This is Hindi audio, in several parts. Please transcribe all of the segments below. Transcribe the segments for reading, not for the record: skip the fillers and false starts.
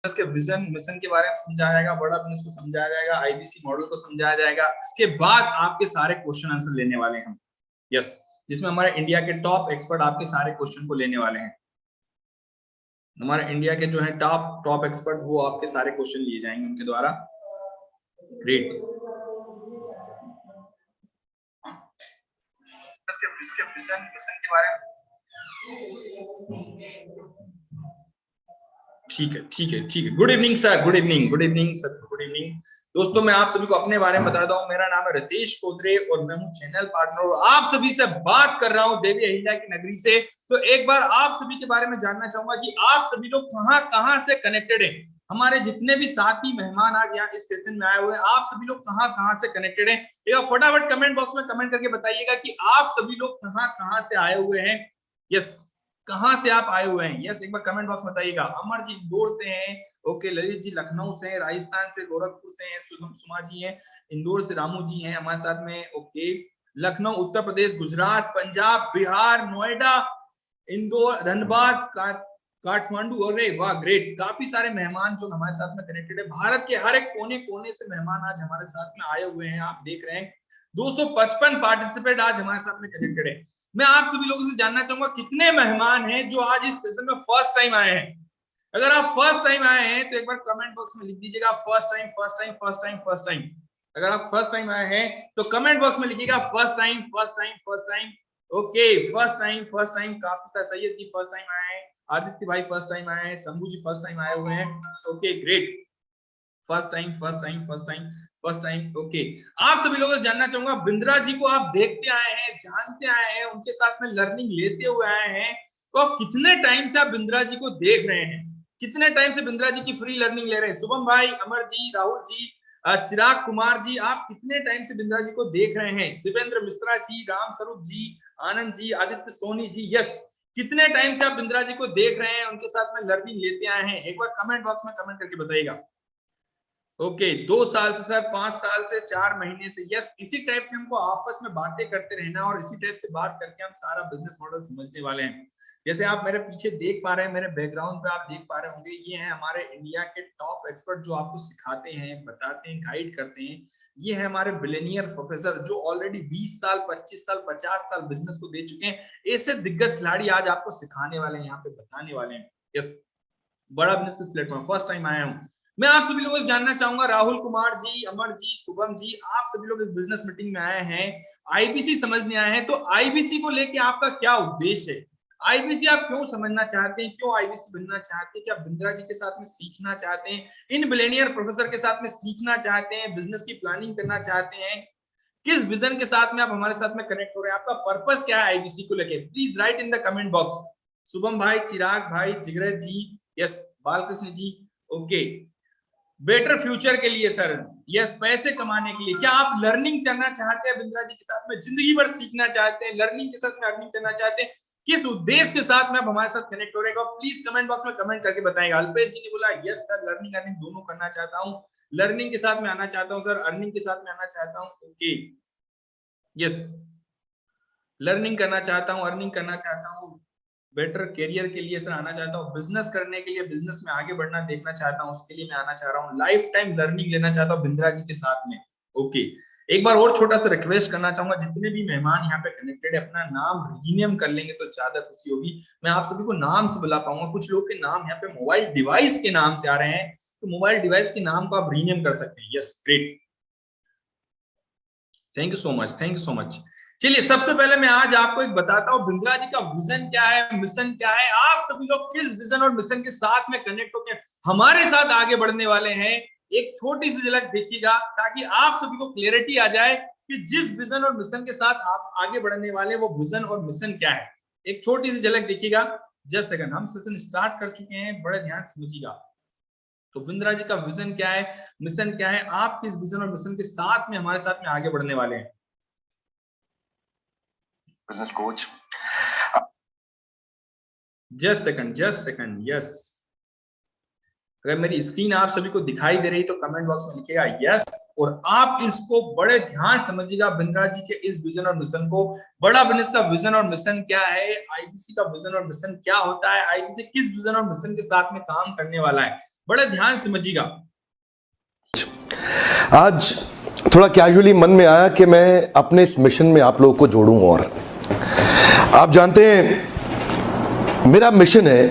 के विजन मिशन के बारे में समझाया जाएगा, बड़ा बिजनेस को समझाया जाएगा, आईबीसी मॉडल को समझाया जाएगा। इसके बाद आपके सारे क्वेश्चन आंसर लेने वाले हैं हम, यस, जिसमें हमारे इंडिया के टॉप एक्सपर्ट आपके सारे क्वेश्चन को लेने वाले हैं। हमारे इंडिया के जो है टॉप एक्सपर्ट, वो आपके सारे क्वेश्चन लिए जाएंगे उनके द्वारा। ग्रेट। इसके विजन मिशन के बारे में ठीक है। Good evening sir, good evening sir, good evening दोस्तों। मैं आप सभी को अपने बारे में बताता हूँ। मेरा नाम है रितेश कोदरे और मैं हूँ चैनल पार्टनर और आप सभी से बात कर रहा हूँ देवी अहिल्या की नगरी से। तो एक बार आप सभी के बारे में जानना चाहूंगा कि आप सभी लोग कहाँ से कनेक्टेड है। हमारे जितने भी साथी मेहमान आज यहाँ इस सेशन में आए हुए हैं, आप सभी लोग कहाँ से कनेक्टेड हैं। एक फटाफट कमेंट बॉक्स में कमेंट करके बताइएगा कि आप सभी लोग कहाँ से आए हुए हैं। यस, कहां से आप आए हुए हैं। यस, एक बार कमेंट बॉक्स में बताइएगा। अमर जी इंदौर से हैं, ओके। ललित जी लखनऊ से हैं, राजस्थान से गोरखपुर से हैं, सुमा जी हैं, इंदौर से रामू जी हैं हमारे साथ में, ओके। लखनऊ उत्तर प्रदेश, गुजरात, पंजाब, बिहार, नोएडा, इंदौर, धनबाद, काठमांडू। अरे वाह, ग्रेट। काफी सारे मेहमान जो हमारे साथ में कनेक्टेड है। भारत के हर एक कोने कोने से मेहमान आज हमारे साथ में आए हुए हैं। आप देख रहे हैं 255 पार्टिसिपेंट आज हमारे साथ में कनेक्टेड है। मैं आप सभी लोगों से जानना चाहूंगा कितने मेहमान हैं जो आज इस सेशन में फर्स्ट टाइम आए हैं। अगर आप फर्स्ट टाइम आए हैं तो एक बार कमेंट बॉक्स में लिख दीजिएगा फर्स्ट टाइम। अगर आप फर्स्ट टाइम आए हैं तो कमेंट बॉक्स में लिखिएगा first time. Okay, first time. काफी सैयद जी फर्स्ट टाइम आए हैं, आदित्य भाई फर्स्ट टाइम आए हैं, शंभू जी फर्स्ट टाइम आए हुए हैं, okay great. First time, okay. आप सभी लोगों से जानना चाहूंगा, बिंद्रा जी को आप देखते आए हैं, जानते आए हैं, उनके साथ में लर्निंग लेते हुए आए हैं, तो आप कितने टाइम से आप बिंद्रा जी को देख रहे हैं, कितने टाइम से बिंद्रा जी की फ्री लर्निंग ले रहे हैं। शुभम भाई, अमर जी, राहुल जी, चिराग कुमार जी, आप कितने टाइम से बिंद्रा जी को देख रहे हैं। शिवेंद्र मिश्रा जी, राम स्वरूप जी, आनंद जी, आदित्य सोनी जी, यस, कितने टाइम से आप बिंद्रा जी को देख रहे हैं, उनके साथ में लर्निंग लेते आए हैं। एक बार कमेंट बॉक्स में कमेंट करके बताइएगा। ओके, 2 साल से सर, 5 साल से, 4 महीने से, यस। इसी टाइप से हमको आपस में बातें करते रहना और इसी टाइप से बात करके हम सारा बिजनेस मॉडल समझने वाले हैं। जैसे आप मेरे पीछे देख पा रहे हैं, मेरे बैकग्राउंड पे आप देख पा रहे होंगे, ये हैं हमारे इंडिया के टॉप एक्सपर्ट जो आपको सिखाते हैं, बताते हैं, गाइड करते हैं। ये है हमारे बिलियनियर प्रोफेसर जो ऑलरेडी 20 साल, 25 साल, 50 साल बिजनेस को दे चुके हैं। ऐसे दिग्गज खिलाड़ी आज आपको सिखाने वाले हैं, यहाँ पे बताने वाले हैं। यस, बड़ा बिजनेस किस प्लेटफॉर्म फर्स्ट टाइम आया हूँ। मैं आप सभी लोगों से जानना चाहूंगा, राहुल कुमार जी, अमर जी, शुभम जी, आप सभी लोग इस बिजनेस मीटिंग में आए हैं, आईबीसी समझने आए हैं। तो आईबीसी को लेके आपका क्या उद्देश्य है, आईबीसी आप क्यों समझना चाहते हैं, क्यों आईबीसी बनना चाहते हैं, क्या बिंद्रा जी के साथ में सीखना चाहते हैं, इन बिलियनियर प्रोफेसर के साथ में सीखना चाहते हैं, बिजनेस की प्लानिंग करना चाहते हैं, किस विजन के साथ में आप हमारे साथ में कनेक्ट हो रहे हैं, आपका पर्पस क्या है आईबीसी को लेके, please right in the comment box. Shubham भाई, चिराग भाई, जिगरत जी, यस, बालकृष्ण जी, ओके। बेटर फ्यूचर के लिए सर, यस, पैसे कमाने के लिए, क्या आप लर्निंग करना चाहते हैं बिंद्रा जी के साथ में, जिंदगी भर सीखना चाहते हैं, लर्निंग के साथ में अर्निंग करना चाहते हैं, किस उद्देश्य के साथ में आप हमारे साथ कनेक्ट हो रहे हैं, प्लीज कमेंट बॉक्स में कमेंट करके बताएगा। अल्पेश जी ने बोला यस सर, लर्निंग अर्निंग दोनों करना चाहता हूँ, लर्निंग के साथ में आना चाहता हूँ सर, अर्निंग के साथ में आना चाहता हूँ, ओके, यस, लर्निंग करना चाहता हूँ, अर्निंग करना चाहता हूँ, बेटर करियर के लिए सर आना चाहता हूँ, बिजनेस करने के लिए, बिजनेस में आगे बढ़ना देखना चाहता हूँ, उसके लिए मैं आना चाह रहा हूँ, लाइफ टाइम लर्निंग लेना चाहता हूँ बिंद्रा जी के साथ में, ओके। एक बार और छोटा सा रिक्वेस्ट करना चाहूंगा, जितने भी मेहमान यहाँ पे कनेक्टेड है, अपना नाम रीनेम कर लेंगे तो ज्यादा खुशी होगी। मैं आप सभी को नाम से बुला पाऊंगा, कुछ लोग के नाम यहाँ पे मोबाइल डिवाइस के नाम से आ रहे हैं, तो मोबाइल डिवाइस के नाम को आप रीनेम कर सकते हैं। Yes, great, thank you so much, thank you so much. चलिए, सबसे पहले मैं आज आपको एक बताता हूँ बिंद्रा जी का विजन क्या है, मिशन क्या है, आप सभी लोग किस विजन और मिशन के साथ में कनेक्ट होकर हमारे साथ आगे बढ़ने वाले हैं। एक छोटी सी झलक देखिएगा ताकि आप सभी को क्लियरिटी आ जाए कि जिस विजन और मिशन के साथ आप आगे बढ़ने वाले वो विजन और मिशन क्या है। एक छोटी सी झलक देखिएगा, जस्ट सेकंड, हम सेशन स्टार्ट कर चुके हैं, बड़े ध्यान से समझिएगा। तो बिंद्रा जी का विजन क्या है, मिशन क्या है, आप किस विजन और मिशन के साथ में हमारे साथ में आगे बढ़ने वाले हैं। Business coach, just second, yes, अगर मेरी स्क्रीन आप सभी को दिखाई दे रही तो कमेंट बॉक्स में लिखिएगा यस, और आप इसको बड़े ध्यान समझिएगा बिंद्रा जी के इस विजन और मिशन को। बड़ा बिजनेस का विजन और मिशन क्या है, आईबीसी का विजन और मिशन क्या होता है, आईबीसी किस विजन और मिशन के साथ में काम करने वाला है, बड़े ध्यान से समझिएगा। आज थोड़ा कैजुअली मन में आया कि मैं अपने इस मिशन में आप लोगों को जोड़ूं। और आप जानते हैं मेरा मिशन है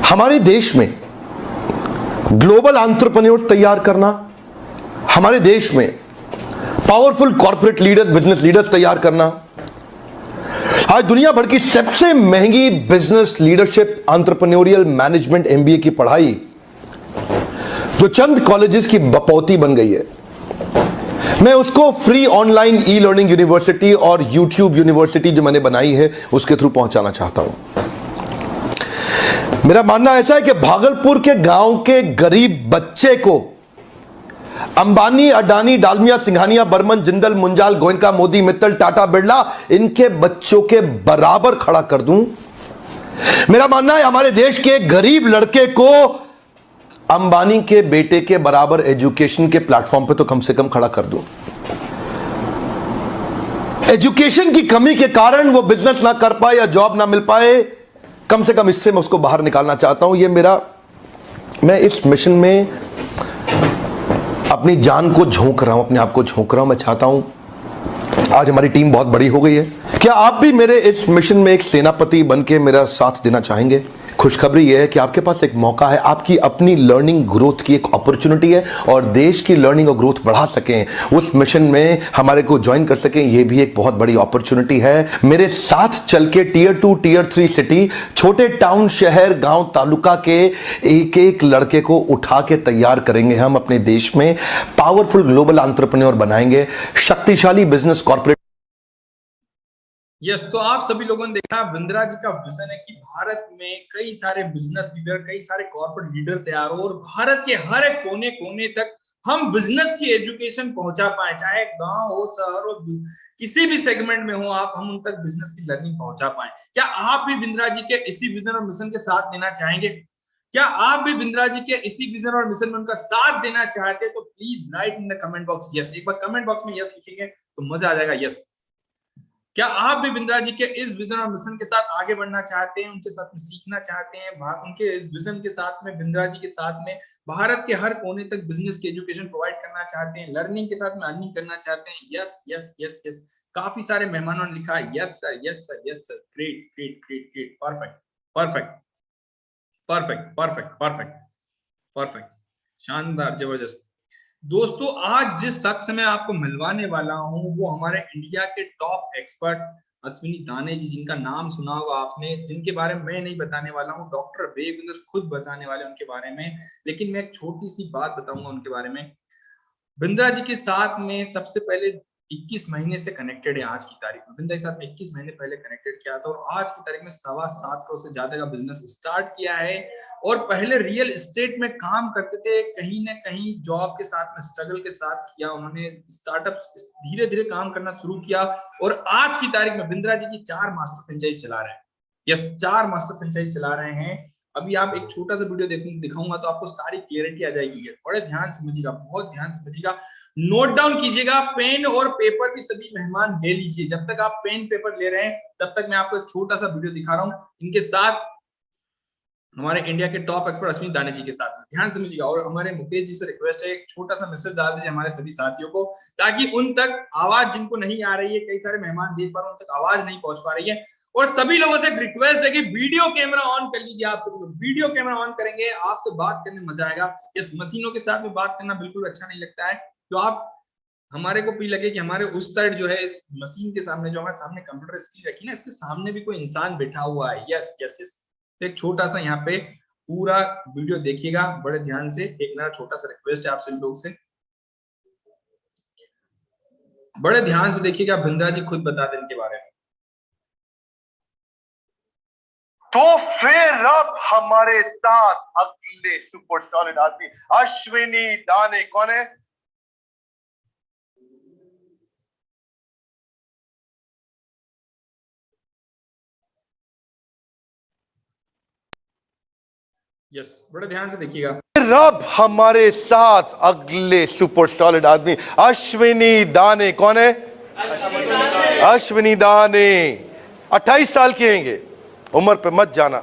हमारे देश में ग्लोबल एंटरप्रेन्योर्स तैयार करना, हमारे देश में powerful corporate leaders, business leaders तैयार करना। आज दुनिया भर की सबसे महंगी business leadership entrepreneurial management MBA की पढ़ाई जो चंद कॉलेजेस की बपौती बन गई है, मैं उसको free online e learning university और यूट्यूब यूनिवर्सिटी जो मैंने बनाई है उसके थ्रू पहुंचाना चाहता हूं। मेरा मानना ऐसा है कि भागलपुर के गांव के गरीब बच्चे को अंबानी, अडानी, डालमिया, सिंघानिया, बर्मन, जिंदल, मुंजाल, गोयनका, मोदी, मित्तल, टाटा, बिरला, इनके बच्चों के बराबर खड़ा कर दूं। मेरा मानना है हमारे देश के गरीब लड़के को अंबानी के बेटे के बराबर एजुकेशन के प्लेटफॉर्म पे तो कम से कम खड़ा कर दूं। एजुकेशन की कमी के कारण वो बिजनेस ना कर पाए या जॉब ना मिल पाए, कम से कम इससे मैं उसको बाहर निकालना चाहता हूं। मैं इस मिशन में अपनी जान को झोंक रहा हूं, अपने आप को झोंक रहा हूं। मैं चाहता हूं, आज हमारी टीम बहुत बड़ी हो गई है, क्या आप भी मेरे इस मिशन में एक सेनापति बनके मेरा साथ देना चाहेंगे? खुशखबरी यह है कि आपके पास एक मौका है, आपकी अपनी लर्निंग ग्रोथ की एक अपॉर्चुनिटी है और देश की लर्निंग और ग्रोथ बढ़ा सकें, उस मिशन में हमारे को ज्वाइन कर सकें, यह भी एक बहुत बड़ी अपॉर्चुनिटी है। मेरे साथ चल के टियर 2, टियर 3 सिटी, छोटे टाउन, शहर, गांव, तालुका के एक एक लड़के को उठा के तैयार करेंगे हम अपने देश में, पावरफुल ग्लोबल एंटरप्रेन्योर बनाएंगे, शक्तिशाली बिजनेस कॉर्पोरेट। यस, तो आप सभी लोगों ने देखा बिंद्रा जी का विजन है कि भारत में कई सारे बिजनेस लीडर, कई सारे कॉर्पोरेट लीडर तैयार हो और भारत के हर एक कोने कोने तक हम बिजनेस की एजुकेशन पहुंचा पाए, चाहे गांव हो, शहर हो, किसी भी सेगमेंट में हो आप, हम उन तक बिजनेस की लर्निंग पहुंचा पाए। क्या आप भी बिंद्रा जी के इसी विजन और मिशन के साथ देना चाहेंगे? क्या आप भी बिंद्रा जी के इसी विजन और मिशन में उनका साथ देना चाहते हैं? तो please right in the comment box yes. एक बार कमेंट बॉक्स में यस लिखेंगे तो मजा आ जाएगा। यस, क्या आप भी बिंद्रा जी के इस विजन और मिशन के साथ आगे बढ़ना चाहते हैं, उनके साथ में सीखना चाहते हैं, उनके इस विजन के साथ में, बिंद्रा जी के साथ में भारत के हर कोने तक बिजनेस की एजुकेशन प्रोवाइड करना चाहते हैं, लर्निंग के साथ में अर्निंग करना चाहते हैं? यस यस यस यस, काफी सारे मेहमानों ने लिखा yes sir, yes sir, yes sir, great great great great, perfect perfect perfect perfect perfect perfect, शानदार, जबरदस्त। दोस्तों, आज जिस शख्स में आपको मिलवाने वाला हूं वो हमारे इंडिया के टॉप एक्सपर्ट अश्विनी दाने जी, जिनका नाम सुना होगा आपने, जिनके बारे में मैं नहीं बताने वाला हूं, डॉक्टर वेगेंद्र खुद बताने वाले उनके बारे में, लेकिन मैं एक छोटी सी बात बताऊंगा उनके बारे में। बिंद्रा जी के साथ में सबसे पहले 21 महीने से कनेक्टेड है। आज की तारीख में बिंद्रा के साथ में 21 महीने पहले कनेक्टेड किया था और आज की तारीख में 7.25 करोड़ से ज्यादा का बिजनेस स्टार्ट किया है। और पहले रियल एस्टेट में काम करते थे, कहीं ना कहीं जॉब के साथ में स्ट्रगल के साथ किया उन्होंने, स्टार्टअप धीरे धीरे काम करना शुरू किया और आज की तारीख में बिंद्रा जी की 4 मास्टर फ्रेंचाइज चला रहे हैं। यस, 4 मास्टर फ्रेंचाइज चला रहे हैं। अभी आप एक छोटा सा वीडियो दिखाऊंगा तो आपको सारी क्लियरिटी आ जाएगी। बड़े ध्यान से समझिएगा, बहुत ध्यान से समझिएगा, नोट डाउन कीजिएगा, पेन और पेपर भी सभी मेहमान ले लीजिए। जब तक आप पेन पेपर ले रहे हैं तब तक मैं आपको एक छोटा सा वीडियो दिखा रहा हूं, इनके साथ हमारे इंडिया के टॉप एक्सपर्ट अश्विनी दाने जी के साथ। ध्यान समझिएगा और हमारे मुकेश जी से रिक्वेस्ट है, एक छोटा सा मैसेज डाल दीजिए हमारे सभी साथियों को, ताकि उन तक आवाज, जिनको नहीं आ रही है, कई सारे मेहमान देख पा रहे हैं, उन तक आवाज नहीं पहुंच पा रही है। और सभी लोगों से एक रिक्वेस्ट है कि वीडियो कैमरा ऑन कर लीजिए। आप सभी लोग वीडियो कैमरा ऑन करेंगे, आपसे बात करने में मजा आएगा। इस मशीनों के साथ में बात करना बिल्कुल अच्छा नहीं लगता है, तो आप हमारे को भी लगे कि हमारे उस साइड जो है, इस मशीन के सामने, जो हमारे सामने कंप्यूटर स्क्रीन रखी ना, इसके सामने भी कोई इंसान बैठा हुआ है। यस यस यस, तो एक छोटा सा यहाँ पे पूरा वीडियो देखिएगा बड़े ध्यान से। एक मेरा छोटा सा रिक्वेस्ट है आप सभी लोग से, बड़े ध्यान से देखिएगा, बिंद्रा जी खुद बता दें इनके बारे में। तो फिर अब हमारे साथ अगले सुपर सॉलिड आदमी अश्विनी दाने। कौन है? यस, बड़े ध्यान से देखिएगा। फिर अब हमारे साथ अगले सुपर सॉलिड आदमी अश्विनी दाने। कौन है? अश्विनी दाने 28 साल के हैंगे, उम्र पे मत जाना,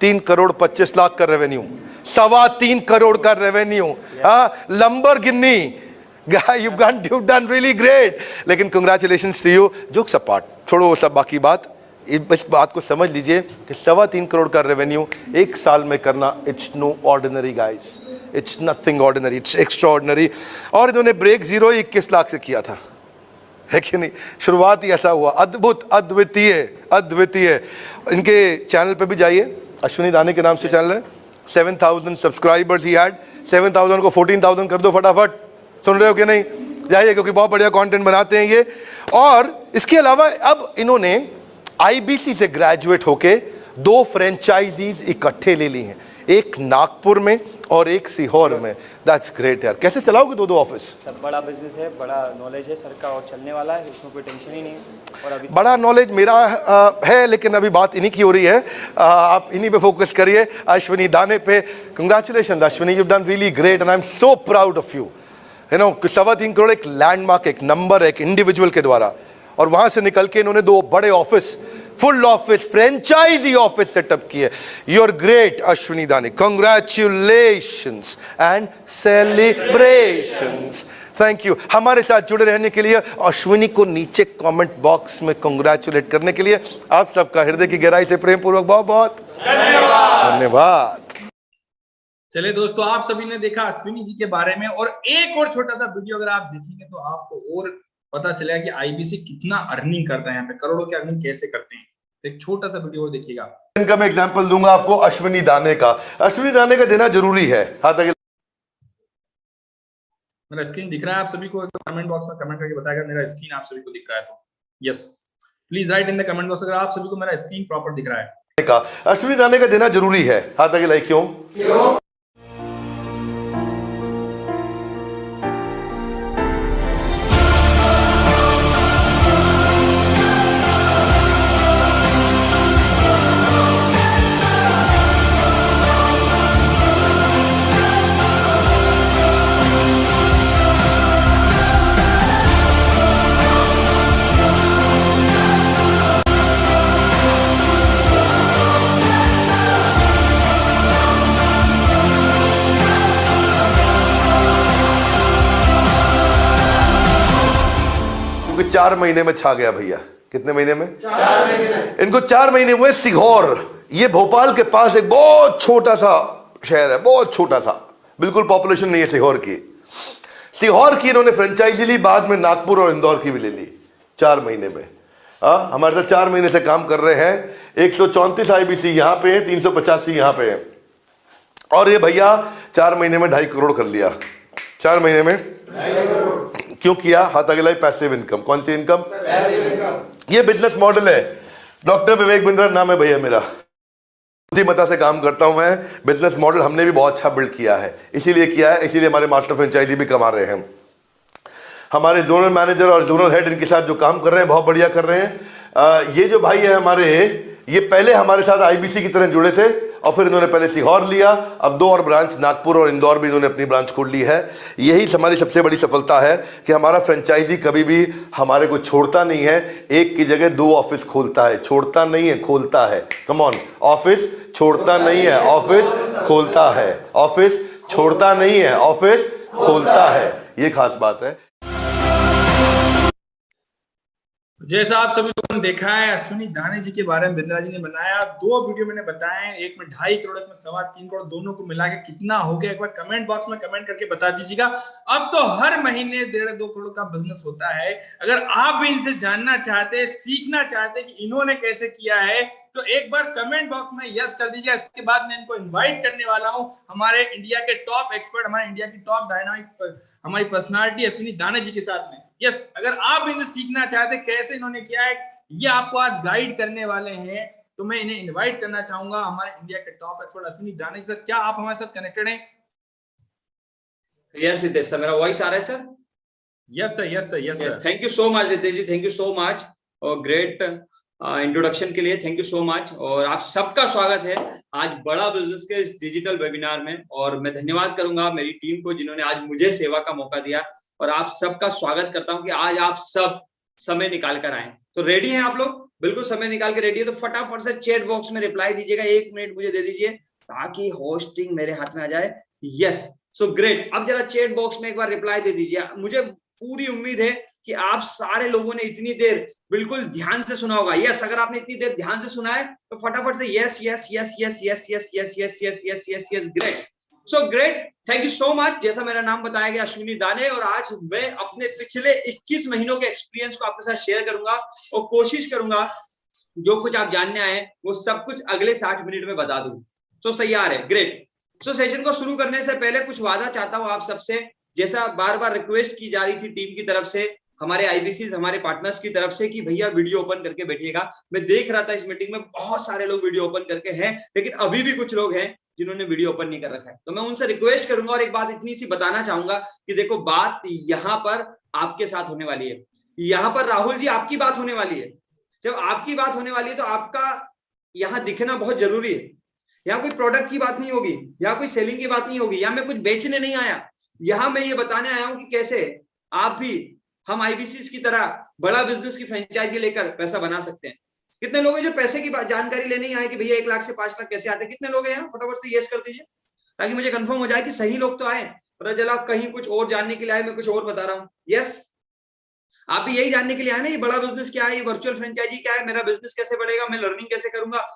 3 करोड़ 25 लाख का रेवेन्यू, 3.25 करोड़ का revenue, Lamborghini, you've done really great. लेकिन congratulations to you. Jokes apart, छोड़ो वो सब बाकी बात, इस बात को समझ लीजिए कि 3.25 करोड़ का रेवेन्यू एक साल में करना, it's no ordinary guys, it's nothing ordinary, it's extraordinary. और इन्होंने ब्रेक 21 लाख से किया था, है कि नहीं? शुरुआत ही ऐसा हुआ, अद्भुत, अद्वितीय, अद्वितीय। इनके चैनल पे भी जाइए, अश्विनी दाने के नाम से चैनल है, 7,000 सब्सक्राइबर्स ही हैड, 7,000 को 14,000 कर दो फटाफट, सुन रहे हो कि नहीं? जाइए, क्योंकि बहुत बढ़िया कंटेंट बनाते हैं ये। और इसके अलावा अब इन्होंने आईबीसी से ग्रेजुएट होके 2 फ्रेंचाइजीज इकट्ठे ले ली हैं, एक नागपुर में और एक सीहोर में। दैट्स ग्रेट यार। कैसे चलाओगे 2 ऑफिस? सब बड़ा बिजनेस है, बड़ा नॉलेज है सर का, और चलने वाला है, उसमें कोई टेंशन ही नहीं है। और अभी बड़ा नॉलेज मेरा है, लेकिन अभी बात इन्हीं की हो रही है, आप इन्हीं पे फोकस करिए, अश्विनी दाने पे। Congratulation Ashwini, you done really great and I am so proud of you. You know, 3.25 crore एक लैंडमार्क, एक नंबर, एक इंडिविजुअल के द्वारा, और वहां से निकल के इन्होंने 2 बड़े office, full office, franchisee office setup किए। You are great Ashwini Dane, congratulations and celebrations. Thank you हमारे साथ जुड़े रहने के लिए, अश्विनी को नीचे कमेंट बॉक्स में कंग्रेचुलेट करने के लिए आप सबका हृदय की गहराई से प्रेम पूर्वक बहुत बहुत धन्यवाद। चलिए दोस्तों, आप सभी ने देखा अश्विनी जी के बारे में, और एक और छोटा सा वीडियो अगर आप देखेंगे तो आपको और पता चलेगा कि आईबीसी कितना अर्निंग करता है, यहाँ पे करोड़ों की अर्निंग कैसे करते हैं। एक छोटा सा वीडियो और देखिएगा। इनका मैं एग्जांपल दूंगा आपको अश्विनी दाने का। अश्विनी दाने का देना जरूरी है। हाथ आगे। मेरा स्क्रीन दिख रहा है आप सभी को? कमेंट बॉक्स में कमेंट करके बताएगा मेरा स्क्रीन आप सभी को दिख रहा है तो yes, please right in the comment box अगर आप सभी को मेरा स्क्रीन प्रॉपर दिख रहा है। अश्विनी दाने का देना जरूरी है। हाथ आगे। लाइक क्यों? क्योंकि 4 महीने में छा गया भैया। कितने महीने में? 4 महीने में। इनको 4 महीने हुए। सीहोर, ये भोपाल के पास एक बहुत छोटा सा शहर है, बहुत छोटा सा, बिल्कुल पॉपुलेशन नहीं है सीहोर की। सीहोर की इन्होंने फ्रेंचाइजी ली, बाद में नागपुर और इंदौर की भी ले ली 4 महीने में। हमारे साथ 4 महीने से काम कर रहे हैं। 134 आईबीसी यहाँ पे है, 385 यहाँ पे है, और ये भैया 4 महीने में 2.5 करोड़ कर लिया। 4 महीने में 2.5 करोड़ क्यों किया? हाथ आगे लाई। Passive income. कौन सी इनकम? Passive income. ये बिजनेस मॉडल है। डॉक्टर विवेक बिंद्रा नाम है भैया मेरा, बुद्धिमत्ता से काम करता हूं मैं। बिजनेस मॉडल हमने भी बहुत अच्छा बिल्ड किया है, इसीलिए किया है, इसीलिए हमारे मास्टर फ्रेंचाइजी भी कमा रहे हैं। हमारे जोनल मैनेजर और जोनल हेड इनके साथ जो काम कर रहे हैं बहुत बढ़िया कर रहे हैं। ये जो भाई है हमारे, ये पहले हमारे साथ आईबीसी की तरह जुड़े थे, और फिर इन्होंने पहले सीहोर लिया, अब 2 और ब्रांच नागपुर और इंदौर भी इन्होंने अपनी ब्रांच खोल ली है। यही हमारी सबसे बड़ी सफलता है कि हमारा फ्रेंचाइजी कभी भी हमारे को छोड़ता नहीं है, एक की जगह 2 ऑफिस खोलता है, छोड़ता नहीं है, खोलता है। कम ऑन, ऑफिस छोड़ता नहीं है, ऑफिस खोलता है, ऑफिस छोड़ता नहीं है, ऑफिस खोलता है। ये खास बात है। जैसा आप सभी लोगों ने देखा है, अश्विनी दाने जी के बारे में बिंद्रा जी ने बनाया। 2 वीडियो मैंने बताए हैं, एक में 2.5 करोड़, एक में 3.25 करोड़, दोनों को मिला के कितना हो गया एक बार कमेंट बॉक्स में कमेंट करके बता दीजिएगा। अब तो हर महीने 1.5-2 करोड़ का बिजनेस होता है। अगर आप भी इनसे जानना चाहते हैं, सीखना चाहते हैं कि इन्होंने कैसे किया है, तो एक बार कमेंट बॉक्स में यस कर दीजिए। इसके बाद मैं इनको इन्वाइट करने वाला हूं हमारे इंडिया के टॉप एक्सपर्ट, हमारे इंडिया की टॉप डायनामिक हमारी पर्सनालिटी अश्विनी दाने जी के साथ में। यस, अगर आप इनसे सीखना चाहते हैं कैसे इन्होंने किया है, ये आपको आज गाइड करने वाले हैं, तो मैं इन्हें इनवाइट करना चाहूंगा हमारे इंडिया के टॉप एक्सपर्ट अश्विनी दाने जी। क्या आप हमारे साथ कनेक्टेड हैं? यस रितेश सर, मेरा वॉइस आ रहा है sir? Yes sir, yes sir, yes sir. Thank you so much Ritesh ji, thank you so much और ग्रेट इंट्रोडक्शन के लिए थैंक यू सो मच। और आप सबका स्वागत है आज बड़ा बिजनेस के इस डिजिटल वेबिनार में, और मैं धन्यवाद करूंगा मेरी टीम को जिन्होंने आज मुझे सेवा का मौका दिया, और आप सबका स्वागत करता हूं कि आज आप सब समय निकाल कर आए। तो रेडी हैं आप लोग? बिल्कुल समय निकाल के रेडी है तो फटाफट से चैट बॉक्स में रिप्लाई दीजिएगा। 1 मिनट मुझे दे दीजिए, ताकि होस्टिंग मेरे हाथ में आ जाए। Yes, so great. अब जरा चैट बॉक्स में एक बार रिप्लाई दे दीजिए। मुझे पूरी उम्मीद है कि आप सारे लोगों ने इतनी देर बिल्कुल ध्यान से सुना होगा। यस, अगर आपने इतनी देर ध्यान से सुना है तो फटाफट से yes yes yes yes yes yes yes yes yes yes yes yes great, so great, thank you so much. जैसा मेरा नाम बताया गया अश्विनी दाने, और आज मैं अपने पिछले 21 महीनों के एक्सपीरियंस को आपके साथ शेयर करूंगा और कोशिश करूंगा जो कुछ आप जानने आए वो सब कुछ अगले 60 मिनट में बता दूं। सो तैयार है? ग्रेट। सो सेशन को शुरू करने से पहले कुछ वादा चाहता हूं आप सबसे, जैसा बार बार रिक्वेस्ट की जा रही थी टीम की तरफ से, हमारे आईबीसीज, हमारे पार्टनर्स की तरफ से, कि भैया वीडियो ओपन करके बैठिएगा। मैं देख रहा था इस मीटिंग में बहुत सारे लोग वीडियो ओपन करके हैं, लेकिन अभी भी कुछ लोग हैं जिन्होंने वीडियो ओपन नहीं कर रखा है। तो मैं उनसे रिक्वेस्ट करूंगा और एक बात इतनी सी बताना चाहूंगा कि देखो, बात यहाँ पर आपके साथ होने वाली है। यहाँ पर राहुल जी आपकी बात होने वाली है। जब आपकी बात होने वाली है तो आपका यहाँ दिखना बहुत जरूरी है। यहाँ कोई प्रोडक्ट की बात नहीं होगी, यहाँ कोई सेलिंग की बात नहीं होगी, यहाँ मैं कुछ बेचने नहीं आया। यहाँ मैं ये बताने आया हूं कि कैसे आप भी हम आईबीसीज की तरह बड़ा बिजनेस की फ्रेंचाइजी लेकर पैसा बना सकते हैं। कितने लोग हैं जो पैसे की जानकारी लेने ही आए कि भैया 1 लाख से 5 लाख कैसे आते हैं? कितने लोग हैं यहाँ? फटाफट से यस कर दीजिए ताकि मुझे कंफर्म हो जाए कि सही लोग तो आए। पता चला कहीं कुछ और जानने के लिए आए, मैं कुछ और बता रहा हूँ। यस, आप भी यही जानने के लिए आए ना, ये बड़ा बिजनेस क्या है, ये वर्चुअल फ्रेंचाइजी क्या है, मेरा बिजनेस कैसे बढ़ेगा, मैं लर्निंग कैसे करूंगा,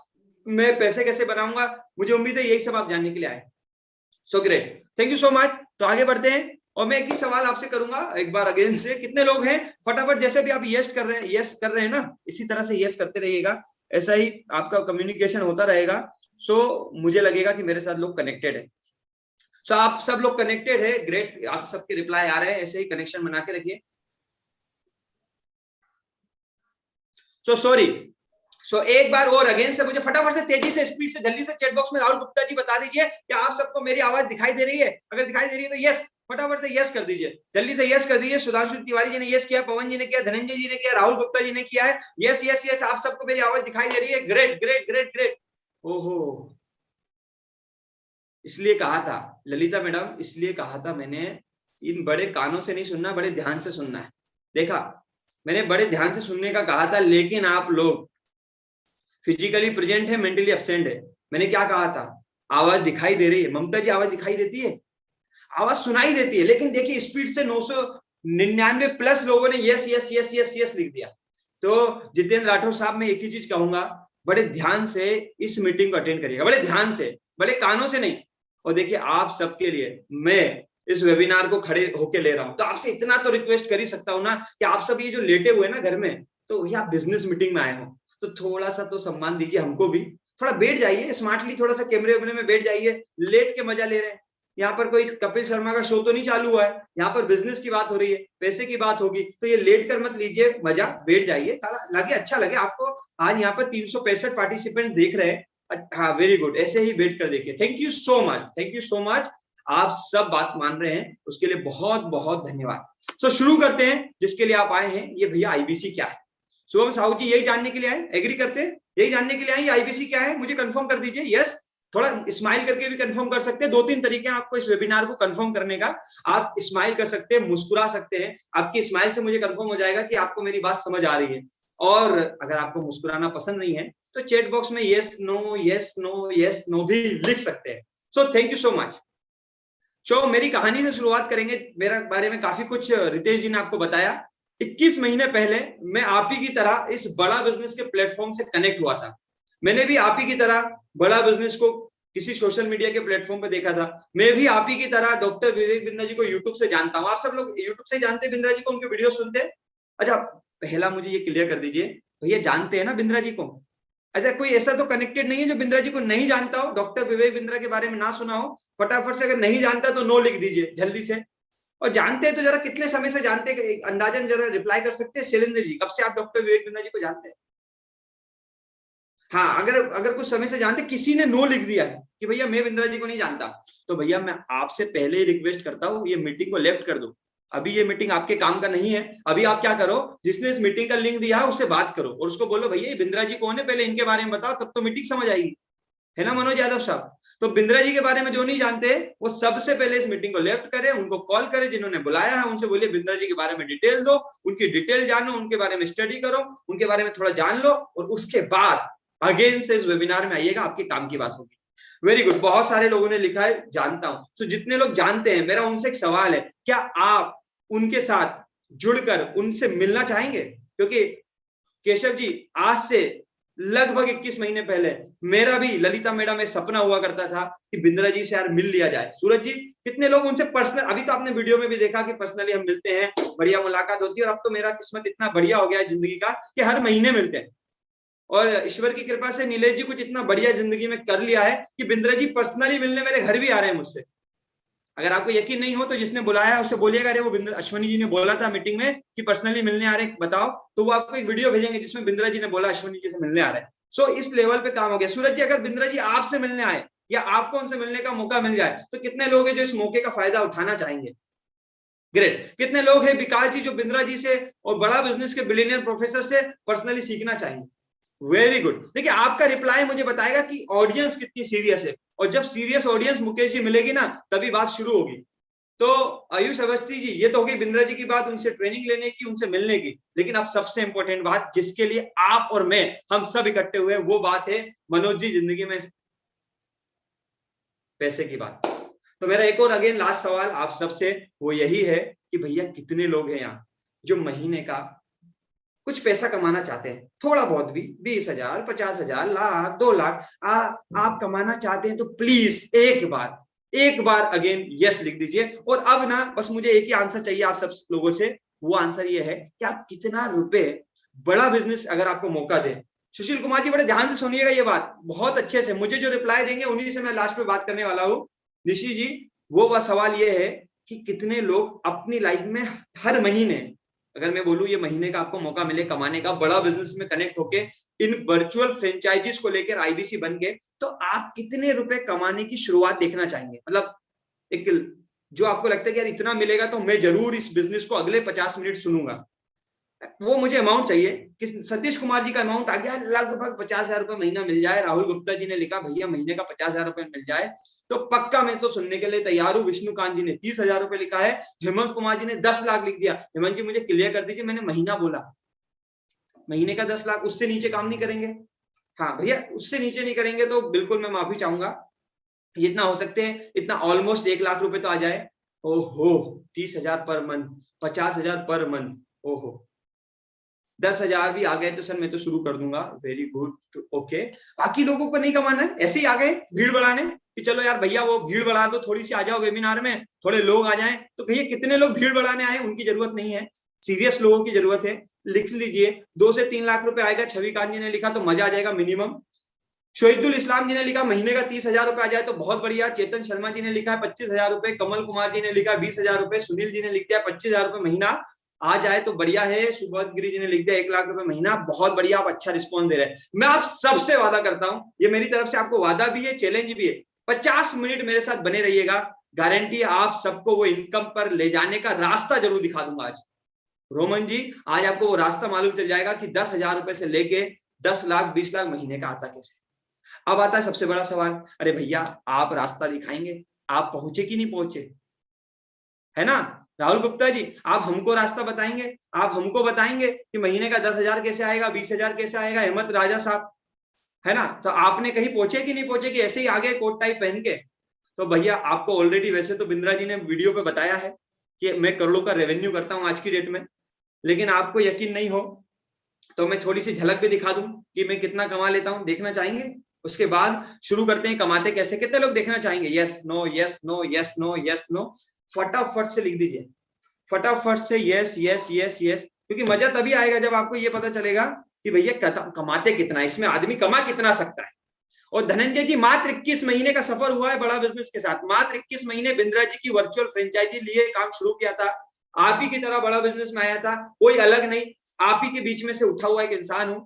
मैं पैसे कैसे बनाऊंगा। मुझे उम्मीद है यही सब आप जानने के लिए आए। So great, thank you so much. तो आगे बढ़ते हैं और मैं एक ही सवाल आपसे करूंगा एक बार अगेन से, कितने लोग हैं फटाफट, जैसे भी आप यस कर रहे हैं ना, इसी तरह से यस करते रहिएगा, ऐसा ही आपका कम्युनिकेशन होता रहेगा। सो मुझे लगेगा कि मेरे साथ लोग कनेक्टेड है। सो आप सब लोग कनेक्टेड है, ग्रेट, आप सबके रिप्लाई आ रहे हैं, ऐसे ही कनेक्शन बना के रखिए। सो सॉरी, सो एक बार और अगेन से मुझे फटाफट से तेजी से स्पीड से जल्दी से चैट बॉक्स में राहुल गुप्ता जी बता दीजिए कि आप सबको मेरी आवाज दिखाई दे रही है। अगर दिखाई दे रही है तो यस, फटाफट से यस कर दीजिए, जल्दी से यस कर दीजिए। सुधांशु तिवारी जी ने यस किया, पवन जी ने किया, धनंजय जी ने किया, राहुल गुप्ता जी ने किया है। यस यस यस, आप सबको मेरी आवाज दिखाई दे रही है। Great great great great. ओहो, इसलिए कहा था ललिता मैडम, इसलिए कहा था मैंने, इन बड़े कानों से नहीं सुनना, बड़े ध्यान से सुनना है। देखा, मैंने बड़े ध्यान से सुनने का कहा था, लेकिन आप लोग फिजिकली प्रेजेंट है, मेंटली एब्सेंट है। मैंने क्या कहा था? आवाज दिखाई दे रही है। ममता जी आवाज दिखाई देती है, आवाज सुनाई देती है, लेकिन देखिए स्पीड से 999 प्लस लोगों ने yes yes yes yes yes लिख दिया। तो जितेंद्र राठौर साहब, मैं एक ही चीज कहूंगा, बड़े ध्यान से इस मीटिंग को अटेंड करिएगा, बड़े ध्यान से, बड़े कानों से नहीं। और देखिए, आप सबके लिए मैं इस वेबिनार को खड़े होके ले रहा हूं, तो आपसे इतना तो रिक्वेस्ट कर ही सकता हूं ना कि आप सब ये जो लेटे हुए ना घर में, तो भैया आप बिजनेस मीटिंग में आए हो तो थोड़ा सा तो सम्मान दीजिए हमको भी। थोड़ा बैठ जाइए स्मार्टली, थोड़ा सा कैमरे में बैठ जाइए, लेट के मजा ले रहे हैं। यहाँ पर कोई कपिल शर्मा का शो तो नहीं चालू हुआ है, यहाँ पर बिजनेस की बात हो रही है, पैसे की बात होगी, तो ये लेट कर मत लीजिए मजा, बैठ जाइए, लगे अच्छा लगे आपको। आज यहाँ पर 365 पार्टिसिपेंट देख रहे हैं, हाँ वेरी गुड, ऐसे ही बैठ कर देखिए। Thank you so much, thank you so much, आप सब बात मान रहे हैं, उसके लिए बहुत बहुत धन्यवाद। सो शुरू करते हैं, जिसके लिए आप आए हैं, ये भैया आईबीसी क्या है। शुभम साहू जी यही जानने के लिए आए, एग्री करते हैं, यही जानने के लिए आए आईबीसी क्या है, मुझे कंफर्म कर दीजिए। यस, थोड़ा स्माइल करके भी कंफर्म कर सकते हैं। 2-3 तरीके हैं आपको इस वेबिनार को कंफर्म करने का। आप स्माइल कर सकते हैं, मुस्कुरा सकते हैं, आपकी स्माइल से मुझे कंफर्म हो जाएगा कि आपको मेरी बात समझ आ रही है। और अगर आपको मुस्कुराना पसंद नहीं है तो चैट बॉक्स में yes no yes no yes no भी लिख सकते हैं। So thank you so much. So मेरी कहानी से शुरुआत करेंगे। मेरे बारे में काफी कुछ रितेश जी ने आपको बताया। 21 महीने पहले मैं आप ही की तरह इस बड़ा बिजनेस के प्लेटफॉर्म से कनेक्ट हुआ था। मैंने भी आप ही की तरह बड़ा बिजनेस को किसी सोशल मीडिया के प्लेटफॉर्म पे देखा था। मैं भी आप ही की तरह डॉक्टर विवेक बिंद्रा जी को यूट्यूब से जानता हूँ। आप सब लोग यूट्यूब से जानते हैं बिंद्रा जी को, उनके वीडियो सुनते हैं। अच्छा, पहला मुझे ये क्लियर कर दीजिए, भैया जानते हैं ना बिंद्रा जी को? अच्छा, कोई ऐसा तो कनेक्टेड नहीं है जो बिंद्रा जी को नहीं जानता हो, डॉक्टर विवेक बिंद्रा के बारे में ना सुना हो? फटाफट से अगर नहीं जानता तो नो लिख दीजिए जल्दी से। और जानते हैं तो जरा कितने समय से जानते हैं, अंदाजन जरा रिप्लाई कर सकते हैं। शैलेंद्र जी, कब से आप डॉक्टर विवेक बिंद्रा जी को जानते हैं? हाँ, अगर कुछ समय से जानते, किसी ने नो लिख दिया है कि भैया मैं बिंद्रा जी को नहीं जानता, तो भैया मैं आपसे पहले ही रिक्वेस्ट करता हूँ, ये मीटिंग को लेफ्ट कर दो। अभी ये मीटिंग आपके काम का नहीं है। अभी आप क्या करो, जिसने इस मीटिंग का लिंक दिया है उससे बात करो और उसको बोलो भैया ये बिंद्रा जी कौन है, पहले इनके बारे में बताओ, तब तो मीटिंग समझ आएगी, है ना मनोज यादव साहब? तो बिंद्रा जी के बारे में जो नहीं जानते वो सबसे पहले इस मीटिंग को लेफ्ट करें, उनको कॉल करें, जिन्होंने बुलाया है उनसे बोलिए बिंद्रा जी के बारे में डिटेल दो, उनकी डिटेल जानो, उनके बारे में स्टडी करो, उनके बारे में थोड़ा जान लो, और उसके बाद अगेन से इस वेबिनार में आइएगा, आपके काम की बात होगी। वेरी गुड, बहुत सारे लोगों ने लिखा है जानता हूं। तो जितने लोग जानते हैं, मेरा उनसे एक सवाल है, क्या आप उनके साथ जुड़कर उनसे मिलना चाहेंगे? क्योंकि केशव जी, आज से लगभग 21 महीने पहले मेरा भी ललिता मैडम में सपना हुआ करता था कि बिंद्रा जी से यार मिल लिया जाए। सूरज जी, कितने लोग उनसे पर्सनल, अभी तो आपने वीडियो में भी देखा कि पर्सनली हम मिलते हैं, बढ़िया मुलाकात होती है, और अब तो मेरा किस्मत इतना बढ़िया हो गया है जिंदगी का कि हर महीने मिलते हैं। और ईश्वर की कृपा से नीलेश जी कुछ इतना बढ़िया जिंदगी में कर लिया है कि बिंद्रा जी पर्सनली मिलने मेरे घर भी आ रहे हैं मुझसे। अगर आपको यकीन नहीं हो तो जिसने बुलाया उससे बोलिएगा, अरे वो बिंद्रा अश्वनी जी ने बोला था मीटिंग में कि पर्सनली मिलने आ रहे हैं, बताओ, तो वो आपको एक वीडियो भेजेंगे जिसमें बिंद्रा जी ने बोला अश्वनी जी से मिलने आ रहे हैं। सो इस लेवल पे काम हो गया। सूरज जी, अगर बिंद्रा जी आपसे मिलने आए या आपको उनसे मिलने का मौका मिल जाए तो कितने लोग हैं जो इस मौके का फायदा उठाना चाहेंगे? ग्रेट। कितने लोग हैं विकास जी जो बिंद्रा जी से और बड़ा बिजनेस के बिलियनियर प्रोफेसर से पर्सनली सीखना चाहेंगे? Very good. देखिए, आपका रिप्लाई मुझे बताएगा कि ऑडियंस कितनी सीरियस है, और जब सीरियस ऑडियंस मुकेश जी मिलेगी ना, तभी बात शुरू होगी। तो आयुष अवस्थी जी, ये तो हो गई बिंद्रा जी की बात, उनसे ट्रेनिंग लेने की, उनसे मिलने की। लेकिन अब सबसे इंपॉर्टेंट बात जिसके लिए आप और मैं, हम सब इकट्ठे हुए, वो बात है मनोज जी, जिंदगी में पैसे की बात। तो मेरा एक और अगेन लास्ट सवाल आप सबसे वो यही है कि भैया कितने लोग हैं यहाँ जो महीने का कुछ पैसा कमाना चाहते हैं, थोड़ा बहुत भी, 20,000, 50,000, लाख, 2 लाख आप कमाना चाहते हैं, तो प्लीज एक बार अगेन यस लिख दीजिए। और अब ना बस मुझे एक ही आंसर चाहिए आप सब लोगों से, वो आंसर ये है कि आप कितना रुपए बड़ा बिजनेस अगर आपको मौका दे। सुशील कुमार जी, बड़े ध्यान से सुनिएगा ये बात बहुत अच्छे से, मुझे जो रिप्लाई देंगे उन्हीं से मैं लास्ट में बात करने वाला हूँ। निशी जी, वो सवाल ये है कि कितने लोग अपनी लाइफ में हर महीने, अगर मैं बोलूं ये महीने का आपको मौका मिले कमाने का, बड़ा बिजनेस में कनेक्ट होके इन वर्चुअल फ्रेंचाइजीज को लेकर आईबीसी बन गए, तो आप कितने रुपए कमाने की शुरुआत देखना चाहेंगे? मतलब एक जो आपको लगता है कि यार इतना मिलेगा तो मैं जरूर इस बिजनेस को अगले 50 मिनट सुनूंगा, वो मुझे अमाउंट चाहिए। कि सतीश कुमार जी का अमाउंट आ गया लगभग 50,000 रुपए महीना मिल जाए। राहुल गुप्ता जी ने लिखा भैया महीने का 50,000 रुपए मिल जाए तो पक्का मैं तो सुनने के लिए तैयार हूँ। विष्णुकांत जी ने 30,000 रुपए लिखा है। हेमंत कुमार जी ने 10 लाख लिख दिया। हेमंत जी मुझे क्लियर कर दीजिए, मैंने महीना बोला, महीने का 10 लाख, उससे नीचे काम नहीं करेंगे? हाँ भैया, उससे नीचे नहीं करेंगे तो बिल्कुल मैं माफी चाहूंगा, जितना हो सकते हैं इतना, ऑलमोस्ट 1 लाख रुपए तो आ जाए। ओहो, 30,000 पर मंथ, 50,000 पर मंथ, ओहो 10,000 भी आ गए तो सर मैं तो शुरू कर दूंगा। Very good, okay. बाकी लोगों को नहीं कमाना है, ऐसे ही आ गए भीड़ बढ़ाने कि चलो यार भैया वो भीड़ बढ़ा दो, थोड़ी सी आ जाओ वेबिनार में, थोड़े लोग आ जाएं। तो भैया कितने लोग भीड़ बढ़ाने आए, उनकी जरूरत नहीं है, सीरियस लोगों की जरूरत है। लिख लीजिए 2 से 3 लाख रुपए आएगा। छवि कांत जी ने लिखा तो मजा आ जाएगा मिनिमम। शहीदुल इस्लाम जी ने लिखा महीने का 30,000 रुपए आ जाए तो बहुत बढ़िया। चेतन शर्मा जी ने लिखा है 25,000 रुपए। कमल कुमार जी ने लिखा 20,000 रुपए। सुनील जी ने लिख दिया 25,000 रुपए महीना आ जाए तो बढ़िया है। सुबोध गिरी जी ने लिख दिया 1 लाख रुपए महीना। बहुत बढ़िया, आप अच्छा रिस्पॉन्स दे रहे हैं। मैं आप सबसे वादा करता हूं, ये मेरी तरफ से आपको वादा भी है, चैलेंज भी है, 50 मिनट मेरे साथ बने रहिएगा, गारंटी आप सबको वो इनकम पर ले जाने का रास्ता जरूर दिखा दूंगा। आज रोमन जी, आज आपको वो रास्ता मालूम चल जाएगा कि 10,000 रुपए से लेके 10 लाख 20 लाख महीने का आता कैसे। अब आता है सबसे बड़ा सवाल, अरे भैया आप रास्ता दिखाएंगे, आप पहुंचे कि नहीं पहुंचे, है ना? राहुल गुप्ता जी, आप हमको रास्ता बताएंगे, आप हमको बताएंगे कि महीने का 10,000 कैसे आएगा, 20,000 कैसे आएगा। हेमंत राजा साहब, है ना? तो आपने कहीं पहुंचे कि नहीं पहुंचे कि ऐसे ही आ गए कोट टाइप पहन के? तो भैया आपको ऑलरेडी वैसे तो बिंद्रा जी ने वीडियो पे बताया है कि मैं करोड़ों का रेवेन्यू करता हूं आज की डेट में, लेकिन आपको यकीन नहीं हो तो मैं थोड़ी सी झलक भी दिखा दूं कि मैं कितना कमा लेता हूं। देखना चाहेंगे? उसके बाद शुरू करते हैं कमाते कैसे। कितने लोग देखना चाहेंगे? Yes no, yes no, yes no, yes no. फटाफट से लिख दीजिए, फटाफट से यस यस यस यस, क्योंकि मजा तभी आएगा जब आपको ये पता चलेगा कि भैया कमाते कितना, इसमें आदमी कमा कितना सकता है। और धनंजय जी, मात्र 21 महीने का सफर हुआ है बड़ा बिजनेस के साथ। मात्र 21 महीने बिंद्रा जी की वर्चुअल फ्रेंचाइजी लिए काम शुरू किया था। आप ही की तरह बड़ा बिजनेस में आया था, कोई अलग नहीं, आप ही के बीच में से उठा हुआ एक इंसान हूं।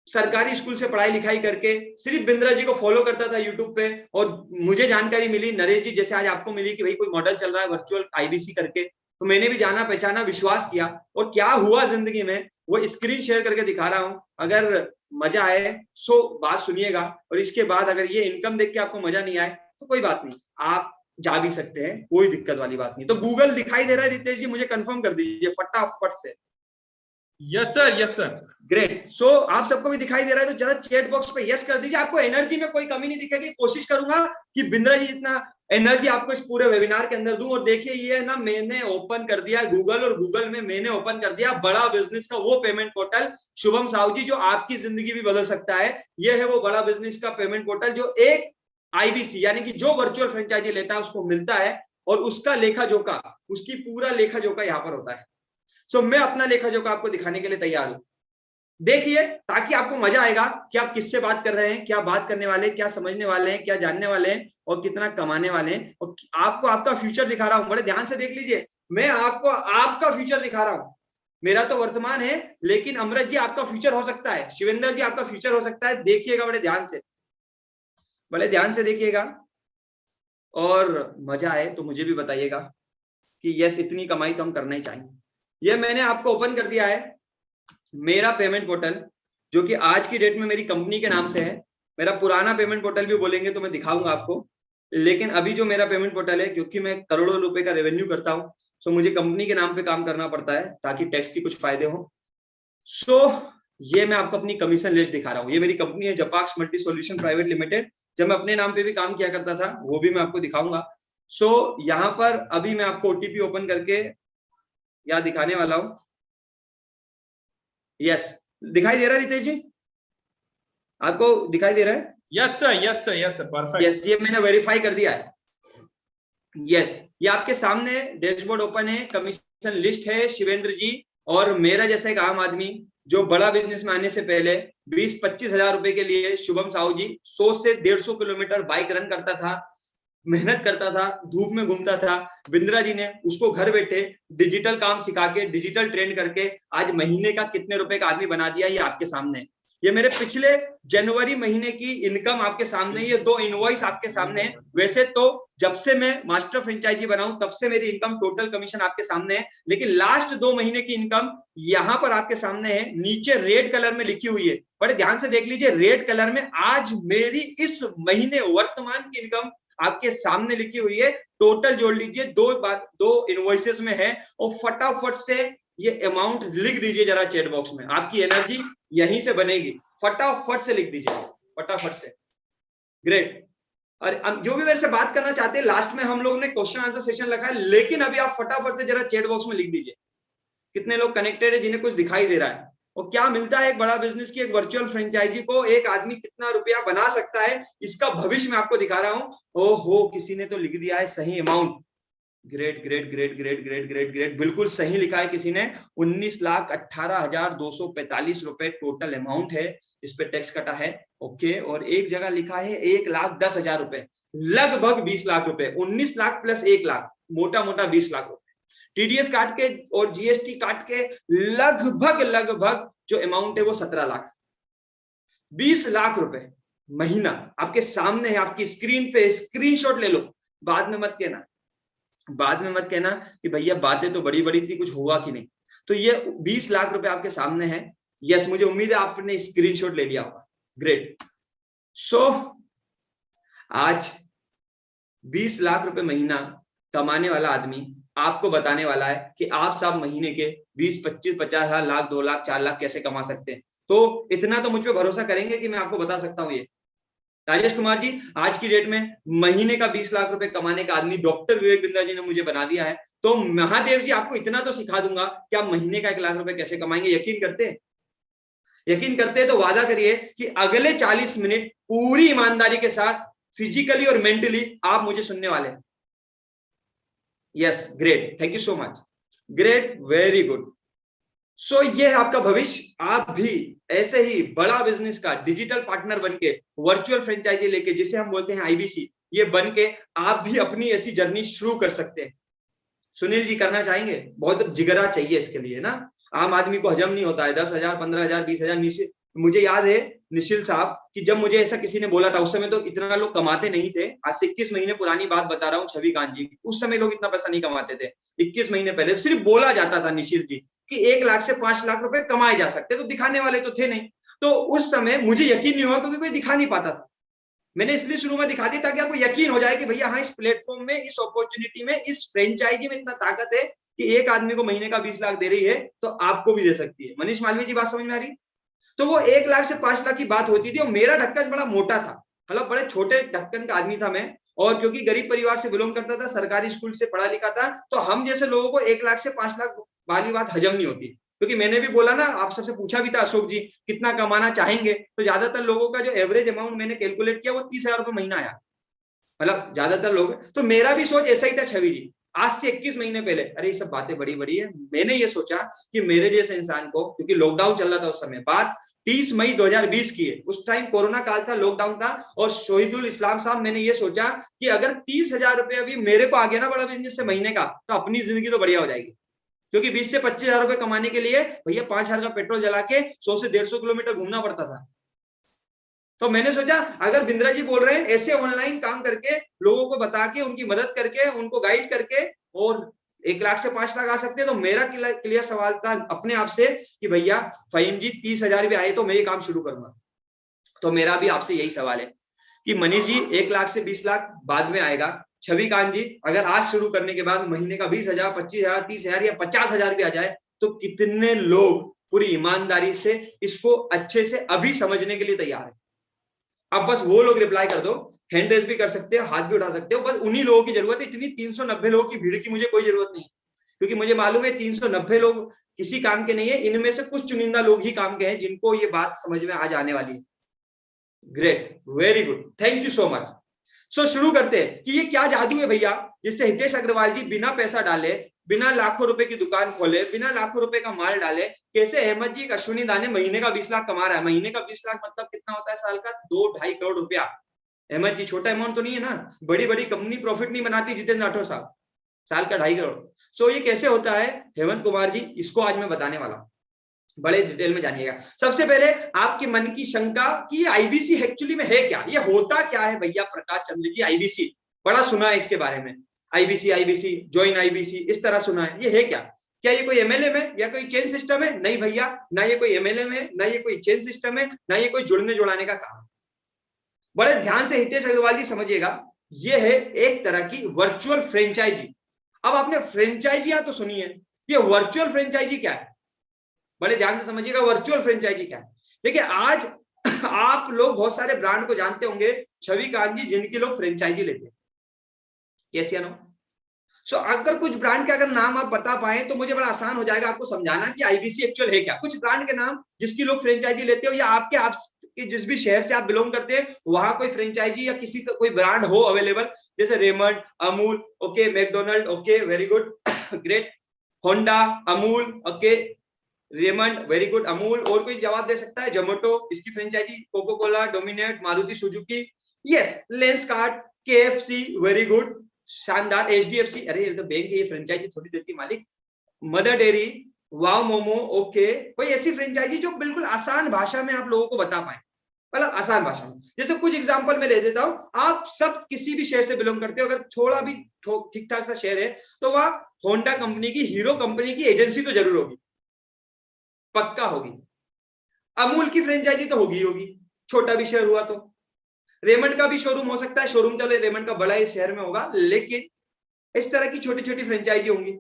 सरकारी स्कूल से पढ़ाई लिखाई करके सिर्फ बिंद्रा जी को फॉलो करता था यूट्यूब पे, और मुझे जानकारी मिली नरेश जी जैसे आज आपको मिली कि भाई कोई मॉडल चल रहा है वर्चुअल आईबीसी करके, तो मैंने भी जाना पहचाना, विश्वास किया, और क्या हुआ जिंदगी में वो स्क्रीन शेयर करके दिखा रहा हूं। अगर मजा आए सो बात सुनिएगा, और इसके बाद अगर ये इनकम देख के आपको मजा नहीं आए तो कोई बात नहीं, आप जा भी सकते हैं, कोई दिक्कत वाली बात नहीं। तो गूगल दिखाई दे रहा है रितेश जी, मुझे कंफर्म कर दीजिए फटाफट से। Yes sir, yes sir. Great. So आप सबको भी दिखाई दे रहा है तो जरा चैट बॉक्स पे यस कर दीजिए। आपको एनर्जी में कोई कमी नहीं दिखेगी। कोशिश करूंगा कि बिंद्रा जी जितना एनर्जी आपको इस पूरे वेबिनार के अंदर दूं। और देखिए ये ना मैंने ओपन कर दिया गूगल, और गूगल में मैंने ओपन कर दिया बड़ा बिजनेस का वो पेमेंट पोर्टल शुभम साहू जी, जो आपकी जिंदगी भी बदल सकता है। ये है वो बड़ा बिजनेस का पेमेंट पोर्टल जो एक आईबीसी यानी कि जो वर्चुअल फ्रेंचाइजी लेता है उसको मिलता है, और उसका लेखा जोखा, उसकी पूरा लेखा जोखा यहाँ पर होता है। सो मैं अपना लेखा जोखा आपको दिखाने के लिए तैयार हूं। देखिए, ताकि आपको मजा आएगा कि आप किससे बात कर रहे हैं, क्या बात करने वाले, क्या समझने वाले हैं, क्या जानने वाले हैं और कितना कमाने वाले हैं। और आपको आपका फ्यूचर दिखा रहा हूं, बड़े ध्यान से देख लीजिए। मैं आपको आपका फ्यूचर दिखा रहा हूं। मेरा तो वर्तमान है, लेकिन अमृत जी आपका फ्यूचर हो सकता है, शिवेंद्र जी आपका फ्यूचर हो सकता है। देखिएगा बड़े ध्यान से, बड़े ध्यान से देखिएगा, और मजा आए तो मुझे भी बताइएगा कि यस इतनी कमाई तो हम करना ही चाहेंगे। यह मैंने आपको ओपन कर दिया है मेरा पेमेंट पोर्टल, जो कि आज की डेट में मेरी कंपनी के नाम से है। मेरा पुराना पेमेंट पोर्टल भी बोलेंगे तो मैं दिखाऊंगा आपको, लेकिन अभी जो मेरा पेमेंट पोर्टल है, क्योंकि मैं करोड़ों रुपए का रेवेन्यू करता हूं, सो मुझे कंपनी के नाम पे काम करना पड़ता है ताकि टैक्स की कुछ फायदे हो। सो ये मैं आपको अपनी कमीशन लिस्ट दिखा रहा हूँ। ये मेरी कंपनी है जपाक्स मल्टी सॉल्यूशन प्राइवेट लिमिटेड। जब मैं अपने नाम पे भी काम किया करता था वो भी मैं आपको दिखाऊंगा। सो यहाँ पर अभी मैं आपको ओटीपी ओपन करके यहाँ दिखाने वाला हूँ। यस, दिखाई दे रहा है रितेश जी? आपको दिखाई दे रहा है? Yes sir, yes sir, yes sir, perfect. Yes, ये मैंने वेरीफाई कर दिया है। यस, ये आपके सामने डैशबोर्ड ओपन है, कमीशन लिस्ट है शिवेंद्र जी, और मेरा जैसा एक आम आदमी जो बड़ा बिजनेस में आने से पहले 20-25 हजार रुपए के लिए शुभम साहू जी 100 से 150 किलोमीटर बाइक रन करता था, मेहनत करता था, धूप में घूमता था। बिंद्रा जी ने उसको घर बैठे डिजिटल काम सिखा के, डिजिटल ट्रेंड करके आज महीने का कितने रुपए का आदमी बना दिया, ये आपके सामने। ये मेरे पिछले जनवरी महीने की इनकम आपके सामने, ये 2 इनवॉइस आपके सामने है। वैसे तो जब से मैं मास्टर फ्रेंचाइजी बनाऊं तब से मेरी इनकम टोटल कमीशन आपके सामने है, लेकिन लास्ट 2 महीने की इनकम यहां पर आपके सामने है। नीचे रेड कलर में लिखी हुई है, बड़े ध्यान से देख लीजिए। रेड कलर में आज मेरी इस महीने वर्तमान की इनकम आपके सामने लिखी हुई है। टोटल जोड़ लीजिए, 2 इनवॉइसेस में है, और फटाफट से ये अमाउंट लिख दीजिए जरा चैट बॉक्स में। आपकी एनर्जी यहीं से बनेगी, फटाफट से लिख दीजिए, फटाफट से। ग्रेट। और जो भी मेरे से बात करना चाहते हैं, लास्ट में हम लोग ने क्वेश्चन आंसर सेशन रखा है, लेकिन अभी आप फटाफट से जरा चैट बॉक्स में लिख दीजिए कितने लोग कनेक्टेड है, जिन्हें कुछ दिखाई दे रहा है, और क्या मिलता है एक बड़ा बिजनेस की, एक वर्चुअल फ्रेंचाइजी को एक आदमी कितना रुपया बना सकता है, इसका भविष्य मैं आपको दिखा रहा हूं। ओहो, किसी ने तो लिख दिया है सही amount. Great great great great great great great, बिल्कुल सही लिखा है किसी ने। 19,18,245 रुपए टोटल अमाउंट है, इस पे टैक्स कटा है। ओके, और एक जगह लिखा है 1,10,000 रुपए, लगभग 20 लाख रुपए। 19 लाख प्लस 1 लाख, मोटा मोटा 20 लाख रुपए। टीडीएस काट के और जीएसटी काट के लगभग जो अमाउंट है वो 17 लाख। 20 लाख रुपए महीना आपके सामने है, आपकी स्क्रीन पे स्क्रीनशॉट ले लो। बाद में मत कहना कि भैया बातें तो बड़ी बड़ी थी, कुछ हुआ कि नहीं। तो ये 20 लाख रुपए आपके सामने है। यस, मुझे उम्मीद है आपने स्क्रीनशॉट ले लिया होगा। ग्रेट। सो आज 20 लाख रुपए महीना कमाने वाला आदमी आपको बताने वाला है कि आप सब महीने के 20, 25, 50 हजार, लाख, 2 लाख, 4 लाख कैसे कमा सकते हैं। तो इतना तो मुझ पे भरोसा करेंगे कि मैं आपको बता सकता हूं। ये राजेश कुमार जी, आज की डेट में महीने का 20 लाख रुपए कमाने का आदमी डॉक्टर विवेक बिंद्रा जी ने मुझे बना दिया है। तो महादेव जी, आपको इतना तो सिखा दूंगा कि आप महीने का 1 लाख रुपए कैसे कमाएंगे। यकीन करते हैं? यकीन करते हैं तो वादा करिए कि अगले 40 मिनट पूरी ईमानदारी के साथ फिजिकली और मेंटली आप मुझे सुनने वाले हैं। Yes, great, thank you so much. Great, very good. So ये है आपका भविष्य। आप भी ऐसे ही बड़ा बिजनेस का डिजिटल पार्टनर बनके, वर्चुअल फ्रेंचाइजी लेके, जिसे हम बोलते हैं आईबीसी, ये बनके आप भी अपनी ऐसी जर्नी शुरू कर सकते हैं। सुनील जी, करना चाहेंगे? बहुत जिगरा चाहिए इसके लिए ना, आम आदमी को हजम नहीं होता है। 10,000, 15,000, 20,000। मुझे याद है निशिल साहब कि जब मुझे ऐसा किसी ने बोला था, उस समय तो इतना लोग कमाते नहीं थे। आज से 21 महीने पुरानी बात बता रहा हूँ, छवि कांत जी, उस समय लोग इतना पैसा नहीं कमाते थे। 21 महीने पहले सिर्फ बोला जाता था निशिल जी कि 1 लाख से 5 लाख रुपए कमाए जा सकते, तो दिखाने वाले तो थे नहीं। तो उस समय मुझे यकीन नहीं हुआ, क्योंकि कोई दिखा नहीं पाता था। मैंने इसलिए शुरू में दिखा दिया ताकि आपको यकीन हो जाए कि भैया हाँ, इस प्लेटफॉर्म में, इस अपॉर्चुनिटी में, इस फ्रेंचाइजी में इतना ताकत है कि एक आदमी को महीने का 20 लाख दे रही है तो आपको भी दे सकती है। मनीष मालवीय जी, बात समझ में आ रही? तो वो 1 लाख से 5 लाख की बात होती थी और मेरा ढक्कन बड़ा मोटा था, मतलब बड़े छोटे ढक्कन का आदमी था मैं, और क्योंकि गरीब परिवार से बिलोंग करता था, सरकारी स्कूल से पढ़ा लिखा था, तो हम जैसे लोगों को 1 लाख से 5 लाख वाली बात हजम नहीं होती। क्योंकि मैंने भी बोला ना, आप सबसे पूछा भी था अशोक जी कितना कमाना चाहेंगे, तो ज्यादातर लोगों का जो एवरेज अमाउंट मैंने कैलकुलेट किया वो 30,000 रुपए महीना आया, मतलब ज्यादातर लोग। तो मेरा भी सोच ऐसा ही था छवि जी, आज से 21 महीने पहले। अरे ये सब बातें बड़ी बड़ी है, मैंने ये सोचा कि मेरे जैसे इंसान को, क्योंकि लॉकडाउन चल रहा था उस समय, बात 30 मई 2020 की है, उस टाइम कोरोना काल था, लॉकडाउन था, और शहीदुल इस्लाम साहब, मैंने ये सोचा कि अगर 30,000 रुपए अभी मेरे को आ गया ना बड़ा बिजनेस से महीने का, तो अपनी जिंदगी तो बढ़िया हो जाएगी। क्योंकि 20 से 25,000 रुपए कमाने के लिए भैया 5,000 का पेट्रोल जला के 100 से 150 किलोमीटर घूमना पड़ता था। तो मैंने सोचा अगर बिंद्रा जी बोल रहे हैं ऐसे ऑनलाइन काम करके, लोगों को बता के, उनकी मदद करके, उनको गाइड करके, और 1 लाख से 5 लाख आ सकते हैं, तो मेरा क्लियर सवाल था अपने आप से कि भैया फहीम जी 30,000 भी आए तो मैं ये काम शुरू करूंगा। तो मेरा भी आपसे यही सवाल है कि मनीष जी 1 लाख से 20 लाख बाद में आएगा, छवि कांत जी अगर आज शुरू करने के बाद महीने का 20,000, 25,000, 30,000 या 50,000 भी आ जाए, तो कितने लोग पूरी ईमानदारी से इसको अच्छे से अभी समझने के लिए तैयार है? अब बस वो लोग रिप्लाई कर दो, हैंड रेज भी कर सकते हो, हाथ भी उठा सकते हो, बस उन्हीं लोगों की जरूरत है। इतनी 390 लोगों की भीड़ की मुझे कोई जरूरत नहीं, क्योंकि मुझे मालूम है 390 लोग किसी काम के नहीं है, इनमें से कुछ चुनिंदा लोग ही काम के हैं जिनको ये बात समझ में आज आने वाली है। Great, very good, thank you so much. So शुरू करते हैं कि ये क्या जादू है भैया जिससे हितेश अग्रवाल जी बिना पैसा डाले, बिना लाखों रुपए की दुकान खोले, बिना लाखों रुपए का माल डाले, कैसे अहमद जी एक अश्विनी दाने महीने का 20 लाख कमा रहा है। महीने का 20 लाख मतलब कितना होता है साल का? 2-2.5 करोड़ रुपया। अहमद जी छोटा अमाउंट तो नहीं है ना, बड़ी बड़ी कंपनी प्रॉफिट नहीं बनाती जितेंद्र राठौर साहब, साल का 2.5 करोड़। सो ये कैसे होता है हेमंत कुमार जी, इसको आज मैं बताने वाला हूं, बड़े डिटेल में जानिएगा। सबसे पहले आपके मन की शंका कि आईबीसी एक्चुअली में है क्या, ये होता क्या है भैया प्रकाश चंद्र जी? आईबीसी बड़ा सुना है इसके बारे में, आईबीसी ज्वाइन आईबीसी इस तरह सुना है, ये है क्या? क्या ये कोई एमएलएम है या कोई चेन सिस्टम है? नहीं भैया, ना ये कोई एमएलएम है, ना ये कोई चेन सिस्टम है, ना ये कोई जुड़ने जुड़ाने का काम। बड़े ध्यान से हितेश अग्रवाल जी समझिएगा, ये है एक तरह की वर्चुअल फ्रेंचाइजी। अब आपने फ्रेंचाइजियां तो सुनी है, ये वर्चुअल फ्रेंचाइजी क्या है? बड़े ध्यान से समझिएगा, वर्चुअल फ्रेंचाइजी क्या है। देखिए आज आप लोग बहुत सारे ब्रांड को जानते होंगे छवि कांत जी, जिनकी लोग फ्रेंचाइजी लेते हैं, यस या नो? सो अगर कुछ ब्रांड के अगर नाम आप बता पाए तो मुझे बड़ा आसान हो जाएगा आपको समझाना कि आईबीसी एक्चुअल है क्या। कुछ ब्रांड के नाम जिसकी लोग फ्रेंचाइजी लेते हो, या आपके जिस भी शहर से आप बिलोंग करते हैं वहां कोई फ्रेंचाइजी या किसी का कोई ब्रांड हो अवेलेबल, जैसे Raymond, Amul, okay, McDonald, okay, very good, great, Honda, Amul, okay, Raymond, very good, Amul. और कोई जवाब दे सकता है? जोमेटो, इसकी franchisee, Coca Cola, dominate, Maruti Suzuki, yes, Lenskart, KFC, very good, शानदार, एचडीएफसी, अरे ये तो बैंक है, ये फ्रेंचाइजी थोड़ी देती मालिक, मदर डेयरी, वाव मोमो, ओके। कोई ऐसी फ्रेंचाइजी जो बिल्कुल आसान भाषा में आप लोगों को बता पाए, मतलब आसान भाषा में। जैसे कुछ एग्जांपल मैं ले देता हूं, आप सब किसी भी शहर से बिलोंग करते हो, अगर थोड़ा भी ठीक ठाक सा शहर है तो वहां होंडा कंपनी की, हीरो कंपनी की एजेंसी तो जरूर होगी, पक्का होगी। अमूल की फ्रेंचाइजी तो होगी होगी, छोटा भी शहर हुआ तो। रेमंड का भी शोरूम हो सकता है, शोरूम चलो रेमंड का बड़ा ही शहर में होगा, लेकिन इस तरह की छोटी छोटी फ्रेंचाइजी होंगी।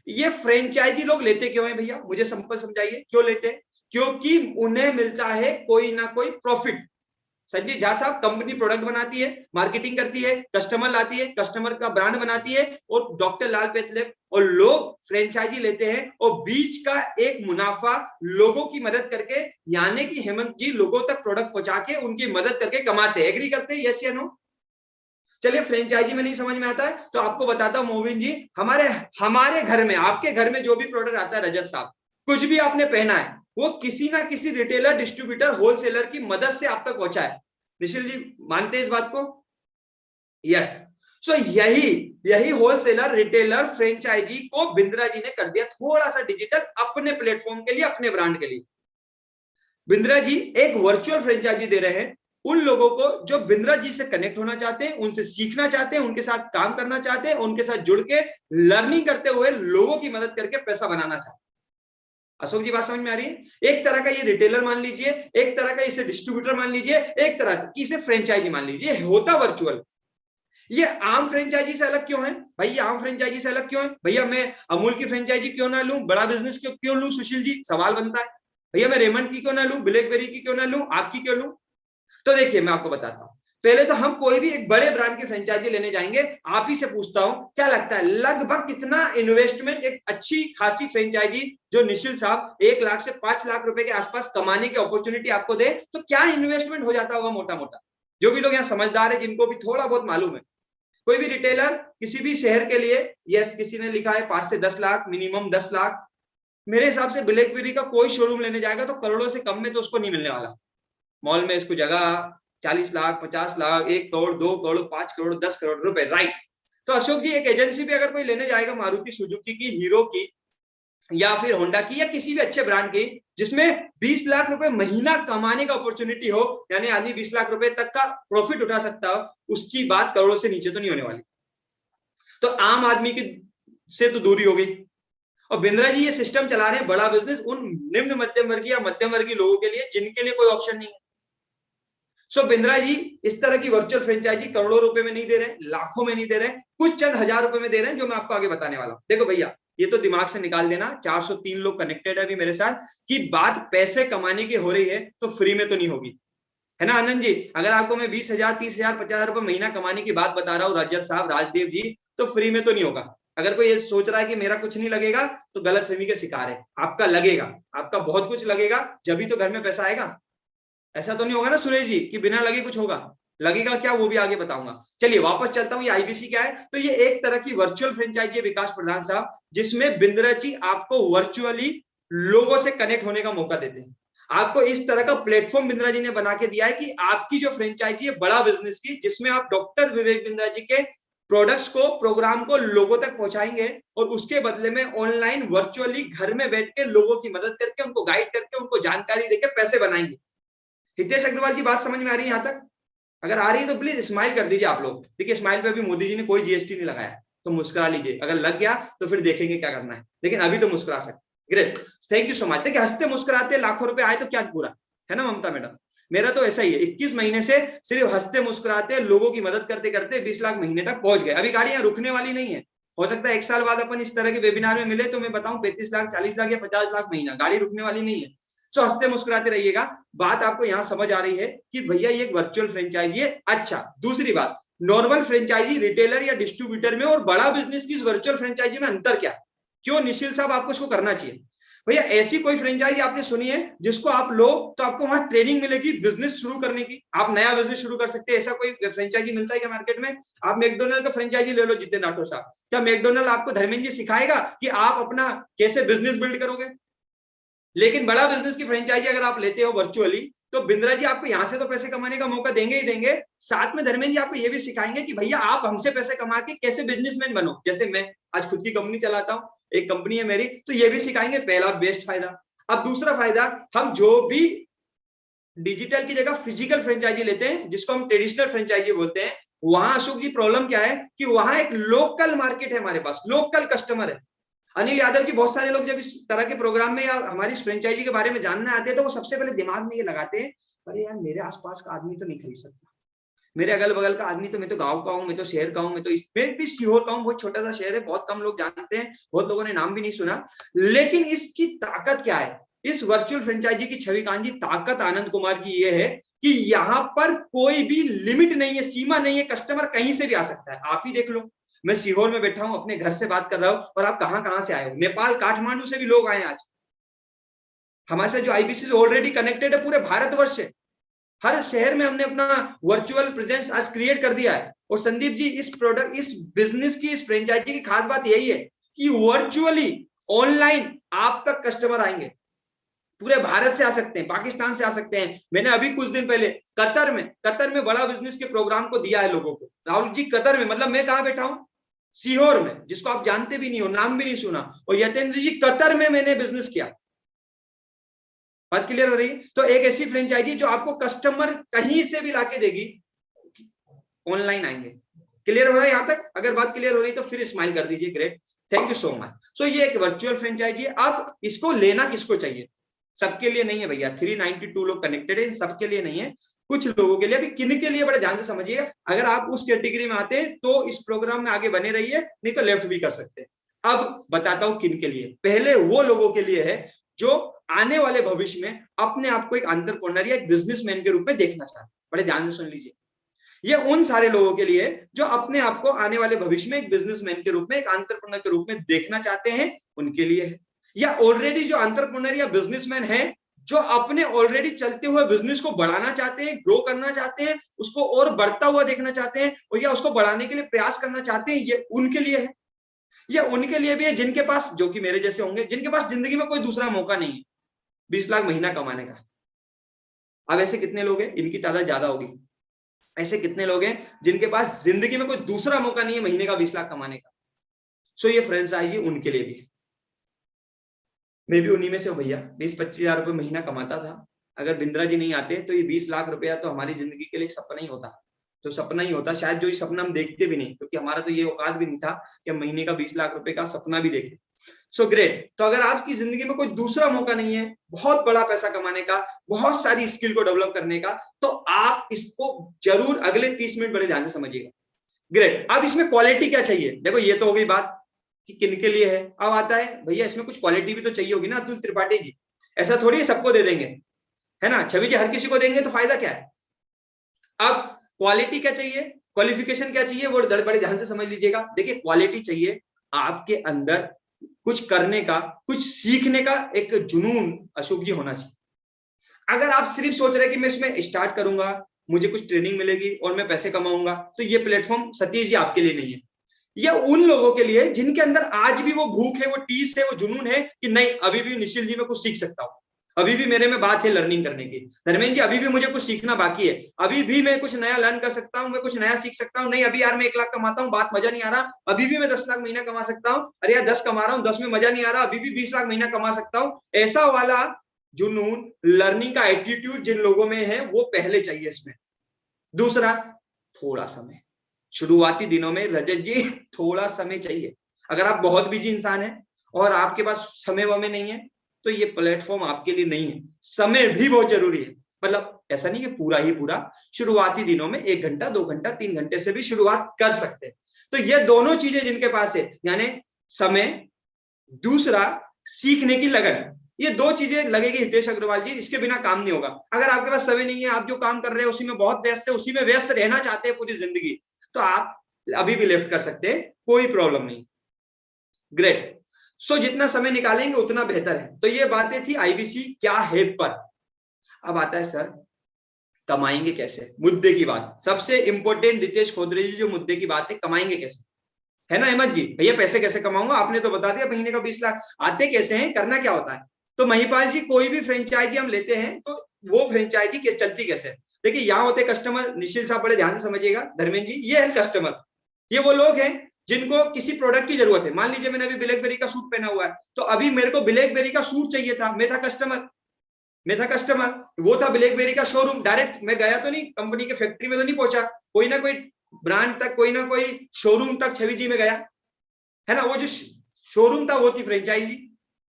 ये फ्रेंचाइजी लोग लेते क्यों है भैया, मुझे सिंपल समझाइए, क्यों लेते हैं? क्योंकि उन्हें मिलता है कोई ना कोई प्रॉफिट। संजय झा साहब, कंपनी प्रोडक्ट बनाती है, मार्केटिंग करती है, कस्टमर लाती है, कस्टमर का ब्रांड बनाती है, और डॉक्टर लाल पेथले और लोग फ्रेंचाइजी लेते हैं, और बीच का एक मुनाफा लोगों की मदद करके, यानी कि हेमंत जी लोगों तक प्रोडक्ट पहुंचा के उनकी मदद करके कमाते हैं। एग्री करते हैं, यस या नो? चलिए फ्रेंचाइजी में नहीं समझ में आता है तो आपको बताता हूं मोविन जी, हमारे घर में, आपके घर में जो भी प्रोडक्ट आता है रजत साहब, कुछ भी आपने पहना है, वो किसी ना किसी रिटेलर, डिस्ट्रीब्यूटर, होलसेलर की मदद से आप तक पहुंचा है। निशिल जी मानते हैं इस बात को? यस। सो यही होलसेलर, रिटेलर, फ्रेंचाइजी को बिंद्रा जी ने कर दिया थोड़ा सा डिजिटल अपने प्लेटफॉर्म के लिए, अपने ब्रांड के लिए। बिंद्रा जी एक वर्चुअल फ्रेंचाइजी दे रहे हैं उन लोगों को जो बिंद्रा जी से कनेक्ट होना चाहते हैं, उनसे सीखना चाहते हैं, उनके साथ काम करना चाहते हैं, उनके साथ जुड़ के लर्निंग करते हुए लोगों की मदद करके पैसा बनाना चाहते हैं। अशोक जी बात समझ में आ रही है? एक तरह का ये रिटेलर मान लीजिए, एक तरह का इसे डिस्ट्रीब्यूटर मान लीजिए, एक तरह की इसे फ्रेंचाइजी मान लीजिए, होता वर्चुअल। ये आम फ्रेंचाइजी से अलग क्यों है भाई? ये आम फ्रेंचाइजी से अलग क्यों है भैया? मैं अमूल की फ्रेंचाइजी क्यों ना लूं, बड़ा बिजनेस क्यों लूं? सुशील जी सवाल बनता है। भैया मैं रेमंड की क्यों ना लूं, ब्लैकबेरी की क्यों ना लूं, आपकी क्यों लूं? तो देखिए मैं आपको बताता हूं, पहले तो हम कोई भी एक बड़े ब्रांड की फ्रेंचाइजी लेने जाएंगे, आप ही से पूछता हूं क्या लगता है लगभग कितना इन्वेस्टमेंट एक अच्छी खासी फ्रेंचाइजी जो निशिल साहब 1 लाख से 5 लाख रुपए के आसपास कमाने की अपॉर्चुनिटी आपको दे, तो क्या इन्वेस्टमेंट हो जाता होगा मोटा मोटा? जो भी लोग यहाँ समझदार है, जिनको भी थोड़ा बहुत मालूम है, कोई भी रिटेलर किसी भी शहर के लिए, यस किसी ने लिखा है 5 से 10 लाख, मिनिमम 10 लाख, मेरे हिसाब से ब्लैकबेरी का कोई शोरूम लेने जाएगा तो करोड़ों से कम में तो उसको नहीं मिलने वाला। मॉल में इसको जगह 40 लाख, 50 लाख, 1 करोड़, 2 करोड़, 5 करोड़, 10 करोड़ रुपए, राइट। तो अशोक जी एक एजेंसी भी अगर कोई लेने जाएगा, मारुति सुजुकी की, हीरो की या फिर होंडा की या किसी भी अच्छे ब्रांड की, जिसमें 20 लाख रुपए महीना कमाने का अपॉर्चुनिटी हो, यानी आदमी 20 लाख रुपए तक का प्रॉफिट उठा सकता हो, उसकी बात करोड़ों से नीचे तो नहीं होने वाली। तो आम आदमी की से तो दूरी हो गई। और बिंद्रा जी ये सिस्टम चला रहे हैं बड़ा बिजनेस उन निम्न मध्यम वर्गीय या मध्यम वर्गीय लोगों के लिए जिनके लिए कोई ऑप्शन नहीं है। सो बिंद्रा जी इस तरह की वर्चुअल फ्रेंचाइजी करोड़ों रुपए में नहीं दे रहे, लाखों में नहीं दे रहे, कुछ चंद हजार रुपए में दे रहे हैं, जो मैं आपको आगे बताने वाला हूं। देखो भैया ये तो दिमाग से निकाल देना, 403 लोग कनेक्टेड है अभी मेरे साथ, कि बात पैसे कमाने की हो रही है तो फ्री में तो नहीं होगी, है ना आनंद जी? अगर आपको मैं 20,000, 30,000, 50,000 रुपए महीना कमाने की बात बता रहा हूँ रजत साहब, राजदेव जी, तो फ्री में तो नहीं होगा। अगर कोई ये सोच रहा है कि मेरा कुछ नहीं लगेगा तो गलतफहमी के शिकार है। आपका लगेगा, आपका बहुत कुछ लगेगा, जब भी तो घर में पैसा आएगा। ऐसा तो नहीं होगा ना सुरेश जी कि बिना लगे कुछ होगा? लगेगा क्या वो भी आगे बताऊंगा। चलिए वापस चलता हूँ, ये आईबीसी क्या है? तो ये एक तरह की वर्चुअल फ्रेंचाइजी है विकास प्रधान साहब, जिसमें बिंद्रा जी आपको वर्चुअली लोगों से कनेक्ट होने का मौका देते हैं। आपको इस तरह का प्लेटफॉर्म बिंद्रा जी ने बना के दिया है कि आपकी जो फ्रेंचाइजी है बड़ा बिजनेस की, जिसमें आप डॉक्टर विवेक बिंद्रा जी के प्रोडक्ट्स को, प्रोग्राम को लोगों तक पहुंचाएंगे और उसके बदले में ऑनलाइन वर्चुअली घर में बैठ के लोगों की मदद करके, उनको गाइड करके, उनको जानकारी देकर पैसे बनाएंगे। हितेश अग्रवाल जी बात समझ में आ रही है यहां तक? अगर आ रही है तो प्लीज स्माइल कर दीजिए आप लोग। देखिए स्माइल पे अभी मोदी जी ने कोई जीएसटी नहीं लगाया, तो मुस्कुरा लीजिए। अगर लग गया तो फिर देखेंगे क्या करना है, लेकिन अभी तो मुस्कुरा सकते। Great, thank you so much. देखिए हंसते मुस्कुराते लाखों रुपए आए तो क्या बुरा है ना ममता मैडम? मेरा तो ऐसा ही है, 21 महीने से सिर्फ हंसते मुस्कुराते लोगों की मदद करते करते 20 लाख महीने तक पहुंच गए। अभी गाड़ियां रुकने वाली नहीं है। हो सकता है 1 साल बाद अपन इस तरह के वेबिनार में मिले तो मैं बताऊं 35 लाख, 40 लाख या 50 लाख महीना, गाड़ी रुकने वाली नहीं है। सो हंसते मुस्कुराते रहिएगा। बात आपको यहां समझ आ रही है कि भैया ये एक वर्चुअल फ्रेंचाइजी है। अच्छा दूसरी बात, नॉर्मल फ्रेंचाइजी रिटेलर या डिस्ट्रीब्यूटर में और बड़ा बिजनेस की इस वर्चुअल फ्रेंचाइजी में अंतर क्या? क्यों निशिल साहब आपको इसको करना चाहिए? भैया ऐसी कोई फ्रेंचाइजी आपने सुनी है जिसको आप लो तो आपको वहां ट्रेनिंग मिलेगी बिजनेस शुरू करने की, आप नया बिजनेस शुरू कर सकते हैं, ऐसा कोई फ्रेंचाइजी मिलता है क्या मार्केट में? आप मैकडोनल्ड का फ्रेंचाइजी ले लो जितेन राठौर साहब, क्या मैकडोनल्ड आपको धर्मेंद्र जी सिखाएगा कि आप अपना कैसे बिजनेस बिल्ड करोगे? लेकिन बड़ा बिजनेस की फ्रेंचाइजी अगर आप लेते हो वर्चुअली, तो बिंद्रा जी आपको यहां से तो पैसे कमाने का मौका देंगे ही देंगे, साथ में धर्मेंद्र जी आपको ये भी सिखाएंगे कि भैया आप हमसे पैसे कमा के कैसे बिजनेसमैन बनो। जैसे मैं आज खुद की कंपनी चलाता हूँ, एक कंपनी है मेरी, तो ये भी सिखाएंगे। पहला बेस्ट फायदा। अब दूसरा फायदा, हम जो भी डिजिटल की जगह फिजिकल फ्रेंचाइजी लेते हैं, जिसको हम ट्रेडिशनल फ्रेंचाइजी बोलते हैं, वहां अशोक जी प्रॉब्लम क्या है कि वहां एक लोकल मार्केट है, हमारे पास लोकल कस्टमर है। अनिल यादव जी, बहुत सारे लोग जब इस तरह के प्रोग्राम में या हमारी फ्रेंचाइजी के बारे में जानने आते हैं तो वो सबसे पहले दिमाग में ये लगाते हैं, अरे यार मेरे आसपास का आदमी तो नहीं खरीद सकता, मेरे अगल बगल का आदमी तो, मैं तो गांव का हूँ, मैं तो शहर का हूँ, मैं तो मैं भी सीहोर का हूँ, बहुत छोटा सा शहर है, बहुत कम लोग जानते हैं, बहुत लोगों ने नाम भी नहीं सुना। लेकिन इसकी ताकत क्या है? इस वर्चुअल फ्रेंचाइजी की छवि कांत जी, ताकत आनंद कुमार की ये है कि यहाँ पर कोई भी लिमिट नहीं है, सीमा नहीं है, कस्टमर कहीं से भी आ सकता है। आप ही देख लो, मैं सीहोर में बैठा हूं, अपने घर से बात कर रहा हूं, और आप कहां से आए हो? नेपाल काठमांडू से भी लोग आए आज हमारे साथ। जो आईबीसी से ऑलरेडी कनेक्टेड है पूरे भारतवर्ष से, हर शहर में हमने अपना वर्चुअल प्रेजेंस आज क्रिएट कर दिया है। और संदीप जी, इस प्रोडक्ट, इस बिजनेस की, इस फ्रेंचाइजी की खास बात यही है कि वर्चुअली ऑनलाइन आप तक कस्टमर आएंगे। पूरे भारत से आ सकते हैं, पाकिस्तान से आ सकते हैं। मैंने अभी कुछ दिन पहले कतर में बड़ा बिजनेस के प्रोग्राम को दिया है लोगों को। राहुल जी कतर में, मतलब मैं कहां बैठा हूं? सीहोर में, जिसको आप जानते भी नहीं हो, नाम भी नहीं सुना, और यतेंद्र जी कतर में मैंने बिजनेस किया। बात क्लियर हो रही? तो एक ऐसी फ्रेंचाइजी जो आपको कस्टमर कहीं से भी लाके देगी, ऑनलाइन आएंगे। क्लियर हो रहा है यहां तक? अगर बात क्लियर हो रही तो फिर स्माइल कर दीजिए। Great, thank you so much. So ये एक वर्चुअल फ्रेंचाइजी है। अब इसको लेना किसको चाहिए? सबके लिए नहीं है भैया। 392 लोग कनेक्टेड है, सबके लिए नहीं है। कुछ लोगों के लिए। अभी किन के लिए बड़े ध्यान से समझिएगा, अगर आप उस कैटेगरी में आते हैं तो इस प्रोग्राम में आगे बने रहिए, नहीं तो लेफ्ट भी कर सकते हैं। अब बताता हूं किन के लिए। पहले वो लोगों के लिए है जो आने वाले भविष्य में अपने आप को एक एंटरप्रेन्योर या एक बिजनेसमैन के रूप में देखना चाहते हैं। बड़े ध्यान से सुन लीजिए, ये उन सारे लोगों के लिए जो अपने आप को आने वाले भविष्य में एक बिजनेसमैन के रूप में, एक एंटरप्रेन्योर के रूप में देखना चाहते हैं, उनके लिए है। या ऑलरेडी जो एंटरप्रेन्योर या बिजनेसमैन है, जो अपने ऑलरेडी चलते हुए बिजनेस को बढ़ाना चाहते हैं, ग्रो करना चाहते हैं, उसको और बढ़ता हुआ देखना चाहते हैं, और या उसको बढ़ाने के लिए प्रयास करना चाहते हैं, ये उनके लिए है। या उनके लिए भी है जिनके पास, जो कि मेरे जैसे होंगे, जिनके पास जिंदगी में कोई दूसरा मौका नहीं है 20 लाख महीना कमाने का। अब ऐसे कितने लोग हैं, इनकी तादाद ज्यादा होगी। ऐसे कितने लोग हैं जिनके पास जिंदगी में कोई दूसरा मौका नहीं है महीने का 20 लाख कमाने का। सो ये फ्रेंचाइजी उनके लिए भी है। मैं भी उन्हीं में से हूं भैया, 20-25 हजार रुपए महीना कमाता था। अगर बिंद्रा जी नहीं आते तो ये 20 लाख रुपया तो हमारी जिंदगी के लिए सपना ही होता। तो सपना ही होता शायद, जो ये सपना हम देखते भी नहीं, क्योंकि हमारा तो ये औकात भी नहीं था कि हम महीने का 20 लाख रुपए का सपना भी देखें। So great. तो अगर आपकी जिंदगी में कोई दूसरा मौका नहीं है बहुत बड़ा पैसा कमाने का, बहुत सारी स्किल को डेवलप करने का, तो आप इसको जरूर अगले 30 मिनट बड़े ध्यान से समझिएगा। ग्रेट। अब इसमें क्वालिटी क्या चाहिए? देखो ये तो हो गई बात कि किन के लिए है। अब आता है भैया इसमें कुछ क्वालिटी भी तो चाहिए होगी ना अतुल त्रिपाठी जी, ऐसा थोड़ी सबको दे देंगे, है ना? छवि जी हर किसी को देंगे तो फायदा क्या है? अब क्वालिटी क्या चाहिए, क्वालिफिकेशन क्या चाहिए, वो बड़े ध्यान से समझ लीजिएगा। देखिए क्वालिटी चाहिए आपके अंदर कुछ करने का, कुछ सीखने का एक जुनून अशोक जी होना चाहिए। अगर आप सिर्फ सोच रहे हैं कि मैं इसमें स्टार्ट करूंगा, मुझे कुछ ट्रेनिंग मिलेगी और मैं पैसे कमाऊंगा, तो ये प्लेटफॉर्म सतीश जी आपके लिए नहीं है। ये उन लोगों के लिए जिनके अंदर आज भी वो भूख है, वो टीस है, वो जुनून है कि नहीं अभी भी निश्चिल जी मैं कुछ सीख सकता हूँ, अभी भी मेरे में बात है लर्निंग करने की। धर्मेंद्र जी अभी भी मुझे कुछ सीखना बाकी है, अभी भी मैं कुछ नया लर्न कर सकता हूँ, मैं कुछ नया सीख सकता हूँ। नहीं अभी यार मैं 1 लाख कमाता हूँ, बात मजा नहीं आ रहा, अभी भी मैं 10 लाख महीना कमा सकता हूँ। अरे यार 10 कमा रहा हूँ, 10 में मजा नहीं आ रहा, अभी भी 20 लाख महीना कमा सकता हूँ। ऐसा वाला जुनून, लर्निंग का एटीट्यूड जिन लोगों में है वो पहले चाहिए इसमें। दूसरा, थोड़ा समय। शुरुआती दिनों में रजत जी थोड़ा समय चाहिए। अगर आप बहुत बिजी इंसान हैं और आपके पास समय वमे नहीं है तो ये प्लेटफॉर्म आपके लिए नहीं है। समय भी बहुत जरूरी है, मतलब ऐसा नहीं कि पूरा ही पूरा, शुरुआती दिनों में 1 घंटा 2 घंटा 3 घंटे से भी शुरुआत कर सकते हैं। तो ये दोनों चीजें जिनके पास है, यानी समय, दूसरा सीखने की लगन, ये 2 चीजें लगेगी हितेश अग्रवाल जी, इसके बिना काम नहीं होगा। अगर आपके पास समय नहीं है, आप जो काम कर रहे हैं उसी में बहुत व्यस्त है, उसी में व्यस्त रहना चाहते हैं पूरी जिंदगी, तो आप अभी भी लेफ्ट कर सकते हैं, कोई प्रॉब्लम नहीं। ग्रेट। सो जितना समय निकालेंगे उतना बेहतर है। तो ये बातें थी आईबीसी क्या है पर। अब आता है सर कमाएंगे कैसे, मुद्दे की बात। सबसे इंपॉर्टेंट रितेश खोदरे जी जो मुद्दे की बात है, कमाएंगे कैसे, है ना हेमंत जी? भैया पैसे कैसे कमाऊंगा, आपने तो बता दिया महीने का 20 लाख। आते कैसे हैं, करना क्या होता है? तो महिपाल जी कोई भी फ्रेंचाइजी हम लेते हैं तो वो फ्रेंचाइजी चलती कैसे? देखिए यहाँ होते कस्टमर, निश्चिल साहब बड़े ध्यान से समझिएगा, धर्मेंद्र जी ये है कस्टमर। ये वो लोग हैं जिनको किसी प्रोडक्ट की जरूरत है। मान लीजिए मैंने अभी ब्लैकबेरी का सूट पहना हुआ है, तो अभी मेरे को ब्लैकबेरी का सूट चाहिए था, मैं था कस्टमर, वो था ब्लैकबेरी का शोरूम। डायरेक्ट मैं गया तो नहीं, कंपनी के फैक्ट्री में तो नहीं पहुंचा, कोई ना कोई ब्रांड तक, कोई ना कोई शोरूम तक छवि जी में गया, है ना? वो जो शोरूम था वो थी फ्रेंचाइजी,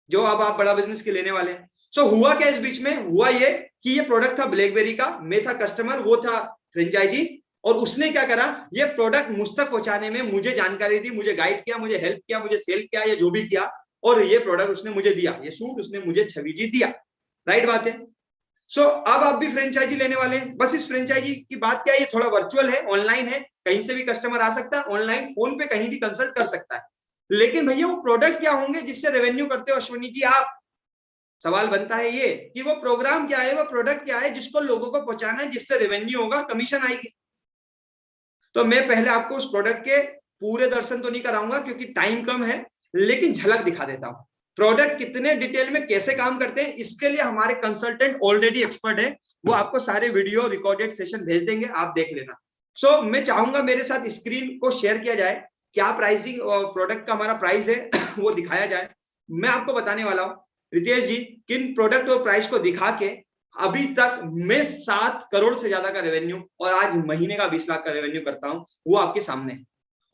जो अब आप बड़ा बिजनेस के लेने वाले हैं। सो हुआ क्या इस बीच में? हुआ ये कि ये प्रोडक्ट था ब्लैकबेरी का, मैं था कस्टमर, वो था फ्रेंचाइजी, और उसने क्या करा, ये प्रोडक्ट मुझ तक पहुंचाने में मुझे जानकारी दी, मुझे गाइड किया, मुझे हेल्प किया, मुझे सेल किया, या जो भी किया, और ये प्रोडक्ट उसने मुझे दिया, ये सूट उसने मुझे छवि जी दिया। राइट बात है। सो अब आप भी फ्रेंचाइजी लेने वाले हैं। बस इस फ्रेंचाइजी की बात क्या है, ये थोड़ा वर्चुअल है, ऑनलाइन है, कहीं से भी कस्टमर आ सकता है, ऑनलाइन फोन पे कहीं भी कंसल्ट कर सकता है। लेकिन भैया वो प्रोडक्ट क्या होंगे जिससे रेवेन्यू करते हो अश्विनी जी आप? सवाल बनता है ये कि वो प्रोग्राम क्या है, वो प्रोडक्ट क्या है जिसको लोगों को पहुंचाना है, जिससे रेवेन्यू होगा, कमीशन आएगी। तो मैं पहले आपको उस प्रोडक्ट के पूरे दर्शन तो नहीं कराऊंगा क्योंकि टाइम कम है, लेकिन झलक दिखा देता हूं। प्रोडक्ट कितने डिटेल में कैसे काम करते हैं, इसके लिए हमारे कंसल्टेंट ऑलरेडी एक्सपर्ट है, वो आपको सारे वीडियो रिकॉर्डेड सेशन भेज देंगे, आप देख लेना। सो मैं चाहूंगा मेरे साथ स्क्रीन को शेयर किया जाए, क्या प्राइसिंग और प्रोडक्ट का हमारा प्राइस है वो दिखाया जाए। मैं आपको बताने वाला हूं रितेश जी, किन प्रोडक्ट और प्राइस को दिखा के अभी तक मैं 7 करोड़ से ज्यादा का रेवेन्यू और आज महीने का 20 लाख का रेवेन्यू करता हूं, वो आपके सामने है।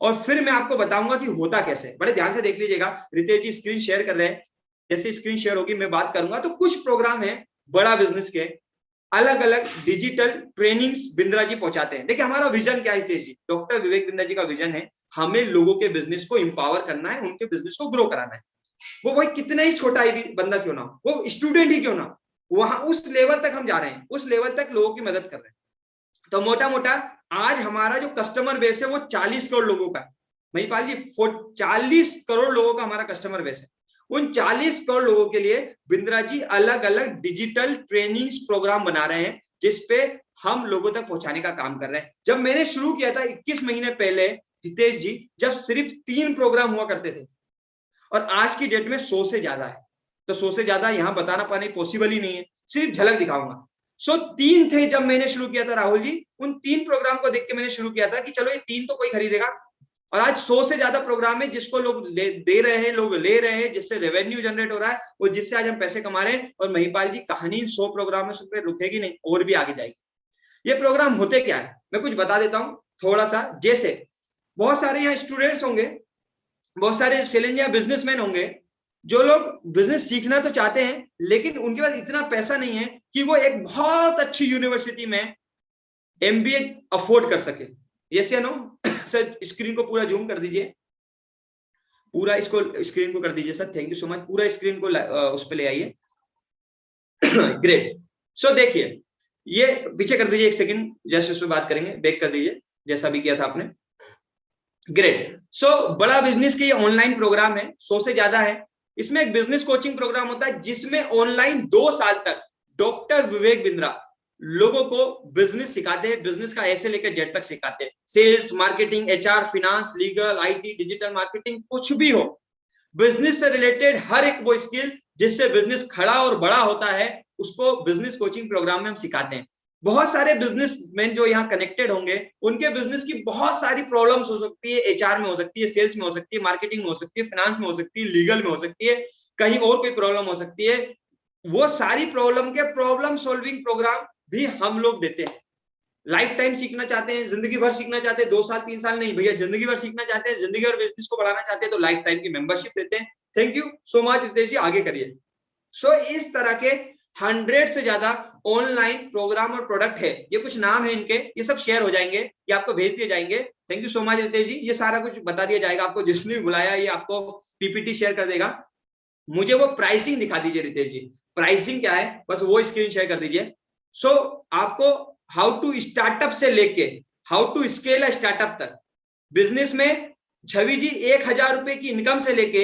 और फिर मैं आपको बताऊंगा कि होता कैसे। बड़े ध्यान से देख लीजिएगा, रितेश जी स्क्रीन शेयर कर रहे हैं, जैसे स्क्रीन शेयर होगी मैं बात करूंगा। तो कुछ प्रोग्राम है बड़ा बिजनेस के, अलग अलग डिजिटल ट्रेनिंग्स बिंद्रा जी पहुंचाते हैं। देखिए हमारा विजन क्या है हितेश जी, डॉक्टर विवेक बिंद्रा जी का विजन है, हमें लोगों के बिजनेस को एम्पावर करना है, उनके बिजनेस को ग्रो कराना है। वो भाई कितना ही छोटा ही बंदा क्यों ना, वो स्टूडेंट ही क्यों ना, वहां उस लेवल तक हम जा रहे हैं, उस लेवल तक लोगों की मदद कर रहे हैं। तो मोटा मोटा आज हमारा जो कस्टमर बेस है वो 40 करोड़ लोगों का है। महिपाल जी 40 करोड़ लोगों का हमारा कस्टमर बेस है। उन 40 करोड़ लोगों के लिए बिंद्रा जी अलग अलग डिजिटल ट्रेनिंग प्रोग्राम बना रहे हैं, जिसपे हम लोगों तक पहुंचाने का काम कर रहे हैं। जब मैंने शुरू किया था 21 महीने पहले हितेश जी, जब सिर्फ 3 प्रोग्राम हुआ करते थे, और आज की डेट में 100 से ज्यादा है। तो 100 से ज्यादा यहां बताना पाने पॉसिबल ही नहीं है, सिर्फ झलक दिखाऊंगा। 3 थे जब मैंने शुरू किया था राहुल जी, उन 3 प्रोग्राम को देख के मैंने शुरू किया था कि चलो ये 3 तो कोई खरीदेगा, और आज 100 से ज्यादा प्रोग्राम है जिसको लोग दे रहे हैं, लोग ले रहे हैं, जिससे रेवेन्यू जनरेट हो रहा है और जिससे आज हम पैसे कमा रहे हैं। और महिपाल जी कहानी 100 प्रोग्राम में सिर्फ रुकेगी नहीं, और भी आगे जाएगी। ये प्रोग्राम होते क्या है मैं कुछ बता देता हूँ थोड़ा सा। जैसे बहुत सारे यहाँ स्टूडेंट्स होंगे, बहुत सारे सेलिंग या बिजनेसमैन होंगे, जो लोग बिजनेस सीखना तो चाहते हैं लेकिन उनके पास इतना पैसा नहीं है कि वो एक बहुत अच्छी यूनिवर्सिटी में MBA अफोर्ड कर सके। यस या नो? सर स्क्रीन को पूरा जूम कर दीजिए, पूरा इसको स्क्रीन को कर दीजिए sir, thank you so much. पूरा स्क्रीन को उस पे ले आइए। ग्रेट। सो देखिए ये पीछे कर दीजिए 1 सेकंड, जस्ट उस पे बात करेंगे, बैक कर दीजिए जैसा भी किया था आपने। ग्रेट। सो बड़ा बिजनेस की ऑनलाइन प्रोग्राम है, 100 से ज्यादा है। इसमें एक बिजनेस कोचिंग प्रोग्राम होता है जिसमें ऑनलाइन 2 साल तक डॉक्टर विवेक बिंद्रा लोगों को बिजनेस सिखाते हैं, बिजनेस का A से लेकर Z तक सिखाते हैं। Sales, marketing, HR, finance, legal, IT, digital marketing, कुछ भी हो, बिजनेस से रिलेटेड हर एक वो स्किल जिससे बिजनेस खड़ा और बड़ा होता है, उसको बिजनेस कोचिंग प्रोग्राम में हम सिखाते हैं। बहुत सारे बिजनेसमैन जो यहाँ कनेक्टेड होंगे, उनके बिजनेस की बहुत सारी प्रॉब्लम्स हो सकती है, HR में हो सकती है, सेल्स में हो सकती है, मार्केटिंग में हो सकती है, फाइनेंस में हो सकती है, लीगल में हो सकती है, कहीं और कोई प्रॉब्लम हो सकती है। वो सारी प्रॉब्लम के प्रॉब्लम सॉल्विंग प्रोग्राम भी हम लोग देते हैं। लाइफ टाइम सीखना चाहते हैं, जिंदगी भर सीखना चाहते हैं, 2 साल 3 साल नहीं भैया, जिंदगी भर सीखना चाहते हैं, जिंदगी भर बिजनेस को बढ़ाना चाहते हैं, तो लाइफ टाइम की मेंबरशिप देते हैं। Thank you so much Ritesh ji, आगे करिए। सो इस तरह के 100 से ज्यादा ऑनलाइन प्रोग्राम और प्रोडक्ट है। ये कुछ नाम है इनके, ये सब शेयर हो जाएंगे, ये आपको भेज दिए जाएंगे। Thank you so much Ritesh ji, ये सारा कुछ बता दिया जाएगा आपको, जिसने भी बुलाया ये आपको PPT शेयर कर देगा। मुझे वो प्राइसिंग दिखा दीजिए रितेश जी, प्राइसिंग क्या है, बस वो स्क्रीन शेयर कर दीजिए। सो आपको हाउ टू स्टार्टअप से लेके how to scale a startup तक, बिजनेस में छवि जी 1000 रुपए की इनकम से लेके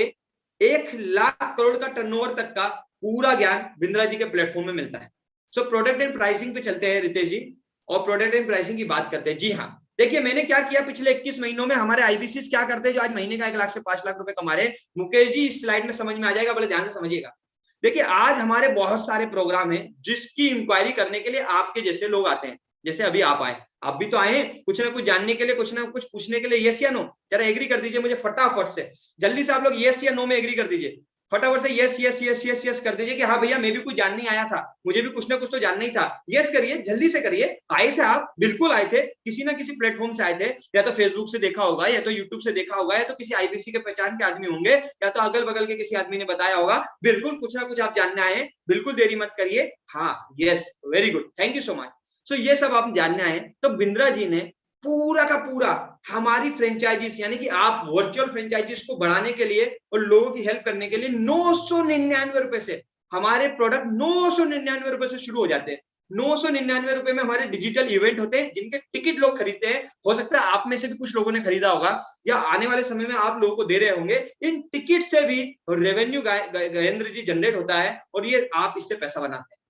1 लाख करोड़ का टर्नओवर तक का पूरा ज्ञान बिंद्रा जी के प्लेटफॉर्म में मिलता है। सो प्रोडक्ट एंड प्राइसिंग पे चलते हैं रितेश जी, और प्रोडक्ट एंड प्राइसिंग की बात करते हैं। जी हाँ, देखिए मैंने क्या किया पिछले 21 महीनों में, हमारे IBCs क्या करते हैं जो आज महीने का 1 लाख से 5 लाख रुपए कमा रहे हैं। मुकेश जी इस स्लाइड में समझ में आ जाएगा, बड़े ध्यान से समझिएगा। देखिए आज हमारे बहुत सारे प्रोग्राम हैं जिसकी इंक्वायरी करने के लिए आपके जैसे लोग आते हैं, जैसे अभी आप आए, आप भी तो आए हैं कुछ ना कुछ जानने के लिए, कुछ ना कुछ पूछने के लिए। यस या नो, जरा एग्री कर दीजिए मुझे फटाफट से, जल्दी से आप लोग यस या नो में एग्री कर दीजिए, फटाफट से yes yes yes yes yes कर दीजिए कि हाँ भैया मैं भी कुछ जानने आया था, मुझे भी कुछ ना कुछ तो जानना ही था। यस करिए, जल्दी से करिए। आए थे आप, बिल्कुल आए थे, किसी ना किसी प्लेटफॉर्म से आए थे, या तो फेसबुक से देखा होगा, या तो यूट्यूब से देखा होगा, या तो किसी IBC के पहचान के आदमी होंगे, या तो अगल बगल के किसी आदमी ने बताया होगा। बिल्कुल कुछ ना कुछ आप जानने आए हैं, बिल्कुल देरी मत करिए। हाँ yes, very good, thank you so much. So ये सब आप जानने आए, तो बिंद्रा जी ने पूरा का पूरा हमारी फ्रेंचाइजीज, यानी कि आप वर्चुअल फ्रेंचाइजीज को बढ़ाने के लिए और लोगों की हेल्प करने के लिए 999 रुपए से हमारे प्रोडक्ट 999 रुपए से शुरू हो जाते हैं। 999 रुपए में हमारे डिजिटल इवेंट होते हैं जिनके टिकट लोग खरीदते हैं। हो सकता है आप में से भी कुछ लोगों ने खरीदा होगा, या आने वाले समय में आप लोगों को दे रहे होंगे। इन टिकट से भी रेवेन्यू गजेंद्र जी जनरेट होता है, और ये आप इससे पैसा बनाते हैं,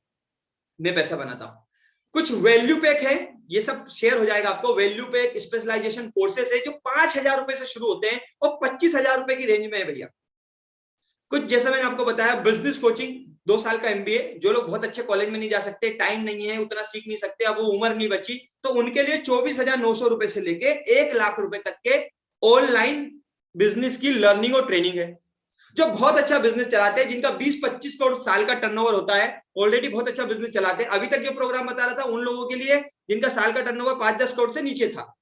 मैं पैसा बनाता हूँ। कुछ वैल्यू पैक है, ये सब शेयर हो जाएगा आपको। वैल्यू पैक स्पेशलाइजेशन कोर्सेस है जो 5000 रुपए से शुरू होते हैं और 25,000 रुपए की रेंज में है भैया। कुछ जैसा मैंने आपको बताया, बिजनेस कोचिंग 2 साल का MBA, जो लोग बहुत अच्छे कॉलेज में नहीं जा सकते, टाइम नहीं है, उतना सीख नहीं सकते, अब वो उम्र नहीं बची, तो उनके लिए 24,900 रुपए से लेके 1 लाख रुपए तक के ऑनलाइन बिजनेस की लर्निंग और ट्रेनिंग है। जो बहुत अच्छा बिजनेस चलाते हैं, जिनका 20-25 करोड़ साल का टर्नओवर होता है, ऑलरेडी बहुत अच्छा बिजनेस चलाते हैं। अभी तक जो प्रोग्राम बता रहा था उन लोगों के लिए जिनका साल का टर्नओवर 5-10 करोड़ से नीचे था।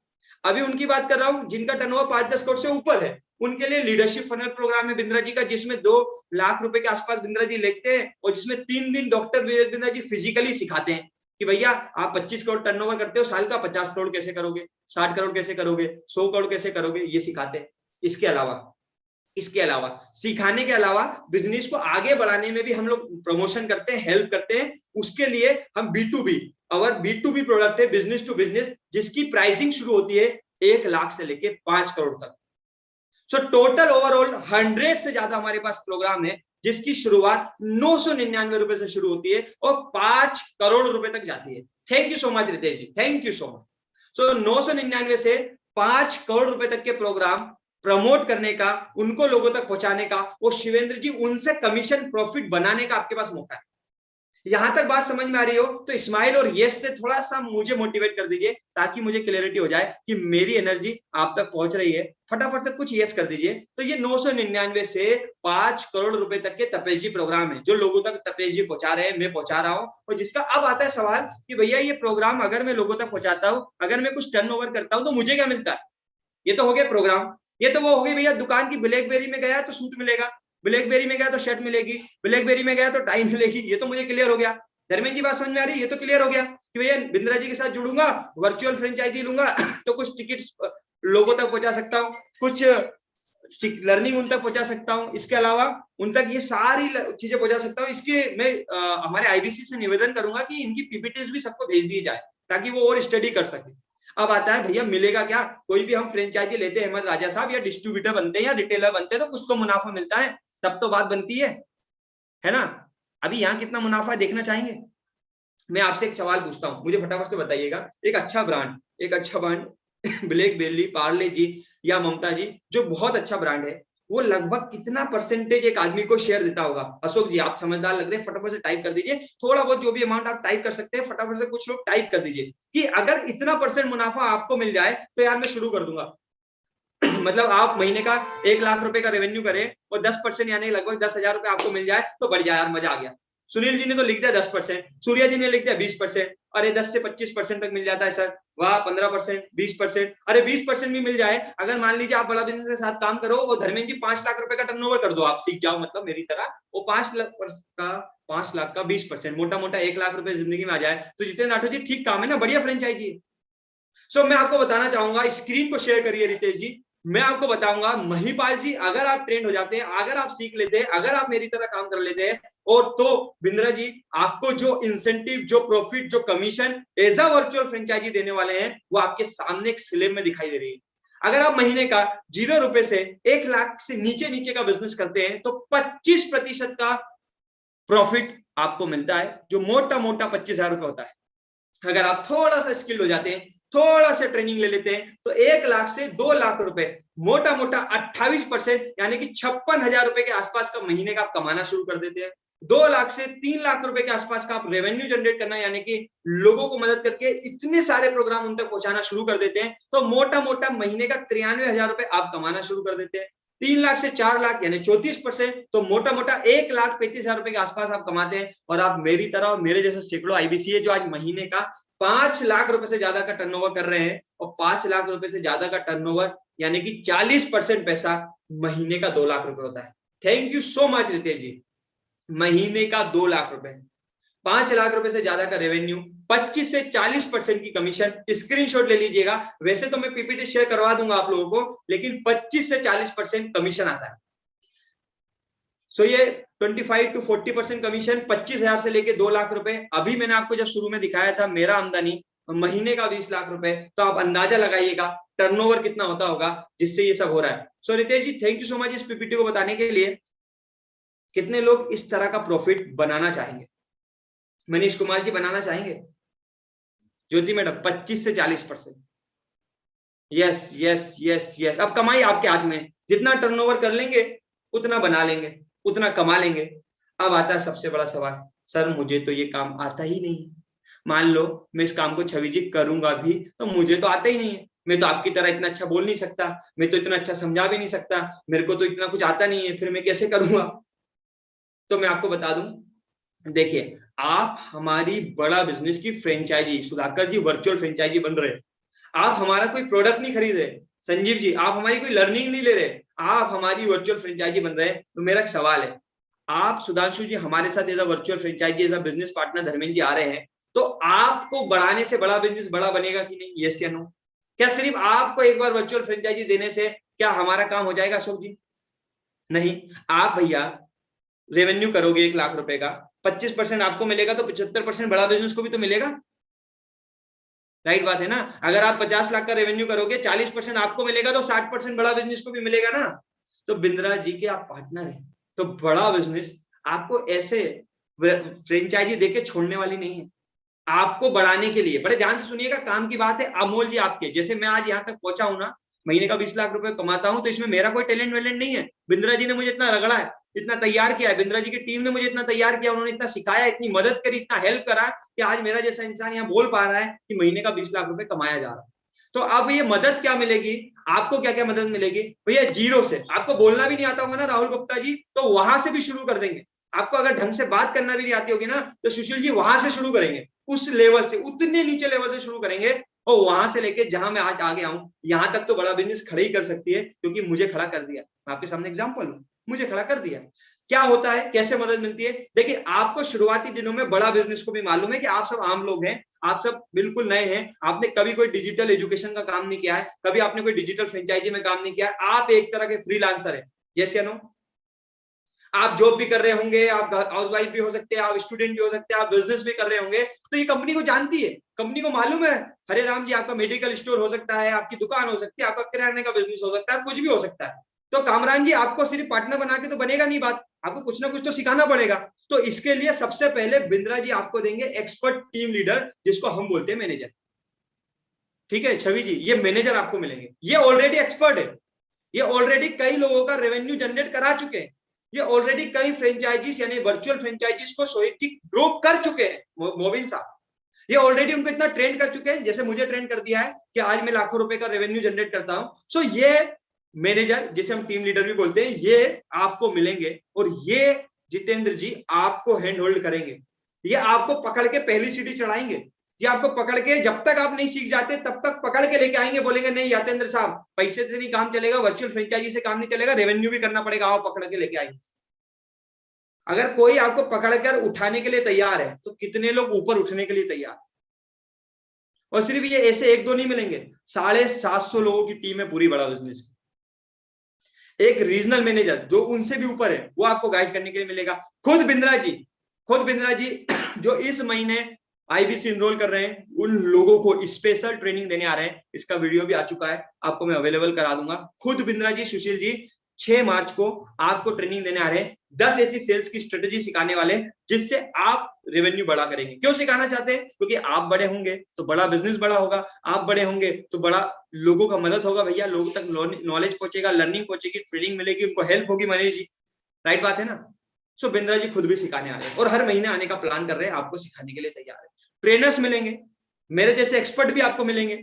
अभी उनकी बात कर रहा हूं जिनका टर्नओवर 5-10 करोड़ से ऊपर है, उनके लिए लीडरशिप फनल प्रोग्राम है बिंद्रा जी का, जिसमें 2 लाख रुपए के आसपास बिंद्रा जी लेते हैं, और जिसमें 3 दिन डॉक्टर विवेक बिंद्रा जी फिजिकली सिखाते हैं। कि भैया आप 25 करोड़ टर्नओवर करते हो, साल का 50 करोड़ कैसे करोगे, 60 करोड़ कैसे करोगे, 100 करोड़ कैसे करोगे, ये सिखाते हैं। इसके अलावा सिखाने के अलावा बिजनेस को आगे बढ़ाने में भी हम लोग प्रमोशन करते हैं, हेल्प करते हैं। उसके लिए हम B2B, और B2B प्रोडक्ट है बिजनेस टू बिजनेस, जिसकी प्राइसिंग शुरू होती है 1 लाख से लेके 5 करोड़ तक। सो टोटल ओवरऑल 100 से ज्यादा हमारे पास प्रोग्राम है, जिसकी शुरुआत 999 रुपए से शुरू होती है और 5 करोड़ रुपए तक जाती है। Thank you so much Ritesh ji, thank you so much. So 999 से 5 करोड़ रुपए तक के प्रोग्राम प्रमोट करने का, उनको लोगों तक पहुंचाने का, वो शिवेंद्र जी उनसे कमीशन प्रॉफिट बनाने का आपके पास मौका है। यहां तक बात समझ में आ रही हो तो स्माइल और यस से थोड़ा सा मुझे मोटिवेट कर दीजिए, ताकि मुझे क्लैरिटी हो जाए कि मेरी एनर्जी आप तक पहुंच रही है। फटाफट से कुछ यस कर दीजिए। तो ये 999 से 5 करोड़ रुपए तक के तपेश जी प्रोग्राम है, जो लोगों तक तपेश जी पहुंचा रहे हैं, मैं पहुंचा रहा हूं। और जिसका अब आता है सवाल कि भैया ये प्रोग्राम अगर मैं लोगों तक पहुंचाता हूं, अगर मैं कुछ टर्नओवर करता हूं, तो मुझे क्या मिलता है? ये तो हो गया प्रोग्राम। ये तो वो हो गई भैया, दुकान की ब्लैकबेरी में गया तो सूट मिलेगा, ब्लैकबेरी में गया तो शर्ट मिलेगी, ब्लैकबेरी में गया तो टाई मिलेगी। ये तो मुझे क्लियर हो गया। धर्मेंद्र जी बात समझ में आ रही है? ये तो क्लियर हो गया कि भैया बिंद्रा जी के साथ जुड़ूंगा, वर्चुअल फ्रेंचाइजी लूंगा तो कुछ टिकट्स लोगों तक पहुंचा सकता हूँ, कुछ लर्निंग उन तक पहुंचा सकता हूँ, इसके अलावा उन तक ये सारी चीजें पहुंचा सकता हूँ। इसके मैं हमारे IBC से निवेदन करूंगा कि इनकी PPTs भी सबको भेज दी जाए, ताकि वो और स्टडी कर सके। अब आता है भैया मिलेगा क्या? कोई भी हम फ्रेंचाइजी लेते हैं अहमद राजा साहब, या डिस्ट्रीब्यूटर बनते हैं या रिटेलर बनते हैं, तो कुछ तो मुनाफा मिलता है, तब तो बात बनती है ना? अभी यहाँ कितना मुनाफा देखना चाहेंगे? मैं आपसे एक सवाल पूछता हूँ, मुझे फटाफट से बताइएगा। एक अच्छा ब्रांड ब्लैकबेरी, पार्ले जी या ममता जी, जो बहुत अच्छा ब्रांड है, वो लगभग कितना परसेंटेज एक आदमी को शेयर देता होगा? अशोक जी आप समझदार लग रहे हैं, फटाफट से टाइप कर दीजिए। थोड़ा बहुत जो भी अमाउंट आप टाइप कर सकते हैं, फटाफट से कुछ लोग टाइप कर दीजिए कि अगर इतना % मुनाफा आपको मिल जाए तो यार मैं शुरू कर दूंगा। मतलब आप महीने का 1 लाख रुपए का रेवेन्यू करें और 10% यानी लगभग 10,000 रुपए आपको मिल जाए तो बढ़िया यार, मजा आ गया। सुनील जी ने तो लिख दिया 10%, सूर्या जी ने लिख दिया 20%। अरे 10 से 25% तक मिल जाता है सर, वाह। 15%, 20%, अरे 20% भी मिल जाए। अगर मान लीजिए आप बड़ा बिजनेस के साथ काम करो और धर्मेंद्र जी 5 लाख रुपए का टर्नओवर कर दो, आप सीख जाओ मतलब मेरी तरह, वो 5 लाख का 20%, मोटा मोटा 1 लाख रुपए जिंदगी में आ जाए तो जितेंद्र राठौर जी ठीक काम है ना, बढ़िया फ्रेंचाइजी है। सो मैं आपको बताना चाहूंगा, स्क्रीन को शेयर करिए रितेश जी। मैं आपको बताऊंगा महिपाल जी, अगर आप ट्रेंड हो जाते हैं, अगर आप सीख लेते हैं, अगर आप मेरी तरह काम कर लेते हैं, और तो बिंद्रा जी आपको जो इंसेंटिव, जो प्रॉफिट, जो commission as a virtual franchisee देने वाले हैं, वो आपके सामने एक स्लैब में दिखाई दे रही है। अगर आप महीने का 0 रुपए से 1 लाख से नीचे का बिजनेस करते हैं, तो 25% का प्रॉफिट आपको मिलता है, जो मोटा 25,000 रुपए होता है। अगर आप थोड़ा सा स्किल हो जाते हैं, थोड़ा सा ट्रेनिंग ले लेते हैं, तो 1 लाख से 2 लाख रुपए, मोटा 28% यानी कि 56,000 रुपए के आसपास का महीने का आप कमाना शुरू कर देते हैं। 2 लाख से 3 लाख रुपए के आसपास का आप रेवेन्यू जनरेट करना, यानी कि लोगों को मदद करके इतने सारे प्रोग्राम उन तक पहुंचाना शुरू कर देते हैं, तो मोटा महीने का 93,000 रुपए आप कमाना शुरू कर देते हैं। 3 लाख से 4 लाख यानी 34%, तो मोटा 1,35,000 रुपए के आसपास आप कमाते हैं। और आप मेरी तरह और मेरे जैसे सैकड़ों IBC है जो आज महीने का 5 लाख रुपए से ज्यादा का टर्नओवर कर रहे हैं, और 5 लाख रुपए से ज्यादा का टर्नओवर यानी कि 40% पैसा महीने का 2 लाख रुपए होता है। Thank you so much Ritesh ji. महीने का 2 लाख रुपए, 5 लाख रुपए से ज्यादा का रेवेन्यू, 25 से 40% की कमीशन। स्क्रीनशॉट ले लीजिएगा। वैसे तो मैं PPT शेयर करवा दूंगा आप लोगों को, लेकिन 25 से 40% कमीशन आता है। सो ये 25 to 40% कमीशन, 25,000 से लेके 2 लाख रुपए। अभी मैंने आपको जब शुरू में दिखाया था मेरा आमदनी महीने का 20 लाख रुपए, तो आप अंदाजा लगाइएगा टर्नओवर कितना होता होगा जिससे ये सब हो रहा है। सो Ritesh ji thank you so much इस PPT को बताने के लिए। कितने लोग इस तरह का प्रॉफिट बनाना चाहेंगे? मनीष कुमार जी बनाना चाहेंगे? ज्योति मैडम 25 से 40%। Yes yes yes yes. अब कमाई आपके हाथ में, जितना टर्नओवर कर लेंगे उतना बना लेंगे, उतना कमा लेंगे। अब आता है सबसे बड़ा सवाल, सर मुझे तो ये काम आता ही नहीं। मान लो मैं इस काम को छवि जी करूंगा भी तो मुझे तो आता ही नहीं है, मैं तो आपकी तरह इतना अच्छा बोल नहीं सकता, मैं तो इतना अच्छा समझा भी नहीं सकता, मेरे को तो इतना कुछ आता नहीं है, फिर मैं कैसे करूंगा? तो मैं आपको बता दूं, देखिए आप हमारी बड़ा बिजनेस की फ्रेंचाइजी, सुधाकर जी वर्चुअल फ्रेंचाइजी बन रहे, आप हमारा कोई प्रोडक्ट नहीं खरीद रहे, संजीव जी आप हमारी कोई लर्निंग नहीं ले रहे, आप हमारी वर्चुअल फ्रेंचाइजी बन रहे हैं। तो मेरा एक सवाल है, आप सुधांशु जी हमारे साथ as a virtual franchisee, as a business partner Dharmendra ji आ रहे हैं, तो आपको बढ़ाने से बड़ा बिजनेस बड़ा बनेगा कि नहीं? यस या नो? क्या सिर्फ आपको एक बार वर्चुअल फ्रेंचाइजी देने से क्या हमारा काम हो जाएगा अशोक जी? नहीं। आप भैया रेवेन्यू करोगे 1 लाख रुपए का, 25% आपको मिलेगा तो 75% बड़ा बिजनेस को भी तो मिलेगा। राइट बात है ना? अगर आप 50 लाख का रेवेन्यू करोगे, 40% आपको मिलेगा तो 60% बड़ा बिजनेस को भी मिलेगा ना। तो बिंद्रा जी के आप पार्टनर हैं, तो बड़ा बिजनेस आपको ऐसे फ्रेंचाइजी देके छोड़ने वाली नहीं है। आपको बढ़ाने के लिए, बड़े ध्यान से सुनिएगा, काम की बात है। अमोल जी आपके जैसे मैं आज यहाँ तक पहुंचा हूं ना, महीने का 20 लाख रुपए कमाता हूं, तो इसमें मेरा कोई टैलेंट वैलेंट नहीं है। बिंद्रा जी ने मुझे इतना रगड़ा है, इतना तैयार किया है, बिंद्रा जी की टीम ने मुझे इतना तैयार किया, उन्होंने इतना सिखाया, इतनी मदद करी, इतना हेल्प करा कि आज मेरा जैसा इंसान यहाँ बोल पा रहा है कि महीने का 20 लाख रुपए कमाया जा रहा है। तो अब ये मदद क्या मिलेगी आपको? क्या क्या मदद मिलेगी भैया? जीरो से। आपको बोलना भी नहीं आता होगा ना राहुल गुप्ता जी, तो वहां से भी शुरू कर देंगे। आपको अगर ढंग से बात करना भी नहीं आती होगी ना, तो सुशील जी वहां से शुरू करेंगे, उस लेवल से, उतने नीचे लेवल से शुरू करेंगे, और वहां से लेके जहां मैं आज आगे आऊं, यहां तक तो बड़ा बिजनेस खड़ा ही कर सकती है, क्योंकि मुझे खड़ा कर दिया। मैं आपके सामने एग्जांपल हूं, मुझे खड़ा कर दिया। क्या होता है, कैसे मदद मिलती है? देखिए, आपको शुरुआती दिनों में बड़ा बिजनेस को भी मालूम है कि आप सब आम लोग हैं, आप सब बिल्कुल नए हैं, आपने कभी कोई डिजिटल एजुकेशन का काम नहीं किया है, कभी आपने कोई डिजिटल फ्रेंचाइजी में काम नहीं किया है, आप एक तरह के फ्रीलांसर हैं। यस या नो? आप जॉब भी कर रहे होंगे, आप हाउसवाइफ भी हो सकते हैं, आप स्टूडेंट भी हो सकते हैं, आप बिजनेस भी कर रहे होंगे, तो ये कंपनी को जानती है, कंपनी को मालूम है, हरे राम जी आपका मेडिकल स्टोर हो सकता है, आपकी दुकान हो सकती है, आपका किराने का बिजनेस हो सकता है, कुछ भी हो सकता है। तो कामरान जी, आपको सिर्फ पार्टनर बना के तो बनेगा नहीं बात, आपको कुछ ना कुछ तो सिखाना पड़ेगा। तो इसके लिए सबसे पहले बिंद्रा जी आपको देंगे एक्सपर्ट टीम लीडर, जिसको हम बोलते हैं मैनेजर। ठीक है छवि जी, ये मैनेजर आपको मिलेंगे, ये ऑलरेडी एक्सपर्ट है, ये ऑलरेडी कई लोगों का रेवेन्यू जनरेट करा चुके हैं, ये ऑलरेडी कई फ्रेंचाइजीज यानी वर्चुअल फ्रेंचाइजीज को स्वैच्छिक ग्रो कर चुके हैं मोबिन साहब। ये ऑलरेडी उनको इतना ट्रेन कर चुके हैं, जैसे मुझे ट्रेन कर दिया है कि आज मैं लाखों रुपए का रेवेन्यू जनरेट करता हूं। सो ये मैनेजर, जिसे हम टीम लीडर भी बोलते हैं, ये आपको मिलेंगे, और ये जितेंद्र जी आपको हैंड होल्ड करेंगे, ये आपको पकड़ के पहली सीढ़ी चढ़ाएंगे, ये आपको पकड़ के जब तक आप नहीं सीख जाते तब तक पकड़ के लेके आएंगे, बोलेंगे नहीं यातेंद्र साहब, पैसे से नहीं काम चलेगा, वर्चुअल फ्रेंचाइजी से काम नहीं चलेगा, रेवेन्यू भी करना पड़ेगा, आओ पकड़ के लेके आएंगे। अगर कोई आपको पकड़कर उठाने के लिए तैयार है, तो कितने लोग ऊपर उठने के लिए तैयार? और सिर्फ ये ऐसे एक दो नहीं मिलेंगे, 750 लोगों की टीम है पूरी बड़ा बिजनेस की। एक रीजनल मैनेजर जो उनसे भी ऊपर है, वो आपको गाइड करने के लिए मिलेगा। खुद बिंद्रा जी जो इस महीने आईबीसी इनरोल कर रहे हैं, उन लोगों को स्पेशल ट्रेनिंग देने आ रहे हैं, इसका वीडियो भी आ चुका है, आपको मैं अवेलेबल करा दूंगा। खुद बिंद्रा जी, सुशील जी 6 मार्च को आपको ट्रेनिंग देने आ रहे हैं, 10 ऐसी सेल्स की स्ट्रेटेजी सिखाने वाले, जिससे आप रेवेन्यू बड़ा करेंगे। क्यों सिखाना चाहते हैं? क्योंकि आप बड़े होंगे तो बड़ा बिजनेस बड़ा होगा, आप बड़े होंगे तो बड़ा लोगों का मदद होगा भैया, लोगों तक नॉलेज पहुंचेगा, लर्निंग पहुंचेगी, ट्रेनिंग मिलेगी, उनको हेल्प होगी। मनीष जी, राइट बात है ना? सो बिंद्रा जी खुद भी सिखाने आ रहे हैं, और हर महीने आने का प्लान कर रहे हैं, आपको सिखाने के लिए तैयार है। ट्रेनर्स मिलेंगे, मेरे जैसे एक्सपर्ट भी आपको मिलेंगे,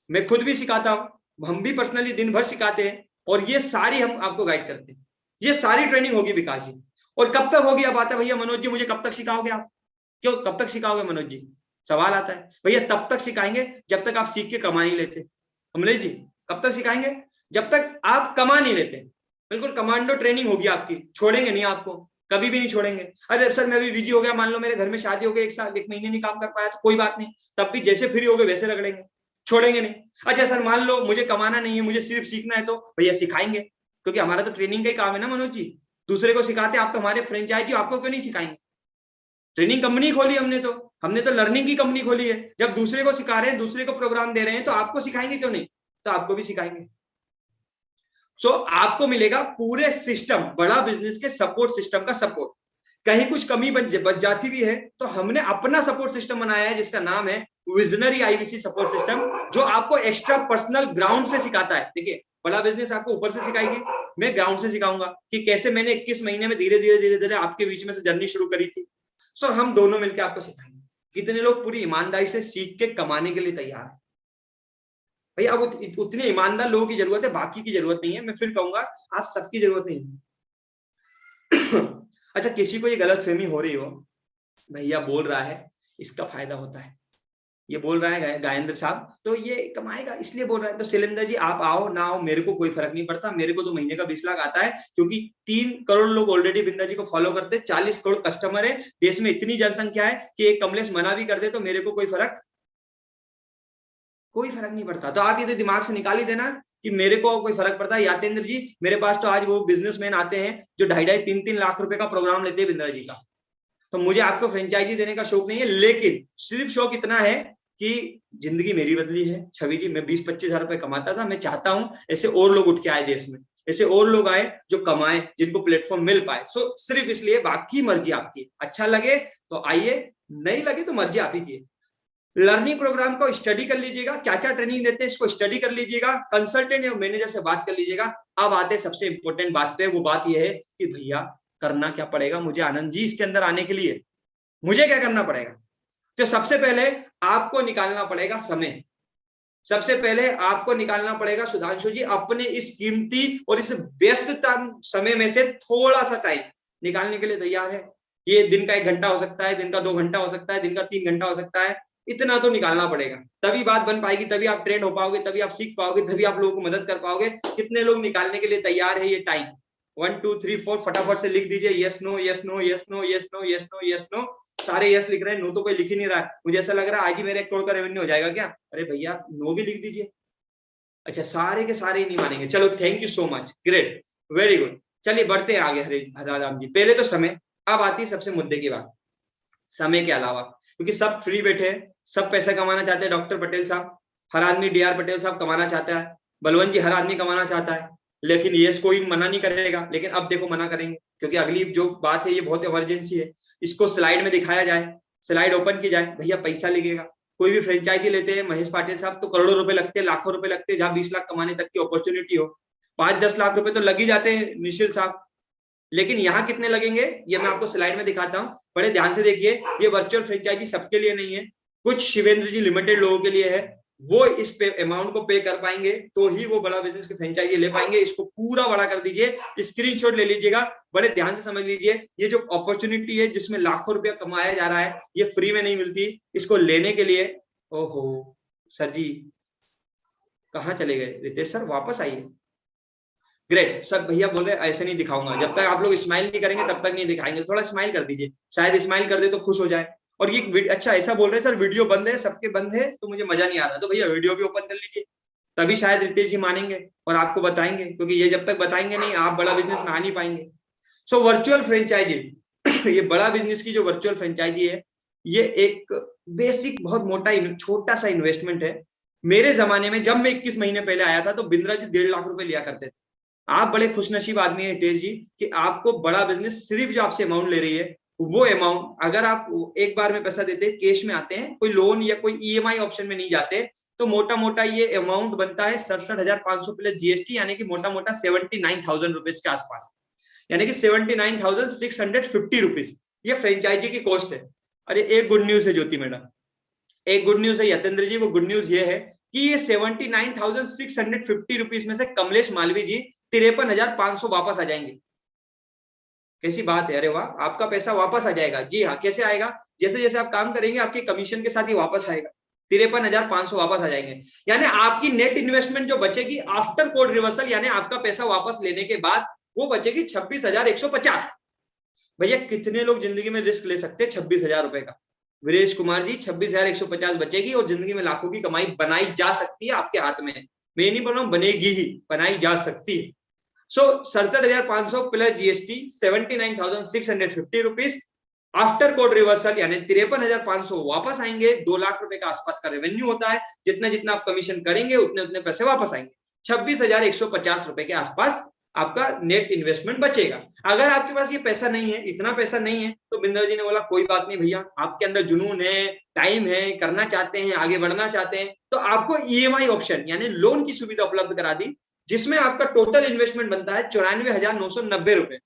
मैं खुद भी सिखाता हूं, हम भी पर्सनली दिन भर सिखाते हैं, और ये सारी हम आपको गाइड करते हैं। ये सारी ट्रेनिंग होगी विकास जी। और कब तक होगी? अब आता है भैया मनोज जी, मुझे कब तक सिखाओगे आप? क्यों कब तक सिखाओगे मनोज जी? सवाल आता है भैया, तब तक सिखाएंगे जब तक आप सीख के कमा नहीं लेते। कमलेश जी, कब तक सिखाएंगे? जब तक आप कमा नहीं लेते। बिल्कुल कमांडो ट्रेनिंग होगी आपकी, छोड़ेंगे नहीं आपको, कभी भी नहीं छोड़ेंगे। अरे सर मैं भी बिजी हो गया, मान लो मेरे घर में शादी हो गई, 1 महीने नहीं काम कर पाया, तो कोई बात नहीं, तब भी जैसे फ्री हो गए वैसे रगड़ेंगे, छोड़ेंगे नहीं। अच्छा सर मान लो मुझे कमाना नहीं है, मुझे सिर्फ सीखना है, तो भैया सिखाएंगे, क्योंकि हमारा तो ट्रेनिंग का ही काम है ना मनोज जी, दूसरे को सिखाते। आप तो हमारे फ्रेंचाइजी, आपको क्यों नहीं सिखाएंगे? ट्रेनिंग कंपनी खोली हमने तो लर्निंग की कंपनी खोली है। जब दूसरे को सिखा रहे हैं, दूसरे को प्रोग्राम दे रहे हैं, तो आपको सिखाएंगे क्यों नहीं? तो आपको भी सिखाएंगे। सो आपको मिलेगा पूरे सिस्टम, बड़ा बिजनेस के सपोर्ट सिस्टम का सपोर्ट। कहीं कुछ कमी बच जाती भी है, तो हमने अपना सपोर्ट सिस्टम बनाया है, जिसका नाम है विजनरी आईबीसी सपोर्ट सिस्टम, जो आपको एक्स्ट्रा पर्सनल ग्राउंड से सिखाता है। देखिए, बड़ा बिजनेस आपको ऊपर से सिखाएगी, मैं ग्राउंड से सिखाऊंगा कि कैसे मैंने 21 महीने में धीरे धीरे आपके बीच में से जर्नी शुरू करी थी। सो हम दोनों मिलकर आपको सिखाएंगे। कितने लोग पूरी ईमानदारी से सीख के कमाने के लिए तैयार है? भैया अब उतने ईमानदार लोगों की जरूरत है, बाकी की जरूरत नहीं है। मैं फिर कहूंगा, आप सबकी जरूरत नहीं है। अच्छा, किसी को ये गलतफहमी हो रही हो, भैया बोल रहा है इसका फायदा होता है, ये बोल रहा है गायेंद्र साहब, तो ये कमाएगा इसलिए बोल रहा है। तो शैलेंद्र जी आप आओ ना आओ मेरे को कोई फर्क नहीं पड़ता, मेरे को तो महीने का 20 लाख आता है, क्योंकि 3 करोड़ लोग ऑलरेडी बिंद्रा जी को फॉलो करते हैं, 40 करोड़ कस्टमर है, देश में इतनी जनसंख्या है कि एक कमलेश मना भी कर दे तो मेरे को कोई फर्क नहीं पड़ता। तो आप ये तो दिमाग से निकाल ही देना कि मेरे को कोई फर्क पड़ता है। यातेंद्र जी मेरे पास तो आज वो बिजनेसमैन आते हैं जो 2.5-3 लाख रुपए का प्रोग्राम लेते हैं बिंद्रा जी का। तो मुझे आपको फ्रेंचाइजी देने का शौक नहीं है, लेकिन सिर्फ शौक इतना है कि जिंदगी मेरी बदली है। छवि जी मैं 20-25 हजार रुपए कमाता था, मैं चाहता हूं ऐसे और लोग उठ के आए देश में, ऐसे और लोग आए जो कमाए, जिनको प्लेटफॉर्म मिल पाए। सो सिर्फ इसलिए, बाकी मर्जी आपकी, अच्छा लगे तो आइए, नहीं लगे तो मर्जी आप ही की। लर्निंग प्रोग्राम को स्टडी कर लीजिएगा, क्या क्या ट्रेनिंग देते हैं इसको स्टडी कर लीजिएगा, कंसल्टेंट या मैनेजर से बात कर लीजिएगा। अब आते सबसे इंपॉर्टेंट बात पे, वो बात यह है कि भैया करना क्या पड़ेगा मुझे आनंद जी इसके अंदर आने के लिए, मुझे क्या करना पड़ेगा? तो सबसे पहले आपको निकालना पड़ेगा समय। सबसे पहले आपको निकालना पड़ेगा सुधांशु जी अपने इस कीमती और इस व्यस्ततम समय में से थोड़ा सा टाइम निकालने के लिए तैयार है? ये दिन का 1 घंटा हो सकता है, दिन का 2 घंटा हो सकता है, दिन का 3 घंटा हो सकता है, इतना तो निकालना पड़ेगा, तभी बात बन पाएगी, तभी आप ट्रेंड हो पाओगे, तभी आप सीख पाओगे, तभी आप लोगों को मदद कर पाओगे। कितने लोग निकालने के लिए तैयार है ये टाइम? 1 2 3 4 फटाफट से लिख दीजिए, yes no yes no yes no yes no yes no yes no. सारे यस लिख रहे हैं, नो तो कोई लिख ही नहीं रहा है। मुझे ऐसा लग रहा है आज ही मेरे 1 करोड़ का रेवेन्यू हो जाएगा क्या? अरे भैया नो भी लिख दीजिए। अच्छा सारे के सारे ही नहीं मानेंगे, चलो thank you so much, great, very good. चलिए बढ़ते हैं आगे। हरे राम जी, पहले तो समय, अब आती है सबसे मुद्दे की बात, समय के अलावा, क्योंकि सब फ्री बैठे हैं, सब पैसा कमाना चाहते हैं। डॉक्टर पटेल साहब, हर आदमी, DR पटेल साहब कमाना चाहता है, बलवंत जी हर आदमी कमाना चाहता है, लेकिन ये कोई मना नहीं करेगा। लेकिन अब देखो मना करेंगे, क्योंकि अगली जो बात है ये बहुत इमरजेंसी है, इसको स्लाइड में दिखाया जाए, स्लाइड ओपन की जाए। भैया पैसा लगेगा, कोई भी फ्रेंचाइजी लेते हैं महेश पाटिल साहब तो करोड़ों रुपए लगते हैं, लाखों रुपए लगते हैं, जहां 20 लाख कमाने तक की अपॉर्चुनिटी हो। 5-10 लाख रुपए तो लग ही जाते हैं निशिल साहब, लेकिन यहाँ कितने लगेंगे ये मैं आपको स्लाइड में दिखाता हूँ, बड़े ध्यान से देखिए। ये वर्चुअल फ्रेंचाइजी सबके लिए नहीं है, कुछ शिवेंद्र जी लिमिटेड लोगों के लिए है, वो इस अमाउंट को पे कर पाएंगे तो ही वो बड़ा बिजनेस की फ्रेंचाइजी ले पाएंगे। इसको पूरा बड़ा कर दीजिए, स्क्रीनशॉट ले लीजिएगा, बड़े ध्यान से समझ लीजिए। ये जो अपॉर्चुनिटी है जिसमें लाखों रुपया कमाया जा रहा है, ये फ्री में नहीं मिलती। इसको लेने के लिए, ओहो सर जी कहाँ चले गए रितेश सर, वापस आइए। ग्रेट सर, भैया बोल रहे ऐसे नहीं दिखाऊंगा, जब तक आप लोग स्माइल नहीं करेंगे तब तक नहीं दिखाएंगे। थोड़ा स्माइल कर दीजिए, शायद स्माइल कर दे तो खुश हो जाए। और ये अच्छा ऐसा बोल रहे हैं सर वीडियो बंद है, सबके बंद है तो मुझे मजा नहीं आ रहा, तो भैया वीडियो भी ओपन कर लीजिए, तभी शायद रितेश जी मानेंगे और आपको बताएंगे, क्योंकि ये जब तक बताएंगे नहीं आप बड़ा बिजनेस में आ नहीं पाएंगे। सो वर्चुअल फ्रेंचाइजी, ये बड़ा बिजनेस की जो वर्चुअल फ्रेंचाइजी है, ये एक बेसिक बहुत मोटा छोटा सा इन्वेस्टमेंट है। मेरे जमाने में जब मैं 21 महीने पहले आया था तो बिंद्रा जी 1.5 लाख रुपए लिया करते थे। आप बड़े खुशनसीब आदमी है हितेश जी कि आपको बड़ा बिजनेस सिर्फ जो आपसे अमाउंट ले रही है वो अमाउंट, अगर आप एक बार में पैसा देते कैश में आते हैं, कोई लोन या कोई EMI ऑप्शन में नहीं जाते, तो मोटा मोटा ये अमाउंट बनता है 67,500 प्लस GST, यानी कि मोटा मोटा 79,000 रुपीज के आसपास, यानी कि 79,650 रुपीज ये फ्रेंचाइजी की कॉस्ट है। अरे एक गुड न्यूज है ज्योति मैडम, एक गुड न्यूज है यतेंद्र जी, वो गुड न्यूज ये है कि ये 79,650 रुपीज में से कमलेश मालवी जी 53,500 वापस आ जाएंगे। कैसी बात है, अरे वाह, आपका पैसा वापस आ जाएगा। जी हाँ, कैसे आएगा? जैसे जैसे आप काम करेंगे आपके कमीशन के साथ ही वापस आएगा, 53,500 वापस आ जाएंगे। यानी आपकी नेट इन्वेस्टमेंट जो बचेगी आफ्टर कोड रिवर्सल, यानी आपका पैसा वापस लेने के बाद, वो बचेगी 26,150। भैया कितने लोग जिंदगी में रिस्क ले सकते हैं 26,000 रुपए का? वीरेश कुमार जी 26,150 बचेगी और जिंदगी में लाखों की कमाई बनाई जा सकती है आपके हाथ में। मैं नहीं बोल रहा हूं बनेगी ही, बनाई जा सकती है। सो 67,500 plus GST 79,650 rupees after code reversal, यानी 53,500 वापस आएंगे। 2 लाख रुपए का आसपास का रेवेन्यू होता है, जितना जितना आप कमीशन करेंगे उतने उतने पैसे वापस आएंगे। 26,150 रुपए के आसपास आपका नेट इन्वेस्टमेंट बचेगा। अगर आपके पास ये पैसा नहीं है, इतना पैसा नहीं है, तो बिंद्रा जी ने बोला कोई बात नहीं भैया, आपके अंदर जुनून है, टाइम है, करना चाहते हैं, आगे बढ़ना चाहते हैं, तो आपको EMI ऑप्शन यानी लोन की सुविधा उपलब्ध करा दी, जिसमें आपका टोटल इन्वेस्टमेंट बनता है 94,990 रुपए।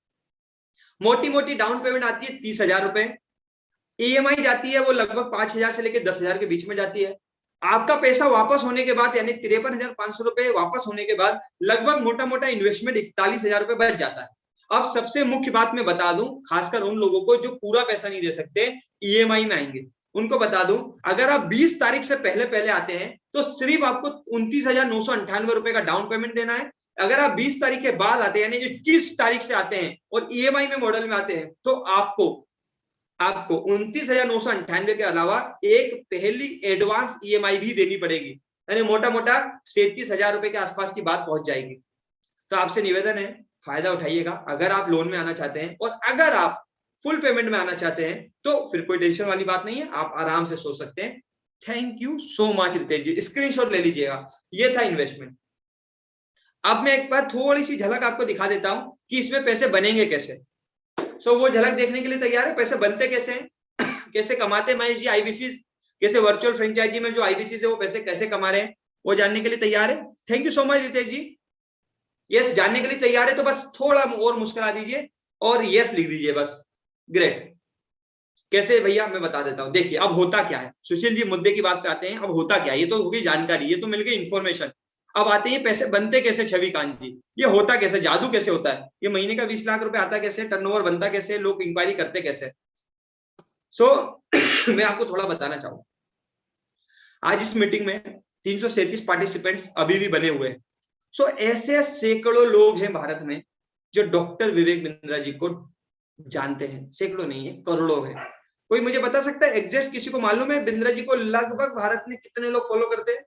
मोटी मोटी डाउन पेमेंट आती है 30,000 रुपए, EMI जाती है वो लगभग 5,000 से लेकर 10,000 के बीच में जाती है। आपका पैसा वापस होने के बाद, यानी 53,500 रुपए वापस होने के बाद, लगभग मोटा मोटा इन्वेस्टमेंट 41,000 रुपए बच जाता है। अब सबसे मुख्य बात मैं बता दूं, खासकर उन लोगों को जो पूरा पैसा नहीं दे सकते, EMI में आएंगे, उनको बता दूं, अगर आप 20 तारीख से पहले पहले आते हैं तो सिर्फ आपको 29,998 रुपए का डाउन पेमेंट देना है। अगर आप 20 तारीख के बाद आते हैं, यानी 21 तारीख से आते हैं और ईएमआई में मॉडल में आते हैं, तो आपको 29,998 के अलावा एक पहली एडवांस ईएमआई भी देनी पड़ेगी, यानी मोटा मोटा 37,000 रुपए के आसपास की बात पहुंच जाएगी। तो आपसे निवेदन है, फायदा उठाइएगा अगर आप लोन में आना चाहते हैं, और अगर आप फुल पेमेंट में आना चाहते हैं तो फिर कोई टेंशन वाली बात नहीं है, आप आराम से सोच सकते हैं। Thank you so much Ritesh ji, screenshot ले लीजिएगा। ये था इन्वेस्टमेंट। अब मैं एक बार थोड़ी सी झलक आपको दिखा देता हूं कि इसमें पैसे बनेंगे कैसे। सो वो झलक देखने के लिए तैयार है? पैसे बनते कैसे हैं, कैसे कमाते महेश जी आईबीसी, कैसे वर्चुअल फ्रेंचाइजी में जो आईबीसी है वो पैसे कैसे कमा रहे हैं, वो जानने के लिए तैयार है? Thank you so much Ritesh ji. Yes, जानने के लिए तैयार है तो बस थोड़ा और मुस्कुरा दीजिए और यस लिख दीजिए बस। ग्रेट। कैसे भैया, मैं बता देता हूं। देखिए अब होता क्या है, सुशील जी मुद्दे की बात पे आते हैं। अब होता क्या है, ये तो होगी जानकारी, ये तो मिल गई इंफॉर्मेशन। अब आते हैं पैसे बनते कैसे छवि कांत जी, ये होता कैसे, जादू कैसे होता है, ये महीने का 20 लाख रुपए आता कैसे, टर्नओवर बनता कैसे, लोग इंक्वायरी करते कैसे। मैं आपको थोड़ा बताना चाहूंगा। आज इस मीटिंग में 337 पार्टिसिपेंट्स अभी भी बने हुए हैं। ऐसे सैकड़ों लोग हैं भारत में जो डॉक्टर विवेक बिंद्रा जी को जानते हैं। सैकड़ों नहीं है, करोड़ों है। कोई मुझे बता सकता है एग्जैक्ट, किसी को मालूम है बिंद्रा जी को लगभग भारत में कितने लोग फॉलो करते हैं?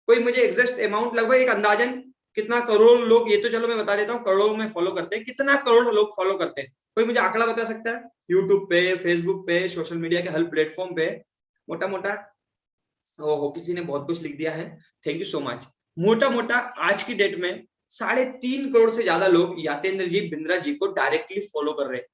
कोई मुझे एग्जैक्ट अमाउंट, लगभग एक अंदाजन कितना करोड़ लोग, ये तो चलो मैं बता देता हूँ, करोड़ों में फॉलो करते हैं। कितना करोड़ लोग फॉलो करते हैं, कोई मुझे आंकड़ा बता सकता है? यूट्यूब पे, फेसबुक पे, सोशल मीडिया के हर प्लेटफॉर्म पे मोटा मोटा, ओहो किसी ने बहुत कुछ लिख दिया है, थैंक यू सो मच। मोटा मोटा आज की डेट में 3.5 करोड़ से ज्यादा लोग यातेंद्र जी बिंद्रा जी को डायरेक्टली फॉलो कर रहे हैं।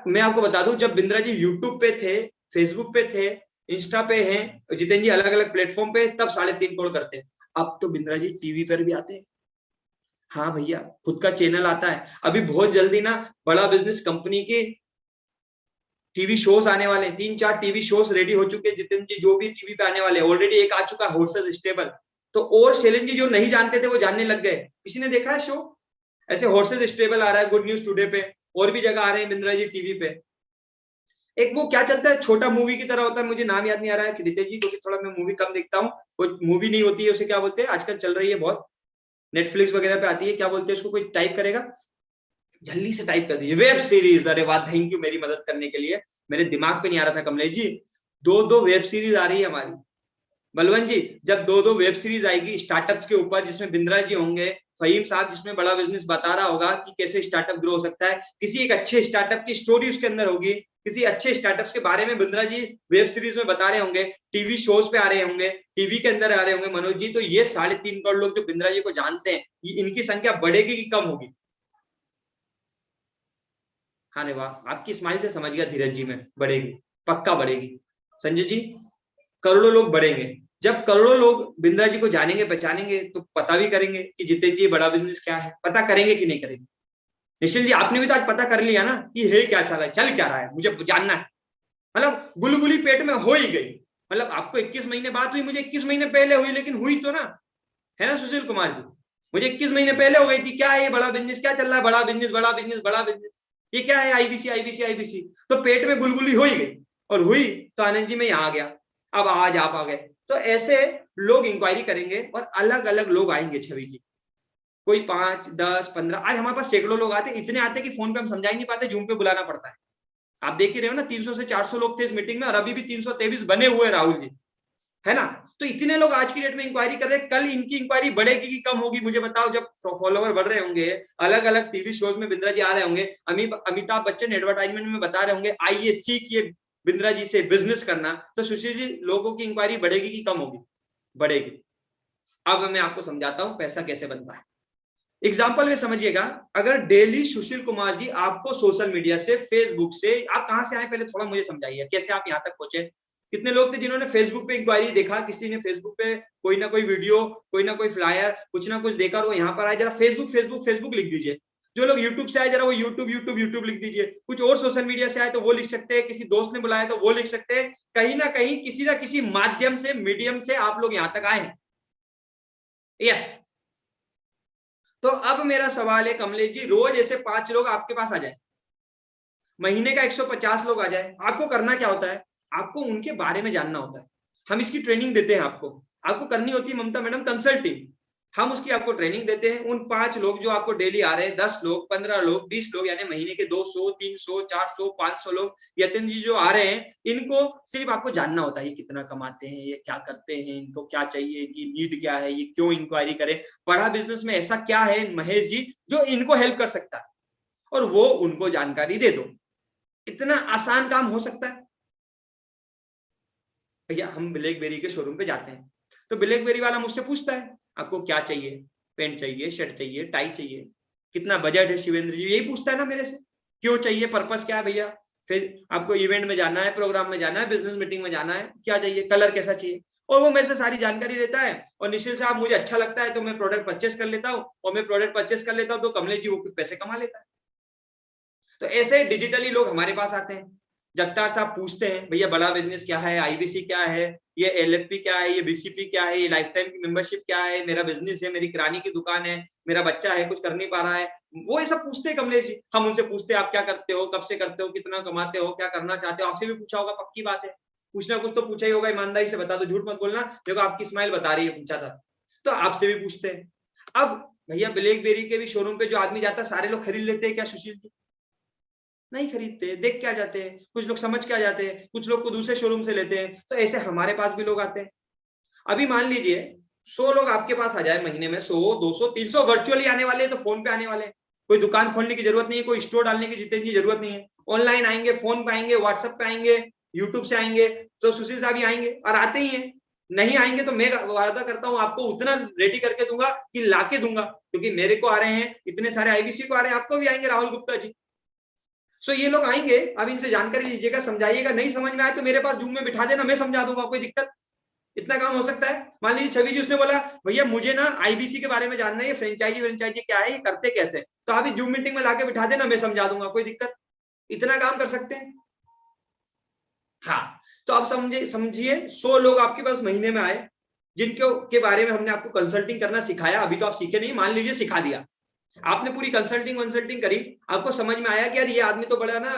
मैं आपको बता दूं, जब बिंद्रा जी यूट्यूब पे थे, फेसबुक पे थे, इंस्टा पे हैं, जितेंद्र जी अलग अलग प्लेटफॉर्म पे, तब 3.5 करोड़ करते हैं। अब तो बिंद्रा जी टीवी पर भी आते हैं। हाँ भैया, खुद का चैनल आता है। अभी बहुत जल्दी ना बड़ा बिजनेस कंपनी के टीवी शोज आने वाले हैं। 3-4 टीवी शोज रेडी हो चुके हैं जितेंद्र जी, जो भी टीवी पे आने वाले हैं। ऑलरेडी एक आ चुका हॉर्सेस स्टेबल, तो और शैलेंद्र जी जो नहीं जानते थे वो जानने लग गए। किसी ने देखा है शो? ऐसे हॉर्सेस स्टेबल आ रहा है गुड न्यूज टुडे पे, और भी जगह आ रहे हैं बिंद्रा जी टीवी पे। एक वो क्या चलता है, छोटा मूवी की तरह होता है, मुझे नाम याद नहीं आ रहा है रितेश जी, क्योंकि थोड़ा मैं मूवी कम देखता हूँ। वो मूवी नहीं होती है, उसे क्या बोलते हैं, आजकल चल रही है बहुत, नेटफ्लिक्स वगैरह पे आती है, क्या बोलते हैं उसको? कोई टाइप करेगा, जल्दी से टाइप कर दीजिए, वेब सीरीज। अरे वाह, थैंक यू मेरी मदद करने के लिए, मेरे दिमाग पे नहीं आ रहा था कमलेश जी। 2 वेब सीरीज आ रही है हमारी। बलवंत जी, जब 2 वेब सीरीज आएगी स्टार्टअप्स के ऊपर, जिसमें बिंद्रा जी होंगे, फहीम साहब जिसमें बड़ा बिजनेस बता रहा होगा कि कैसे स्टार्टअप ग्रो हो सकता है, किसी एक अच्छे स्टार्टअप की स्टोरी उसके अंदर होगी, किसी अच्छे स्टार्टअप्स के बारे में बिंद्रा जी वेब सीरीज में बता रहे होंगे, टीवी शोज पे आ रहे होंगे, टीवी के अंदर आ रहे होंगे मनोज जी। तो ये 3.5 करोड़ लोग जो बिंद्रा जी को जानते हैं, इनकी संख्या बढ़ेगी कि कम होगी? हाँ रे वाह, आपकी स्माइल से समझ गया धीरज जी, में बढ़ेगी, पक्का बढ़ेगी। संजय जी, करोड़ों लोग बढ़ेंगे। जब करोड़ों लोग बिंद्रा जी को जानेंगे, पहचानेंगे, तो पता भी करेंगे कि जितेंद्र जी बड़ा बिजनेस क्या है। पता करेंगे कि नहीं करेंगे? निश्चिल जी, आपने भी तो आज पता कर लिया ना कि है क्या साला, चल क्या रहा है, मुझे जानना है। मतलब गुलगुली पेट में हो ही गई। मतलब आपको 21 महीने बात हुई, मुझे 21 महीने पहले हुई, लेकिन हुई तो ना, है ना सुशील कुमार जी? मुझे 21 महीने पहले हो गई थी। क्या है ये बड़ा बिजनेस, क्या चल रहा है, बड़ा बिजनेस बड़ा बिजनेस बड़ा बिजनेस, ये क्या है, आईबीसी आईबीसी आईबीसी। तो पेट में गुलगुली हो ही गई, और हुई तो आनंद जी में यहाँ आ गया, अब आज आप आ गए। तो ऐसे लोग इंक्वायरी करेंगे और अलग अलग लोग आएंगे छवि जी, कोई 5, 10, 15, आज हमारे पास सैकड़ों लोग आते, इतने आते कि फोन पे हम समझा ही नहीं पाते, जूम पे बुलाना पड़ता है। आप देख ही रहे हो ना, 300 से 400 लोग थे इस मीटिंग में, और अभी भी 323 बने हुए राहुल जी, है ना? तो इतने लोग आज की डेट में इंक्वायरी कर रहे हैं। कल इनकी इंक्वायरी बढ़ेगी कि कम होगी, मुझे बताओ। जब फॉलोवर बढ़ रहे होंगे, अलग अलग टीवी शोज में बिंद्रा जी आ रहे होंगे, अमिताभ बच्चन एडवर्टाइजमेंट में बता रहे होंगे, आइए सीखिए बिंद्रा जी से बिजनेस करना, तो सुशील जी लोगों की इंक्वायरी बढ़ेगी कि कम होगी? बढ़ेगी। अब मैं आपको समझाता हूं पैसा कैसे बनता है। एग्जाम्पल में समझिएगा, अगर डेली सुशील कुमार जी आपको सोशल मीडिया से, फेसबुक से, आप कहां से आए पहले थोड़ा मुझे समझाइए, कैसे आप यहां तक पहुंचे? कितने लोग थे जिन्होंने फेसबुक पे इंक्वायरी देखा, किसी ने फेसबुक पे कोई ना कोई वीडियो, कोई ना कोई फ्लायर, कुछ ना कुछ देखा, वो यहाँ पर आए? जरा फेसबुक फेसबुक फेसबुक लिख दीजिए। जो लोग यूट्यूब से आए, जरा वो यूट्यूब यूट्यूब यूट्यूब लिख दीजिए। कुछ और सोशल मीडिया से आए तो वो लिख सकते हैं, किसी दोस्त ने बुलाया तो वो लिख सकते हैं। कहीं ना कहीं किसी ना किसी माध्यम से, मीडियम से आप लोग यहां तक आए हैं। यस। तो अब मेरा सवाल है कमलेश जी, रोज ऐसे 5 लोग आपके पास आ जाए, महीने का 150 लोग आ जाए, आपको करना क्या होता है? आपको उनके बारे में जानना होता है। हम इसकी ट्रेनिंग देते हैं, आपको करनी होती है ममता मैडम कंसल्टिंग। हम उसकी आपको ट्रेनिंग देते हैं। उन 5 लोग जो आपको डेली आ रहे हैं, 10 लोग, 15 लोग, 20 लोग, यानी महीने के 200, 300, 400, 500 लोग यतिन जी जो आ रहे हैं, इनको सिर्फ आपको जानना होता है ये कितना कमाते हैं, ये क्या करते हैं, इनको क्या चाहिए, इनकी नीड क्या है, ये क्यों इंक्वायरी करें, बड़ा बिजनेस में ऐसा क्या है महेश जी जो इनको हेल्प कर सकता है, और वो उनको जानकारी दे दो। इतना आसान काम हो सकता है। भैया हम ब्लैकबेरी के शोरूम पे जाते हैं तो ब्लैकबेरी वाला मुझसे पूछता है आपको क्या चाहिए, पैंट चाहिए, शर्ट चाहिए, टाई चाहिए, कितना बजट है शिवेंद्र जी, यही पूछता है ना मेरे से, क्यों चाहिए, पर्पस क्या है भैया, फिर आपको इवेंट में जाना है, प्रोग्राम में जाना है, बिजनेस मीटिंग में जाना है, क्या चाहिए, कलर कैसा चाहिए, और वो मेरे से सारी जानकारी लेता है। और निश्चिल साहब मुझे अच्छा लगता है तो मैं प्रोडक्ट परचेस कर लेता हूँ, और मैं प्रोडक्ट परचेस कर लेता हूँ तो कमलेश जी वो कुछ पैसे कमा लेता है। तो ऐसे डिजिटली लोग हमारे पास आते हैं। जगतार साहब पूछते हैं भैया बड़ा बिजनेस क्या है, आईबीसी क्या है, ये एलएफपी क्या है, ये बीसीपी क्या है, ये लाइफ टाइम की मेंबरशिप क्या है, मेरा बिजनेस है, मेरी किराने की दुकान है, मेरा बच्चा है कुछ कर नहीं पा रहा है, वो ये सब पूछते हैं कमलेश जी। हम उनसे पूछते हैं आप क्या करते हो, कब से करते हो, कितना कमाते हो, क्या करना चाहते हो, आपसे भी पूछा होगा, पक्की बात है, कुछ ना कुछ तो पूछा ही होगा, ईमानदारी से बता दो, झूठ मत बोलना, देखो आपकी स्माइल बता रही है पूछा था। तो आपसे भी पूछते हैं। अब भैया ब्लैकबेरी के भी शोरूम पे जो आदमी जाता है सारे लोग खरीद लेते हैं क्या सुशील जी? नहीं खरीदते, देख के आ जाते हैं, कुछ लोग समझ के आ जाते हैं, कुछ लोग को दूसरे शोरूम से लेते हैं। तो ऐसे हमारे पास भी लोग आते हैं। अभी मान लीजिए 100 लोग आपके पास आ जाए महीने में, 100, 200, 300 वर्चुअली आने वाले हैं, तो फोन पे आने वाले हैं। कोई दुकान खोलने की जरूरत नहीं है, कोई स्टोर डालने की जितने की जरूरत नहीं है, ऑनलाइन आएंगे, फोन पे आएंगे, व्हाट्सएप पे आएंगे, यूट्यूब से आएंगे, तो सुशील साहब ही आएंगे और आते ही हैं। नहीं आएंगे तो मैं वादा करता हूं आपको उतना रेडी करके दूंगा कि लाके दूंगा, क्योंकि मेरे को आ रहे हैं, इतने सारे आईबीसी को आ रहे हैं, आपको भी आएंगे राहुल गुप्ता जी। सो ये लोग आएंगे, अब इनसे जानकारी लीजिएगा, समझाइएगा, नहीं समझ में आए तो मेरे पास जूम में बिठा देना, मैं समझा दूंगा, कोई दिक्कत, इतना काम हो सकता है। मान लीजिए छवि जी उसने बोला भैया मुझे ना आईबीसी के बारे में जानना है, ये फ्रेंचाइजी क्या है, ये करते कैसे, तो अभी जूम मीटिंग में लाके बिठा देना, मैं समझा दूंगा, कोई दिक्कत, इतना काम कर सकते हैं। हाँ, तो आप समझिए 100 लोग आपके पास महीने में आए, जिनके के बारे में हमने आपको कंसल्टिंग करना सिखाया। अभी तो आप सीखे नहीं, मान लीजिए सिखा दिया आपने, पूरी कंसल्टिंग करी, आपको समझ में आया कि यार ये आदमी तो बड़ा ना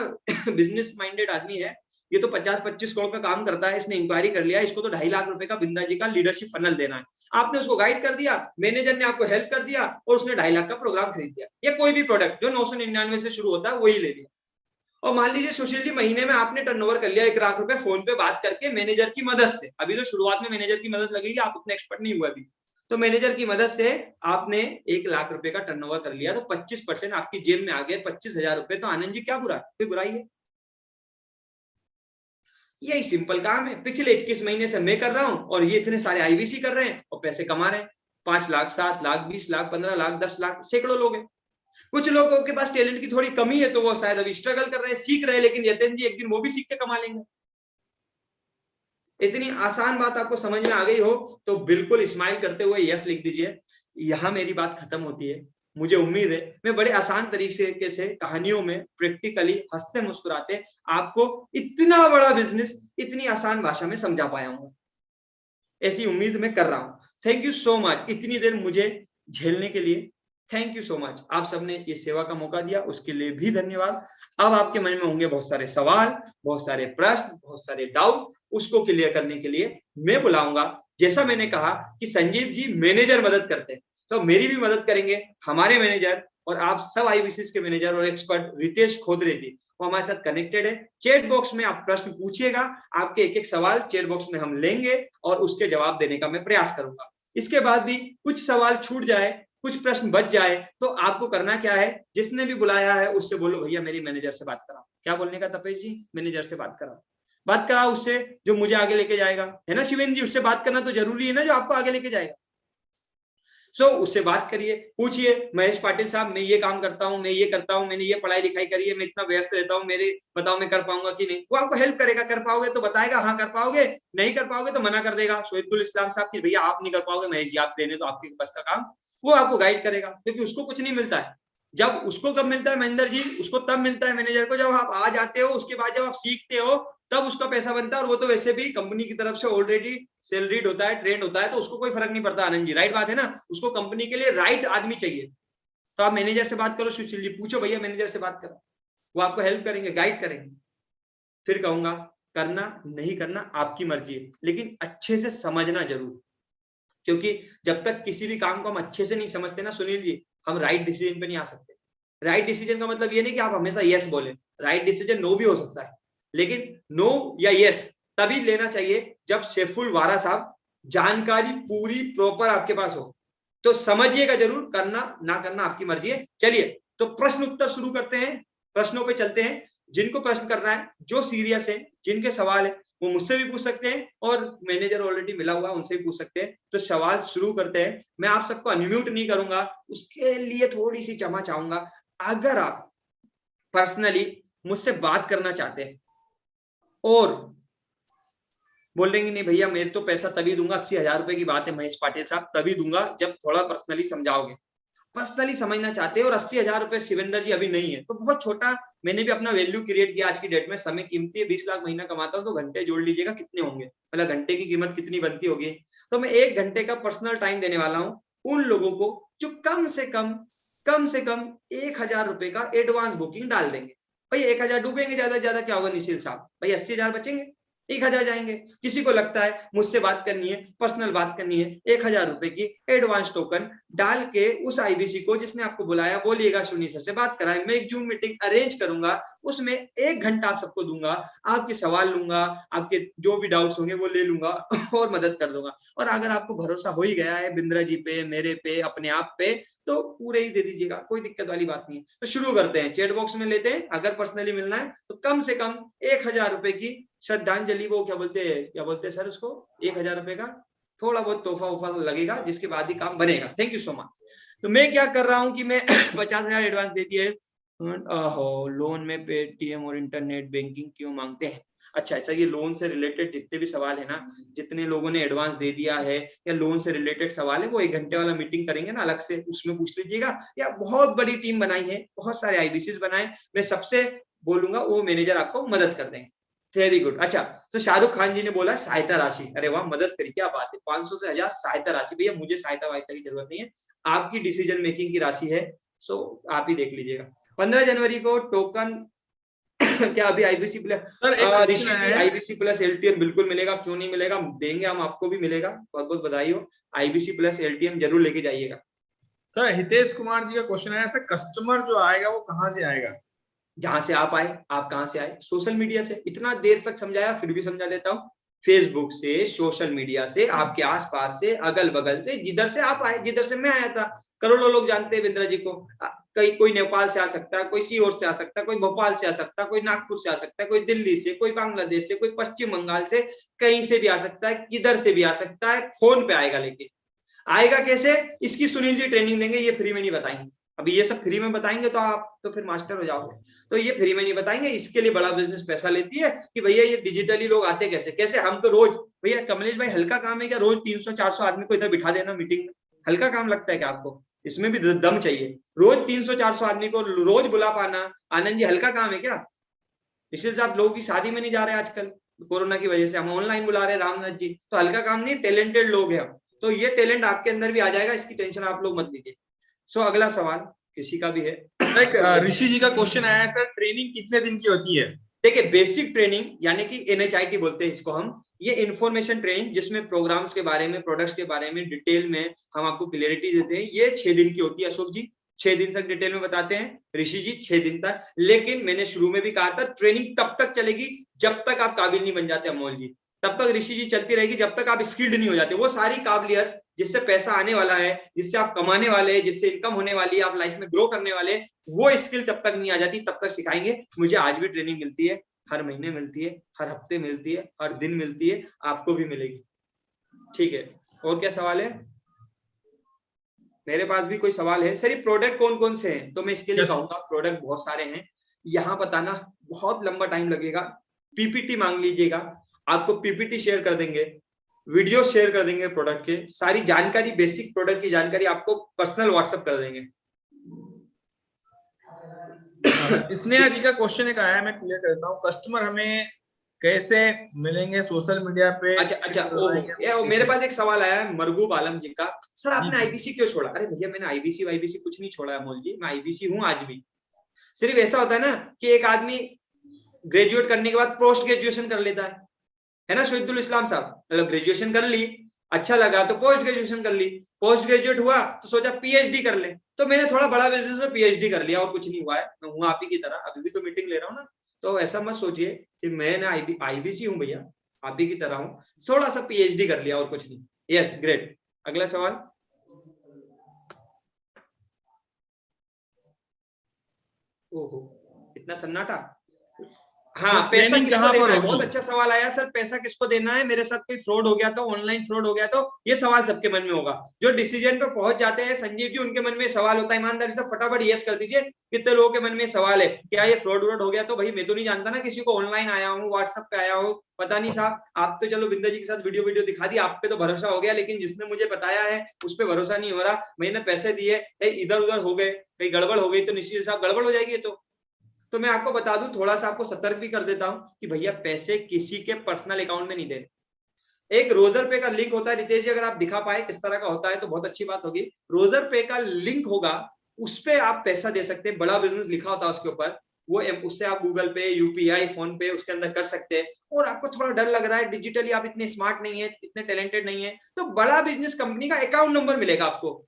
बिजनेस माइंडेड आदमी है, ये तो 50-25 करोड़ का काम करता है, इसने इंक्वायरी कर लिया, इसको तो 2.5 लाख रुपए का बिंदा जी का लीडरशिप फनल देना है। आपने उसको गाइड कर दिया, मैनेजर ने आपको हेल्प कर दिया और उसने 2.5 लाख का प्रोग्राम खरीद दिया, या कोई भी प्रोडक्ट जो 999 से शुरू होता है वही ले लिया। और मान लीजिए सुशील जी महीने में आपने टर्नओवर कर लिया 1 लाख रुपए फोन पे बात करके मैनेजर की मदद से। अभी तो शुरुआत में मैनेजर की मदद लगेगी, आप उतने एक्सपर्ट नहीं हुए अभी, तो मैनेजर की मदद से आपने 1 लाख रुपए का टर्नओवर कर लिया, तो 25% आपकी जेब में आ गए, 25,000 रुपए। तो आनंद जी क्या बुरा, कोई बुराई है? यही सिंपल काम है। पिछले 21 महीने से मैं कर रहा हूं और ये इतने सारे आईबीसी कर रहे हैं और पैसे कमा रहे हैं, 5 लाख, 7 लाख, 20 लाख, 15 लाख, 10 लाख, सैकड़ों लोग हैं। कुछ लोगों के पास टैलेंट की थोड़ी कमी है तो वो शायद अभी स्ट्रगल कर रहे हैं, सीख रहे हैं, लेकिन यतिन जी एक दिन वो भी सीख के कमा लेंगे। इतनी आसान बात आपको समझ में आ गई हो तो बिल्कुल स्माइल करते हुए यस लिख दीजिए। यहां मेरी बात खत्म होती है। मुझे उम्मीद है मैं बड़े आसान तरीके से कहानियों में प्रैक्टिकली हंसते मुस्कुराते आपको इतना बड़ा बिजनेस इतनी आसान भाषा में समझा पाया हूं, ऐसी उम्मीद मैं कर रहा हूं। थैंक यू सो मच इतनी देर मुझे झेलने के लिए, थैंक यू सो मच। आप सबने ये सेवा का मौका दिया उसके लिए भी धन्यवाद। अब आपके मन में होंगे बहुत सारे सवाल, बहुत सारे प्रश्न, बहुत सारे डाउट, उसको क्लियर करने के लिए मैं बुलाऊंगा। जैसा मैंने कहा कि संजीव जी मैनेजर मदद करते हैं, तो मेरी भी मदद करेंगे हमारे मैनेजर और आप सब आईबीसीएस के मैनेजर और एक्सपर्ट रितेश खोदरे जी, वो हमारे साथ कनेक्टेड है। चैट बॉक्स में आप प्रश्न पूछिएगा, आपके एक एक सवाल चैट बॉक्स में हम लेंगे और उसके जवाब देने का मैं प्रयास करूंगा। इसके बाद भी कुछ सवाल छूट जाए, कुछ प्रश्न बच जाए, तो आपको करना क्या है, जिसने भी बुलाया है उससे बोलो भैया मेरी मैनेजर से बात कराओ। क्या बोलने का तपेश जी? मैनेजर से बात कराओ उससे जो मुझे आगे लेके जाएगा, है ना शिवेंद्र जी? उससे बात करना तो जरूरी है ना, जो आपको आगे लेके जाएगा। सो उससे बात करिए, पूछिए महेश पाटिल साहब मैं ये काम करता हूँ, मैं ये करता हूँ, मैंने ये पढ़ाई लिखाई करी है, मैं इतना व्यस्त रहता हूँ, मेरे बताओ मैं कर पाऊंगा कि नहीं। वो आपको हेल्प करेगा, कर पाओगे तो बताएगा हाँ कर पाओगे, नहीं कर पाओगे तो मना कर देगा। शहीदुल इस्लाम साहब की भैया आप नहीं कर पाओगे, महेश जी आप लेने तो आपके बस का काम, वो आपको गाइड करेगा, क्योंकि उसको कुछ नहीं मिलता है। जब उसको कब मिलता है महेंद्र जी? उसको तब मिलता है मैनेजर को जब आप आ जाते हो, उसके बाद जब आप सीखते हो तब उसका पैसा बनता है। और वो तो वैसे भी कंपनी की तरफ से ऑलरेडी सैलरीड होता है, ट्रेंड होता है, तो उसको कोई फर्क नहीं पड़ता। आनंद जी राइट बात है ना, उसको कंपनी के लिए राइट आदमी चाहिए। तो आप मैनेजर से बात करो, सुशील जी पूछो भैया मैनेजर से बात करो, वो आपको हेल्प करेंगे, गाइड करेंगे। फिर कहूंगा करना नहीं करना आपकी मर्जी है, लेकिन अच्छे से समझना जरूर, क्योंकि जब तक किसी भी काम को हम अच्छे से नहीं समझते ना सुनील जी, हम राइट डिसीजन पे नहीं आ सकते। राइट डिसीजन का मतलब ये नहीं कि आप हमेशा यस बोले, राइट डिसीजन नो भी हो सकता है, लेकिन नो या यस तभी लेना चाहिए जब शेफुल वारा साहब जानकारी पूरी प्रॉपर आपके पास हो। तो समझिएगा जरूर, करना ना करना आपकी मर्जी है। चलिए तो प्रश्न उत्तर शुरू करते हैं, प्रश्नों पे चलते हैं। जिनको प्रश्न करना है, जो सीरियस है, जिनके सवाल है, वो मुझसे भी पूछ सकते हैं और मैनेजर ऑलरेडी मिला हुआ है उनसे भी पूछ सकते हैं। तो सवाल शुरू करते हैं। मैं आप सबको अनम्यूट नहीं करूंगा, उसके लिए थोड़ी सी क्षमा चाहूंगा। अगर आप पर्सनली मुझसे बात करना चाहते हैं और बोल देंगे नहीं भैया मेरे तो पैसा तभी दूंगा, 80,000 रुपए की बात है महेश पाटिल साहब, तभी दूंगा जब थोड़ा पर्सनली समझाओगे, पर्सनली समझना चाहते हैं और 80,000 रुपए शिवेंद्र जी अभी नहीं है, तो बहुत छोटा, मैंने भी अपना वैल्यू क्रिएट किया। आज की डेट में समय कीमती है, 20 लाख महीना कमाता हूं तो घंटे जोड़ लीजिएगा कितने होंगे, मतलब घंटे की कीमत कितनी बनती होगी। तो मैं 1 घंटे का पर्सनल टाइम देने वाला हूं उन लोगों को जो कम से कम 1,000 रुपए का एडवांस बुकिंग डाल देंगे। भाई 1,000 डूबेंगे, ज्यादा क्या होगा निशिल साहब, भाई 80,000 बचेंगे, 1,000 जाएंगे। किसी को लगता है मुझसे बात करनी है, पर्सनल बात करनी है, 1,000 रुपए की एडवांस टोकन डाल के उस आईबीसी को जिसने आपको बुलाया बोलिएगा सुनील सर से बात कराएं, मैं एक जूम मीटिंग अरेंज करूंगा, उसमें 1 घंटा आप सबको दूंगा, आपके सवाल लूंगा, आपके जो भी डाउट्स होंगे वो ले लूंगा और मदद कर दूंगा। और अगर आपको भरोसा हो ही गया है बिंद्रा जी पे, मेरे पे, अपने आप पे, तो पूरे ही दे दीजिएगा, कोई दिक्कत वाली बात नहीं है। तो शुरू करते हैं, चैट बॉक्स में लेते हैं। अगर पर्सनली मिलना है तो कम से कम 1,000 रुपए की श्रद्धांजलि, वो क्या बोलते हैं सर उसको, 1,000 रुपए का थोड़ा बहुत तोहफा वोफा लगेगा, जिसके बाद ही काम बनेगा। Thank you so much. तो मैं क्या कर रहा हूं कि मैं 50,000 एडवांस दे दिए। लोन में पेटीएम और इंटरनेट बैंकिंग क्यों मांगते हैं? अच्छा ऐसा, ये लोन से रिलेटेड जितने भी सवाल है ना, जितने लोगों ने एडवांस दे दिया है या लोन से रिलेटेड सवाल है, वो 1 घंटे वाला मीटिंग करेंगे ना अलग से, उसमें पूछ लीजिएगा। या बहुत बड़ी टीम बनाई है, बहुत सारे आईबीसी बनाए, मैं सबसे बोलूंगा वो मैनेजर आपको मदद कर देंगे। Very good. अच्छा, तो शाहरुख खान जी ने बोला सहायता राशि, अरे वाह, मदद करी, क्या बात है, 500 से 1,000 सहायता राशि। भैया मुझे सहायता वायता की जरूरत नहीं है, आपकी डिसीजन मेकिंग की राशि है, सो आप ही देख लीजिएगा। 15 जनवरी को टोकन क्या अभी आईबीसी प्लस ऋषि जी, आईबीसी प्लस एलटीएम बिल्कुल मिलेगा, क्यों नहीं मिलेगा, देंगे हम, आपको भी मिलेगा, बहुत बहुत बधाई हो। आईबीसी प्लस एलटीएम जरूर लेके जाइएगा। सर हितेश कुमार जी का क्वेश्चन है, सर कस्टमर जो आएगा वो कहाँ से आएगा? जहां से आप आए। आप कहां से आए? सोशल मीडिया से। इतना देर तक समझाया, फिर भी समझा देता हूँ। फेसबुक से, सोशल मीडिया से, आपके आसपास से, अगल बगल से, जिधर से आप आए, जिधर से मैं आया था। करोड़ों लोग जानते हैं बिंद्रा जी को। कोई नेपाल से आ सकता है, कोई सीहोर से आ सकता है, कोई भोपाल से आ सकता है, कोई नागपुर से आ सकता है, कोई दिल्ली से, कोई बांग्लादेश से, कोई पश्चिम बंगाल से, कहीं से भी आ सकता है, किधर से भी आ सकता है। फोन पे आएगा, लेकिन आएगा कैसे, इसकी सुनील जी ट्रेनिंग देंगे, ये फ्री में नहीं बताएंगे। अभी ये सब फ्री में बताएंगे तो आप तो फिर मास्टर हो जाओगे, तो ये फ्री में नहीं बताएंगे। इसके लिए बड़ा बिजनेस पैसा लेती है कि भैया ये डिजिटली लोग आते कैसे। हम तो रोज, भैया कमलेश भाई हल्का काम है क्या, रोज 300-400 आदमी को इधर बिठा देना मीटिंग में? हल्का काम लगता है क्या आपको? इसमें भी दम चाहिए। रोज 300-400 आदमी को रोज बुला पाना, आनंद जी, हल्का काम है क्या? इसलिए आप लोगों की शादी में नहीं जा रहे आजकल, कोरोना की वजह से हम ऑनलाइन बुला रहे रामनाथ जी, तो हल्का काम नहीं, टैलेंटेड लोग हैं हम, तो ये टैलेंट आपके अंदर भी आ जाएगा, इसकी टेंशन आप लोग मत लीजिए। सो अगला सवाल किसी का भी है। ऋषि जी का क्वेश्चन आया है, सर ट्रेनिंग कितने दिन की होती है? देखिए, बेसिक ट्रेनिंग यानी कि NHIT बोलते हैं इसको हम, ये इन्फॉर्मेशन ट्रेनिंग, जिसमें प्रोग्राम्स के बारे में, प्रोडक्ट्स के बारे में डिटेल में हम आपको क्लियरिटी देते हैं, ये 6 दिन की होती है। अशोक जी 6 दिन तक डिटेल में बताते हैं, ऋषि जी 6 दिन तक। लेकिन मैंने शुरू में भी कहा था, ट्रेनिंग तब तक चलेगी जब तक आप काबिल नहीं बन जाते अमोल जी, तब तक ऋषि जी चलती रहेगी, जब तक आप स्किल्ड नहीं हो जाते। वो सारी काबिलियत जिससे पैसा आने वाला है, जिससे आप कमाने वाले हैं, जिससे इनकम होने वाली है, आप लाइफ में ग्रो करने वाले, वो स्किल जब तक नहीं आ जाती तब तक सिखाएंगे। मुझे आज भी ट्रेनिंग मिलती है, हर महीने मिलती है, हर हफ्ते मिलती है, हर दिन मिलती है, आपको भी मिलेगी। ठीक है, और क्या सवाल है? मेरे पास भी कोई सवाल है? सर ये प्रोडक्ट कौन कौन से हैं? तो मैं इसके लिए कहूंगा, प्रोडक्ट बहुत सारे हैं, यहाँ बताना बहुत लंबा टाइम लगेगा। पीपीटी मांग लीजिएगा, आपको पीपीटी शेयर कर देंगे, वीडियो शेयर कर देंगे, प्रोडक्ट के सारी जानकारी, बेसिक प्रोडक्ट की जानकारी आपको पर्सनल व्हाट्सएप कर देंगे। स्नेहा जी का क्वेश्चन एक आया है, मैं क्लियर कर देता हूँ। कस्टमर हमें कैसे मिलेंगे सोशल मीडिया पे? अच्छा, मेरे पास एक सवाल आया है मरगूब आलम जी का, सर आपने आईबीसी क्यों छोड़ा? अरे भैया मैंने आईबीसी वाईबीसी कुछ नहीं छोड़ा है अमोल जी, मैं आईबीसी हूँ आज भी। सिर्फ ऐसा होता है ना कि एक आदमी ग्रेजुएट करने के बाद पोस्ट ग्रेजुएशन कर लेता है ना शहीदुल इस्लाम साहब, मतलब ग्रेजुएशन कर ली, अच्छा लगा तो पोस्ट ग्रेजुएशन कर ली, पोस्ट ग्रेजुएट हुआ तो सोचा पीएचडी कर ले। तो मैंने थोड़ा बड़ा बिजनेस में पीएचडी कर लिया और कुछ नहीं हुआ है, मैं हूँ आप ही की तरह, अभी भी तो मीटिंग ले रहा हूँ ना। तो ऐसा मत सोचिए कि मैं ना आईबीसी हूँ भैया, आप ही की तरह हूँ, थोड़ा सा पीएचडी कर लिया और कुछ नहीं। यस ग्रेट, अगला सवाल। ओहो इतना सन्नाटा। हाँ, पैसा किसको देना है, बहुत अच्छा सवाल आया सर, पैसा किसको देना है, मेरे साथ कोई फ्रॉड हो गया तो, ऑनलाइन फ्रॉड हो गया तो, ये सवाल सबके मन में होगा। जो डिसीजन पे पहुंच जाते हैं संजीव जी, उनके मन में सवाल होता है, ईमानदारी से फटाफट यस कर दीजिए। कितने लोगों के मन में सवाल है क्या ये फ्रॉड व्रॉड हो गया? तो भाई मैं तो नहीं जानता ना किसी को, ऑनलाइन आया हूँ, व्हाट्सएप पे आया हूँ, पता नहीं साहब। आप तो चलो बिंदा जी के साथ वीडियो दिखा दी, आप पे तो भरोसा हो गया, लेकिन जिसने मुझे बताया है उस पर भरोसा नहीं हो रहा। मैंने पैसे दिए, कहीं इधर उधर हो गए, कहीं गड़बड़ हो गई तो निश्चित साहब गड़बड़ हो जाएगी। तो मैं आपको बता दूं, थोड़ा सा आपको सतर्क भी कर देता हूं कि भैया पैसे किसी के पर्सनल अकाउंट में नहीं देने। एक रोजर पे का लिंक होता है, रितेश जी अगर आप दिखा पाए किस तरह का होता है तो बहुत अच्छी बात होगी। रोजर पे का लिंक होगा, उस पे आप पैसा दे सकते हैं, बड़ा बिजनेस लिखा होता है उसके ऊपर, वो उससे आप गूगल पे, यूपीआई, फोन पे उसके अंदर कर सकते हैं। और आपको थोड़ा डर लग रहा है, डिजिटली आप इतने स्मार्ट नहीं है, इतने टैलेंटेड नहीं है, तो बड़ा बिजनेस कंपनी का अकाउंट नंबर मिलेगा आपको,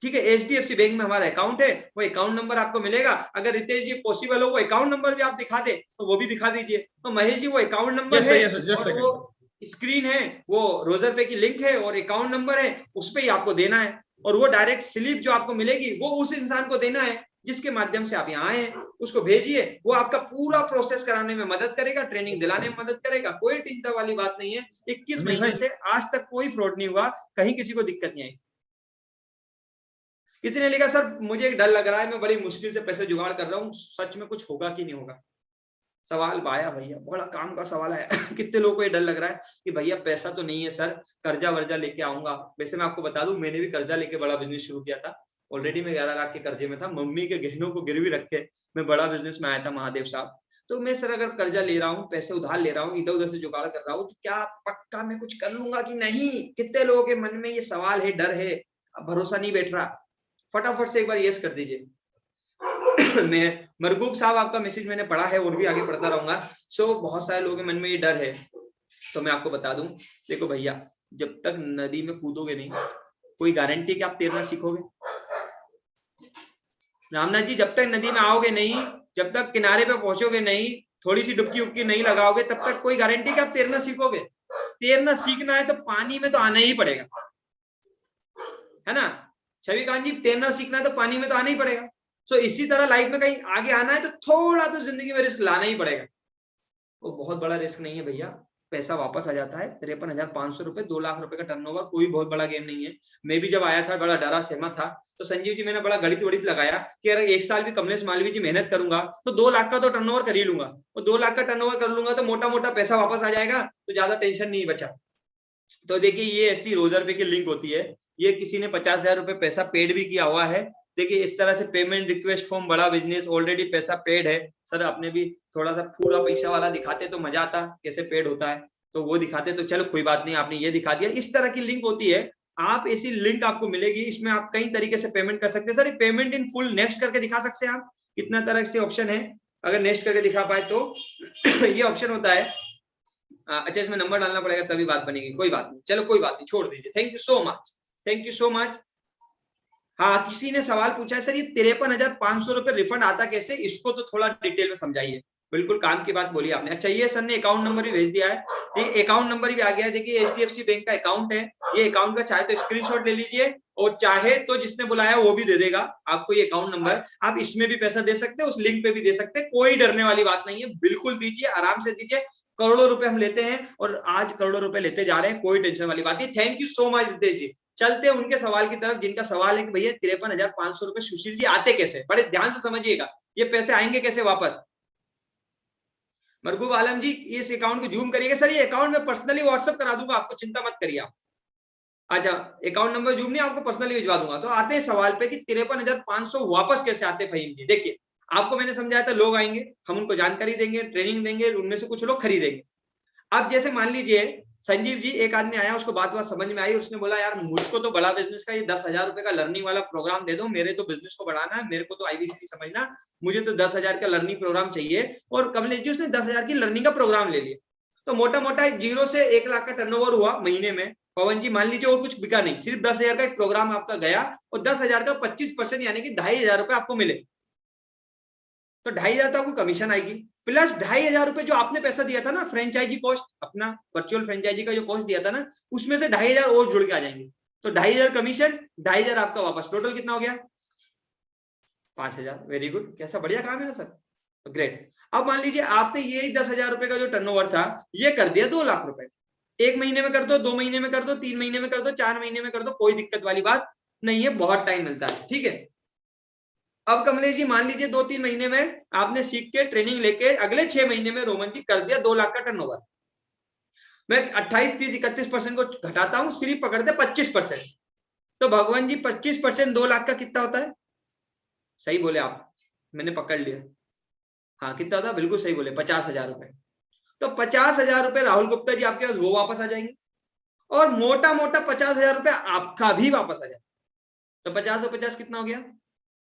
ठीक है। एचडीएफसी बैंक में हमारा अकाउंट है, वो अकाउंट नंबर आपको मिलेगा। अगर रितेश जी पॉसिबल हो वो अकाउंट नंबर भी आप दिखा दे तो वो भी दिखा दीजिए। तो महेश जी वो अकाउंट नंबर है और वो स्क्रीन है, वो रोजर पे की लिंक है और अकाउंट नंबर है, उस पर ही आपको देना है। और वो डायरेक्ट स्लिप जो आपको मिलेगी वो उस इंसान को देना है जिसके माध्यम से आप यहाँ आए हैं, उसको भेजिए। वो आपका पूरा प्रोसेस कराने में मदद करेगा, ट्रेनिंग दिलाने में मदद करेगा, कोई चिंता वाली बात नहीं है। 21 महीने से आज तक कोई फ्रॉड नहीं हुआ, कहीं किसी को दिक्कत नहीं आई। किसी ने लिखा सर मुझे एक डर लग रहा है, मैं बड़ी मुश्किल से पैसे जुगाड़ कर रहा हूँ, सच में कुछ होगा कि नहीं होगा? सवाल आया भैया, बड़ा काम का सवाल आया। कितने लोगों को ये डर लग रहा है कि भैया पैसा तो नहीं है सर, कर्जा वर्जा लेके आऊंगा। वैसे मैं आपको बता दूं, मैंने भी कर्जा लेके बड़ा बिजनेस शुरू किया था। ऑलरेडी मैं 11 लाख के कर्जे में था, मम्मी के गहनों को गिरवी रख के मैं बड़ा बिजनेस में आया था महादेव साहब। तो मैं सर अगर कर्जा ले रहा हूँ, पैसे उधार ले रहा हूँ, इधर उधर से जुगाड़ कर रहा हूँ, तो क्या पक्का मैं कुछ कर लूंगा कि नहीं? कितने लोगों के मन में ये सवाल है, डर है, भरोसा नहीं बैठ रहा। फटाफट से एक बार यस कर दीजिए। मैं मरगूब साहब आपका मैसेज मैंने पढ़ा है और भी आगे पढ़ता रहूंगा। सो बहुत सारे लोगों के मन में ये डर है, तो मैं आपको बता दूं, देखो भैया जब तक नदी में कूदोगे नहीं, कोई गारंटी कि आप तैरना सीखोगे? रामनाथ जी जब तक नदी में आओगे नहीं, जब तक किनारे पे पहुंचोगे नहीं, थोड़ी सी डुबकी उबकी नहीं लगाओगे, तब तक कोई गारंटी कि आप तैरना सीखोगे? तैरना सीखना है तो पानी में तो आना ही पड़ेगा, है ना छविकांत जी? तैरना सीखना है तो पानी में तो आना ही पड़ेगा। सो इसी तरह लाइफ में कहीं आगे आना है तो थोड़ा तो जिंदगी में रिस्क लाना ही पड़ेगा। वो बहुत बड़ा रिस्क नहीं है भैया, पैसा वापस आ जाता है। 53,500 रुपए, 2 लाख रुपए का टर्नओवर, कोई बहुत बड़ा गेम नहीं है। मैं भी जब आया था बड़ा डरा सहमा था, तो संजीव जी मैंने बड़ा गणित वड़ित लगाया कि अगर 1 साल भी कमलेश मालवीय जी मेहनत करूंगा तो 2 लाख का तो टर्नओवर कर ही लूंगा, और 2 लाख का टर्नओवर कर लूंगा तो मोटा मोटा पैसा वापस आ जाएगा, तो ज्यादा टेंशन नहीं बचा। तो देखिए ये एसटी रोजर पे की लिंक होती है, ये किसी ने 50,000 रुपए पैसा पेड भी किया हुआ है। देखिए इस तरह से पेमेंट रिक्वेस्ट फॉर्म, बड़ा बिजनेस, ऑलरेडी पैसा पेड है। सर आपने भी थोड़ा सा पूरा पैसा वाला दिखाते तो मजा आता, कैसे पेड होता है तो वो दिखाते, तो चलो कोई बात नहीं, आपने ये दिखा दिया। इस तरह की लिंक होती है, आप ऐसी लिंक आपको मिलेगी, इसमें आप कई तरीके से पेमेंट कर सकते हैं। Sir payment in full next करके दिखा सकते हैं आप, कितना तरह से ऑप्शन है, अगर नेक्स्ट करके दिखा पाए तो ये ऑप्शन होता है। अच्छा इसमें नंबर डालना पड़ेगा तभी बात बनेगी, कोई बात नहीं, चलो कोई बात नहीं, छोड़ दीजिए। Thank you so much, thank you so much. हाँ किसी ने सवाल पूछा है सर ये 53,500 रुपए रिफंड आता कैसे, इसको तो थोड़ा डिटेल में समझाइए। बिल्कुल काम की बात बोली आपने। अच्छा ये सर ने अकाउंट नंबर भी भेज दिया है, ये अकाउंट नंबर भी आ गया है। देखिए एचडीएफसी बैंक का अकाउंट है, ये अकाउंट का चाहे तो स्क्रीनशॉट ले लीजिए, और चाहे तो जिसने बुलाया वो भी दे देगा आपको ये अकाउंट नंबर। आप इसमें भी पैसा दे सकते हैं, उस लिंक पे भी दे सकते हैं, कोई डरने वाली बात नहीं है, बिल्कुल दीजिए, आराम से दीजिए। करोड़ों रुपए हम लेते हैं और आज करोड़ों रुपए लेते जा रहे हैं, कोई टेंशन वाली बात नहीं। Thank you so much Ritesh ji. चलते हैं उनके सवाल की तरफ जिनका सवाल है कि भैया 53,500 रुपए सुशील जी आते कैसे? बड़े ध्यान से समझिएगा, ये पैसे आएंगे कैसे वापस? मरगूब आलम जी इस अकाउंट को जूम करिएगा। सर ये अकाउंट में पर्सनली व्हाट्सएप करा दूंगा आपको, चिंता मत करिए आप। अच्छा अकाउंट नंबर जूम नहीं, आपको पर्सनली भिजवा दूंगा। तो आते हैं सवाल पे कि 53,500 वापस कैसे आते फहीम जी। देखिए आपको मैंने समझाया था, लोग आएंगे, हम उनको जानकारी देंगे, ट्रेनिंग देंगे, उनमें से कुछ लोग खरीदेंगे। अब जैसे मान लीजिए संजीव जी, एक आदमी आया, उसको बात समझ में आई, उसने बोला यार मुझको तो बड़ा बिजनेस का ये 10,000 रुपए का लर्निंग वाला प्रोग्राम दे दो, मेरे तो बिजनेस को बढ़ाना है, मेरे को तो IBC समझना, मुझे तो 10,000 का लर्निंग प्रोग्राम चाहिए। और कमलेश जी उसने 10,000 की लर्निंग का प्रोग्राम ले लिया। तो मोटा मोटा 0 से 1 लाख का टर्नओवर हुआ महीने में। पवन जी मान लीजिए और कुछ बिका नहीं, सिर्फ 10,000 का एक प्रोग्राम आपका गया और 10,000 का 25% यानी कि 2,500 रुपए आपको मिले। तो 2,500 तो आपको कमीशन आएगी, प्लस 2,500 रुपए जो आपने पैसा दिया था ना फ्रेंचाइजी कॉस्ट, अपना वर्चुअल फ्रेंचाइजी का जो कॉस्ट दिया था ना, उसमें से 2,500 और जुड़ के आ जाएंगे। तो 2,500 कमीशन, 2,500 आपका वापस, टोटल कितना हो गया? 5,000। वेरी गुड, कैसा बढ़िया काम है ना सर, ग्रेट। अब मान लीजिए आपने ये 10,000 रुपए का जो टर्नओवर था ये कर दिया 2 लाख रुपए। 1 महीने में कर दो, 2 महीने में कर दो, 3 महीने में कर दो, 4 महीने में कर दो, कोई दिक्कत वाली बात नहीं है, बहुत टाइम मिलता है, ठीक है। अब कमलेश जी मान लीजिए 2-3 महीने में आपने सीख के ट्रेनिंग लेके अगले 6 महीने में रोमन जी कर दिया 2 लाख का टर्नओवर। मैं 28, 30, 31% को घटाता हूं, सिर्फ पकड़ते 25%। तो भगवान जी 25% 2 लाख का कितना होता है? सही बोले आप, मैंने पकड़ लिया। हाँ कितना होता है? बिल्कुल सही बोले, 50,000 रुपए। तो 50,000 रुपए राहुल गुप्ता जी आपके पास वो वापस आ जाएंगे और मोटा मोटा 50,000 रुपए आपका भी वापस आ जाएगा। तो 50 और 50 कितना हो गया?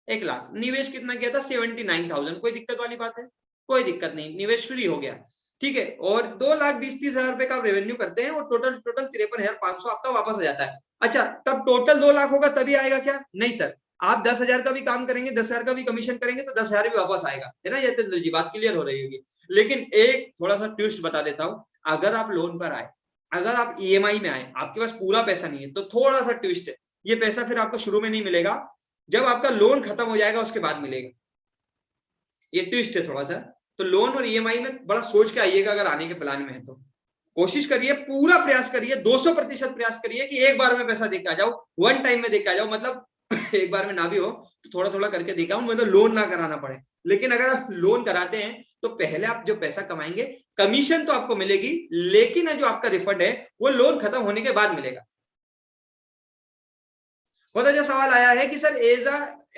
1 लाख। निवेश कितना किया था? 79,000। कोई दिक्कत वाली बात है? कोई दिक्कत नहीं, निवेश फ्री हो गया, ठीक है। और 2,20,30,000 रुपए का आप रेवेन्यू करते हैं और टोटल 53,500 आपका वापस आ जाता है। अच्छा, तब टोटल 2 लाख होगा तभी आएगा क्या? नहीं सर, आप 10,000 का भी काम करेंगे, 10,000 का भी कमीशन करेंगे तो 10,000 भी वापस आएगा, है ना यतेंद्र जी? बात क्लियर हो रही होगी। लेकिन एक थोड़ा सा ट्विस्ट बता देता हूं, अगर आप लोन पर आए, अगर आप EMI में आए, आपके पास पूरा पैसा नहीं है, तो थोड़ा सा ट्विस्ट है, ये पैसा फिर आपको शुरू में नहीं मिलेगा, जब आपका लोन खत्म हो जाएगा उसके बाद मिलेगा। ये ट्विस्ट है थोड़ा सा। तो लोन और EMI में बड़ा सोच के आइएगा, अगर आने के प्लान में है तो कोशिश करिए, पूरा प्रयास करिए, 200% प्रयास करिए कि एक बार में पैसा देके आ जाओ, वन टाइम में देके आ जाओ। मतलब एक बार में ना भी हो तो थोड़ा थोड़ा करके देखा हूं, मतलब लोन ना कराना पड़े। लेकिन अगर आप लोन कराते हैं तो पहले आप जो पैसा कमाएंगे, कमीशन तो आपको मिलेगी, लेकिन जो आपका रिफंड है वो लोन खत्म होने के बाद मिलेगा। बहुत अच्छा सवाल आया है कि सर एज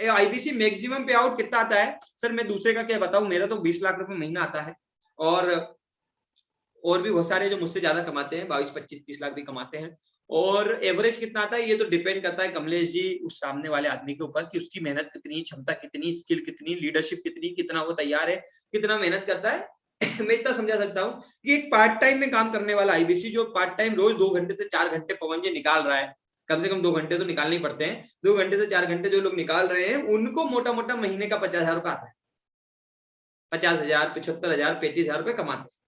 IBC मैक्सिमम पे आउट कितना आता है? सर मैं दूसरे का क्या बताऊं, मेरा तो 20 लाख रुपए महीना आता है और भी बहुत सारे जो मुझसे ज्यादा कमाते हैं, 22, 25, 30 लाख भी कमाते हैं। और एवरेज कितना आता है ये तो डिपेंड करता है कमलेश जी उस सामने वाले आदमी के ऊपर कि उसकी मेहनत कितनी, क्षमता कितनी, स्किल कितनी, लीडरशिप कितनी, कितना वो तैयार है, कितना मेहनत करता है। मैं इतना समझा सकता हूँ कि एक पार्ट टाइम में काम करने वाला IBC जो पार्ट टाइम रोज 2 घंटे से 4 घंटे पवन जी निकाल रहा है, कम से कम 2 घंटे तो निकालने ही पड़ते हैं, 2 घंटे से 4 घंटे जो लोग निकाल रहे हैं उनको मोटा मोटा महीने का 50,000 रुपए आता है। 50,000, 75,000, 35,000 रुपए कमाते हैं।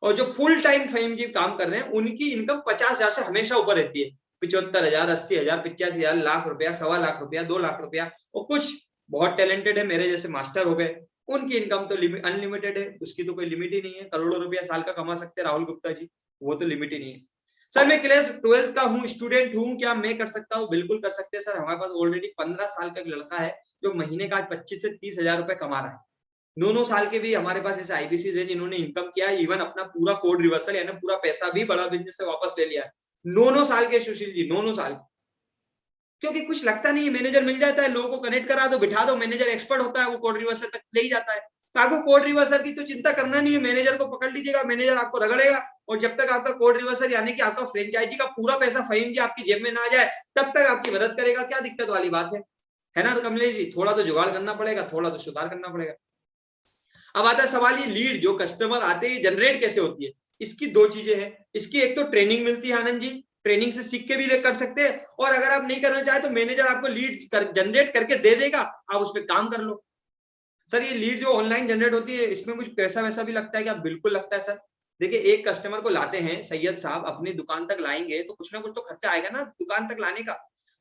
और जो फुल टाइम फेम जी काम कर रहे हैं उनकी इनकम 50,000 से हमेशा ऊपर रहती है। 75,000, 80,000, 85,000, लाख रुपया, 1.25 लाख रुपया, 2 लाख रुपया। और कुछ बहुत टैलेंटेड है, मेरे जैसे मास्टर हो गए, उनकी इनकम तो अनलिमिटेड है, उसकी तो कोई लिमिट ही नहीं है, करोड़ों रुपया साल का कमा सकते हैं राहुल गुप्ता जी, वो तो लिमिट ही नहीं है। सर मैं क्लास 12th का हूँ, स्टूडेंट हूँ, क्या मैं कर सकता हूँ? बिल्कुल कर सकते हैं सर। हमारे पास ऑलरेडी 15 साल का एक लड़का है जो महीने का 25 से 30,000 रुपए कमा रहा है। 9 साल के भी हमारे पास ऐसे IBC है जिन्होंने इनकम किया, इवन अपना पूरा कोड रिवर्सल यानी पूरा पैसा भी बड़ा बिजनेस से वापस ले लिया है। 9 साल के सुशील जी, 9 साल। क्योंकि कुछ लगता नहीं है, मैनेजर मिल जाता है, लोगों को कनेक्ट करा दो, बिठा दो, मैनेजर एक्सपर्ट होता है, वो कोड रिवर्सल तक ले ही जाता है। तो आपको कोड रिवर्सल की तो चिंता करना नहीं है, मैनेजर को पकड़ लीजिएगा, मैनेजर आपको रगड़ेगा। और जब तक आपका कोड रिवर्सल यानी कि आपका फ्रेंचाइजी का पूरा पैसा फहीम जी आपकी जेब में ना आ जाए तब तक आपकी मदद करेगा। क्या दिक्कत वाली बात है ना कमलेश जी? थोड़ा तो जुगाड़ करना पड़ेगा, थोड़ा तो सुधार करना पड़ेगा। अब आता है सवाल, ये लीड जो कस्टमर आते हैं जनरेट कैसे होती है? इसकी 2 चीजें हैं। इसकी एक तो ट्रेनिंग मिलती है आनंद जी, ट्रेनिंग से सीख के भी कर सकते हैं, और अगर आप नहीं करना चाहे तो मैनेजर आपको लीड जनरेट करके दे देगा, आप उस पर काम कर लो। सर ये लीड जो ऑनलाइन जनरेट होती है इसमें कुछ पैसा वैसा भी लगता है क्या? बिल्कुल लगता है सर। देखिए एक कस्टमर को लाते हैं सैयद साहब, अपनी दुकान तक लाएंगे तो कुछ ना कुछ तो खर्चा आएगा ना दुकान तक लाने का।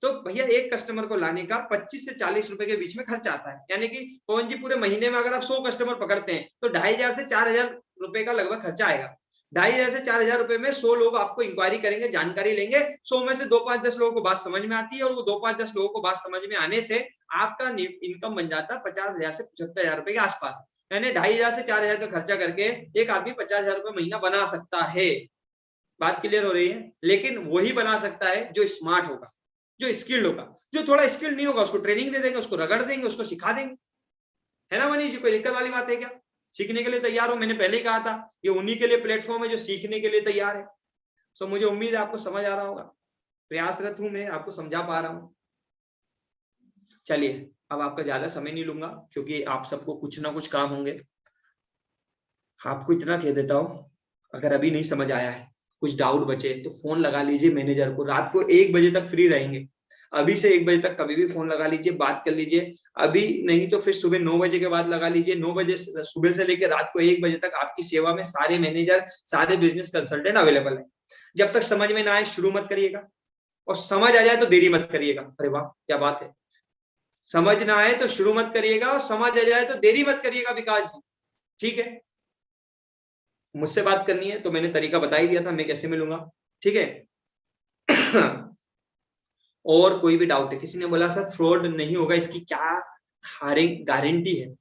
तो भैया एक कस्टमर को लाने का 25 से 40 रुपए के बीच में खर्चा आता है। यानी कि पवन जी पूरे महीने में अगर आप 100 कस्टमर पकड़ते हैं तो 2,500 से 4,000 रुपए का लगभग खर्चा आएगा। 2,500 से 4,000 रुपए में 100 लोग आपको इंक्वायरी करेंगे, जानकारी लेंगे, 100 में से 2, 5, 10 लोगों को बात समझ में आती है, और वो 2, 5, 10 लोगों को बात समझ में आने से आपका इनकम बन जाता है 50,000 से 75,000 रुपए के आसपास। यानी 2,500 से 4,000 का खर्चा करके एक आदमी 50,000 रुपए महीना बना सकता है। बात क्लियर हो रही है? लेकिन वही बना सकता है जो स्मार्ट होगा, जो स्किल्ड होगा। जो थोड़ा स्किल्ड नहीं होगा उसको ट्रेनिंग दे देंगे, उसको रगड़ देंगे, उसको सिखा देंगे, है ना मनीष जी? कोई दिक्कत वाली बात है क्या? सीखने के लिए तैयार हो, मैंने पहले ही कहा था ये उन्हीं के लिए प्लेटफॉर्म है जो सीखने के लिए तैयार है। सो मुझे उम्मीद है आपको समझ आ रहा होगा, प्रयासरत हूं मैं, आपको समझा पा रहा हूं। चलिए अब आपका ज्यादा समय नहीं लूंगा क्योंकि आप सबको कुछ ना कुछ काम होंगे। आपको इतना कह देता हूं, अगर अभी नहीं समझ आया है, कुछ डाउट बचे तो फोन लगा लीजिए मैनेजर को। रात को 1 बजे तक फ्री रहेंगे, अभी से 1 बजे तक कभी भी फोन लगा लीजिए, बात कर लीजिए। अभी नहीं तो फिर सुबह 9 बजे के बाद लगा लीजिए। 9 बजे सुबह से लेकर रात को 1 बजे तक आपकी सेवा में सारे मैनेजर, सारे बिजनेस कंसल्टेंट अवेलेबल है। जब तक समझ में ना आए शुरू मत करिएगा, और समझ आ जाए तो देरी मत करिएगा। अरे वाह क्या बात है, समझ ना आए तो शुरू मत करिएगा और समझ आ जाए तो देरी मत करिएगा विकास जी, ठीक है। मुझसे बात करनी है तो मैंने तरीका बता ही दिया था मैं कैसे मिलूंगा, ठीक है। और कोई भी डाउट है? किसी ने बोला सर फ्रॉड नहीं होगा, इसकी क्या गारंटी है?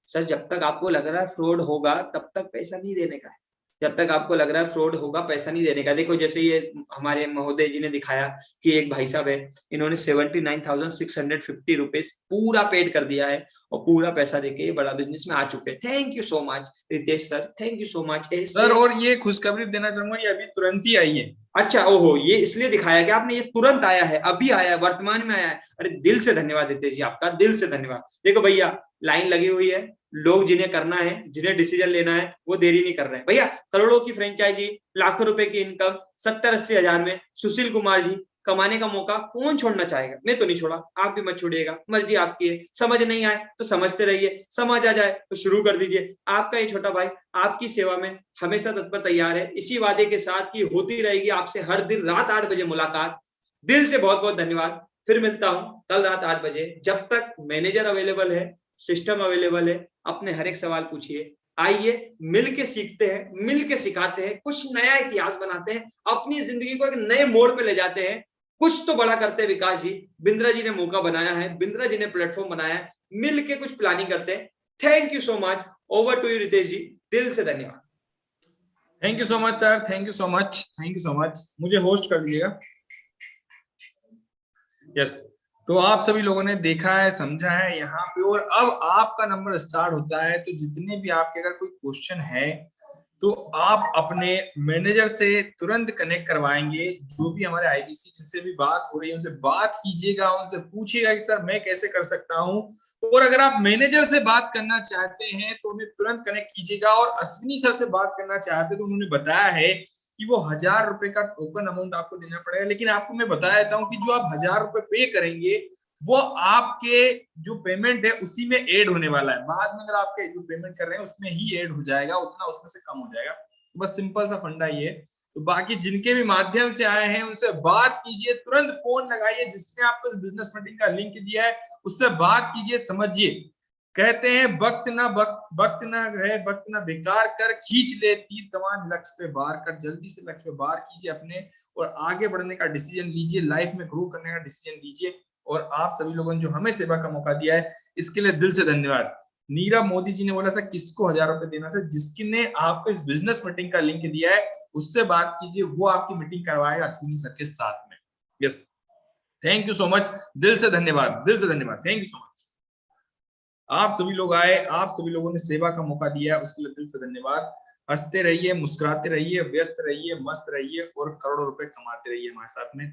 सर जब तक आपको लग रहा है फ्रॉड होगा तब तक पैसा नहीं देने का है। जब तक आपको लग रहा है फ्रॉड होगा पैसा नहीं देने का। देखो जैसे ये हमारे महोदय जी ने दिखाया कि एक भाई साहब है, इन्होंने 79,650 रुपीज पूरा पेड कर दिया है और पूरा पैसा देके ये बड़ा बिजनेस में आ चुके हैं। Thank you so much Ritesh sir, thank you so much sir. और ये खुशखबरी देना चाहूंगा, ये अभी तुरंत ही आई है। अच्छा, ओहो, ये इसलिए दिखाया कि आपने, ये तुरंत आया है, अभी आया है, वर्तमान में आया है। अरे दिल से धन्यवाद रितेश जी, आपका दिल से धन्यवाद। देखो भैया लाइन लगी हुई है, लोग जिन्हें करना है, जिन्हें डिसीजन लेना है वो देरी नहीं कर रहे हैं। भैया करोड़ों की फ्रेंचाइजी, लाखों रुपए की इनकम 70-80 हजार में सुशील कुमार जी कमाने का मौका कौन छोड़ना चाहेगा? मैं तो नहीं छोड़ा, आप भी मत छोड़िएगा, मर्जी आपकी है। समझ नहीं आए तो समझते रहिए, समझ आ जाए तो शुरू कर दीजिए। आपका ये छोटा भाई आपकी सेवा में हमेशा तत्पर तैयार है, इसी वादे के साथ कि होती रहेगी आपसे हर दिन रात 8 बजे मुलाकात। दिल से बहुत बहुत धन्यवाद। फिर मिलता हूं कल रात 8 बजे। जब तक मैनेजर अवेलेबल है, सिस्टम अवेलेबल है, अपने हर एक सवाल पूछिए। आइए मिल के सीखते हैं, मिल के सिखाते हैं, कुछ नया इतिहास बनाते हैं, अपनी जिंदगी को एक नए मोड़ पे ले जाते हैं, कुछ तो बड़ा करते हैं। विकास जी, बिंद्रा जी ने मौका बनाया है, बिंद्रा जी ने प्लेटफॉर्म बनाया है, मिल के कुछ प्लानिंग करते हैं। Thank you so much. Over to you Ritesh ji, दिल से धन्यवाद। Thank you so much sir, thank you so much, thank you so much. मुझे होस्ट कर दीजिएगा। यस, तो आप सभी लोगों ने देखा है, समझा है यहाँ पे, और अब आपका नंबर स्टार्ट होता है। तो जितने भी आपके अगर कोई क्वेश्चन है तो आप अपने मैनेजर से तुरंत कनेक्ट करवाएंगे। जो भी हमारे आईबीसी जिनसे भी बात हो रही है उनसे बात कीजिएगा, उनसे पूछिएगा कि सर मैं कैसे कर सकता हूँ। और अगर आप मैनेजर से बात करना चाहते हैं तो उन्हें तुरंत कनेक्ट कीजिएगा। और अश्विनी सर से बात करना चाहते हैं तो उन्होंने बताया है कि वो 1000 रुपए का टोकन अमाउंट आपको देना पड़ेगा। लेकिन आपको मैं बता देता हूँ कि जो आप 1000 रुपए पे करेंगे वो आपके जो पेमेंट है उसी में ऐड होने वाला है। बाद में अगर आपके जो पेमेंट कर रहे हैं उसमें ही ऐड हो जाएगा, उतना उसमें से कम हो जाएगा। तो बस सिंपल सा फंडा ये। तो बाकी जिनके भी माध्यम से आए हैं उनसे बात कीजिए, तुरंत फोन लगाइए। जिसने आपको इस बिजनेस मीटिंग का लिंक दिया है उससे बात कीजिए, समझिए। कहते हैं वक्त ना है, वक्त ना बेकार कर, खींच ले तीर कमान लक्ष्य पे वार कर। जल्दी से लक्ष्य पे वार कीजिए अपने, और आगे बढ़ने का डिसीजन लीजिए, लाइफ में ग्रो करने का डिसीजन लीजिए। और आप सभी लोगों ने जो हमें सेवा का मौका दिया है इसके लिए दिल से धन्यवाद। नीरव मोदी जी ने बोला सर किसको 1000 रुपए देना? सर जिसने आपको इस बिजनेस मीटिंग का लिंक दिया है उससे बात कीजिए, वो आपकी मीटिंग करवाएगा अश्विनी सर के साथ में। Yes, thank you so much, दिल से धन्यवाद, दिल से धन्यवाद, थैंक यू सो मच। आप सभी लोग आए, आप सभी लोगों ने सेवा का मौका दिया है उसके लिए दिल से धन्यवाद। हंसते रहिए, मुस्कुराते रहिए, व्यस्त रहिए, मस्त रहिए और करोड़ों रुपए कमाते रहिए हमारे साथ में।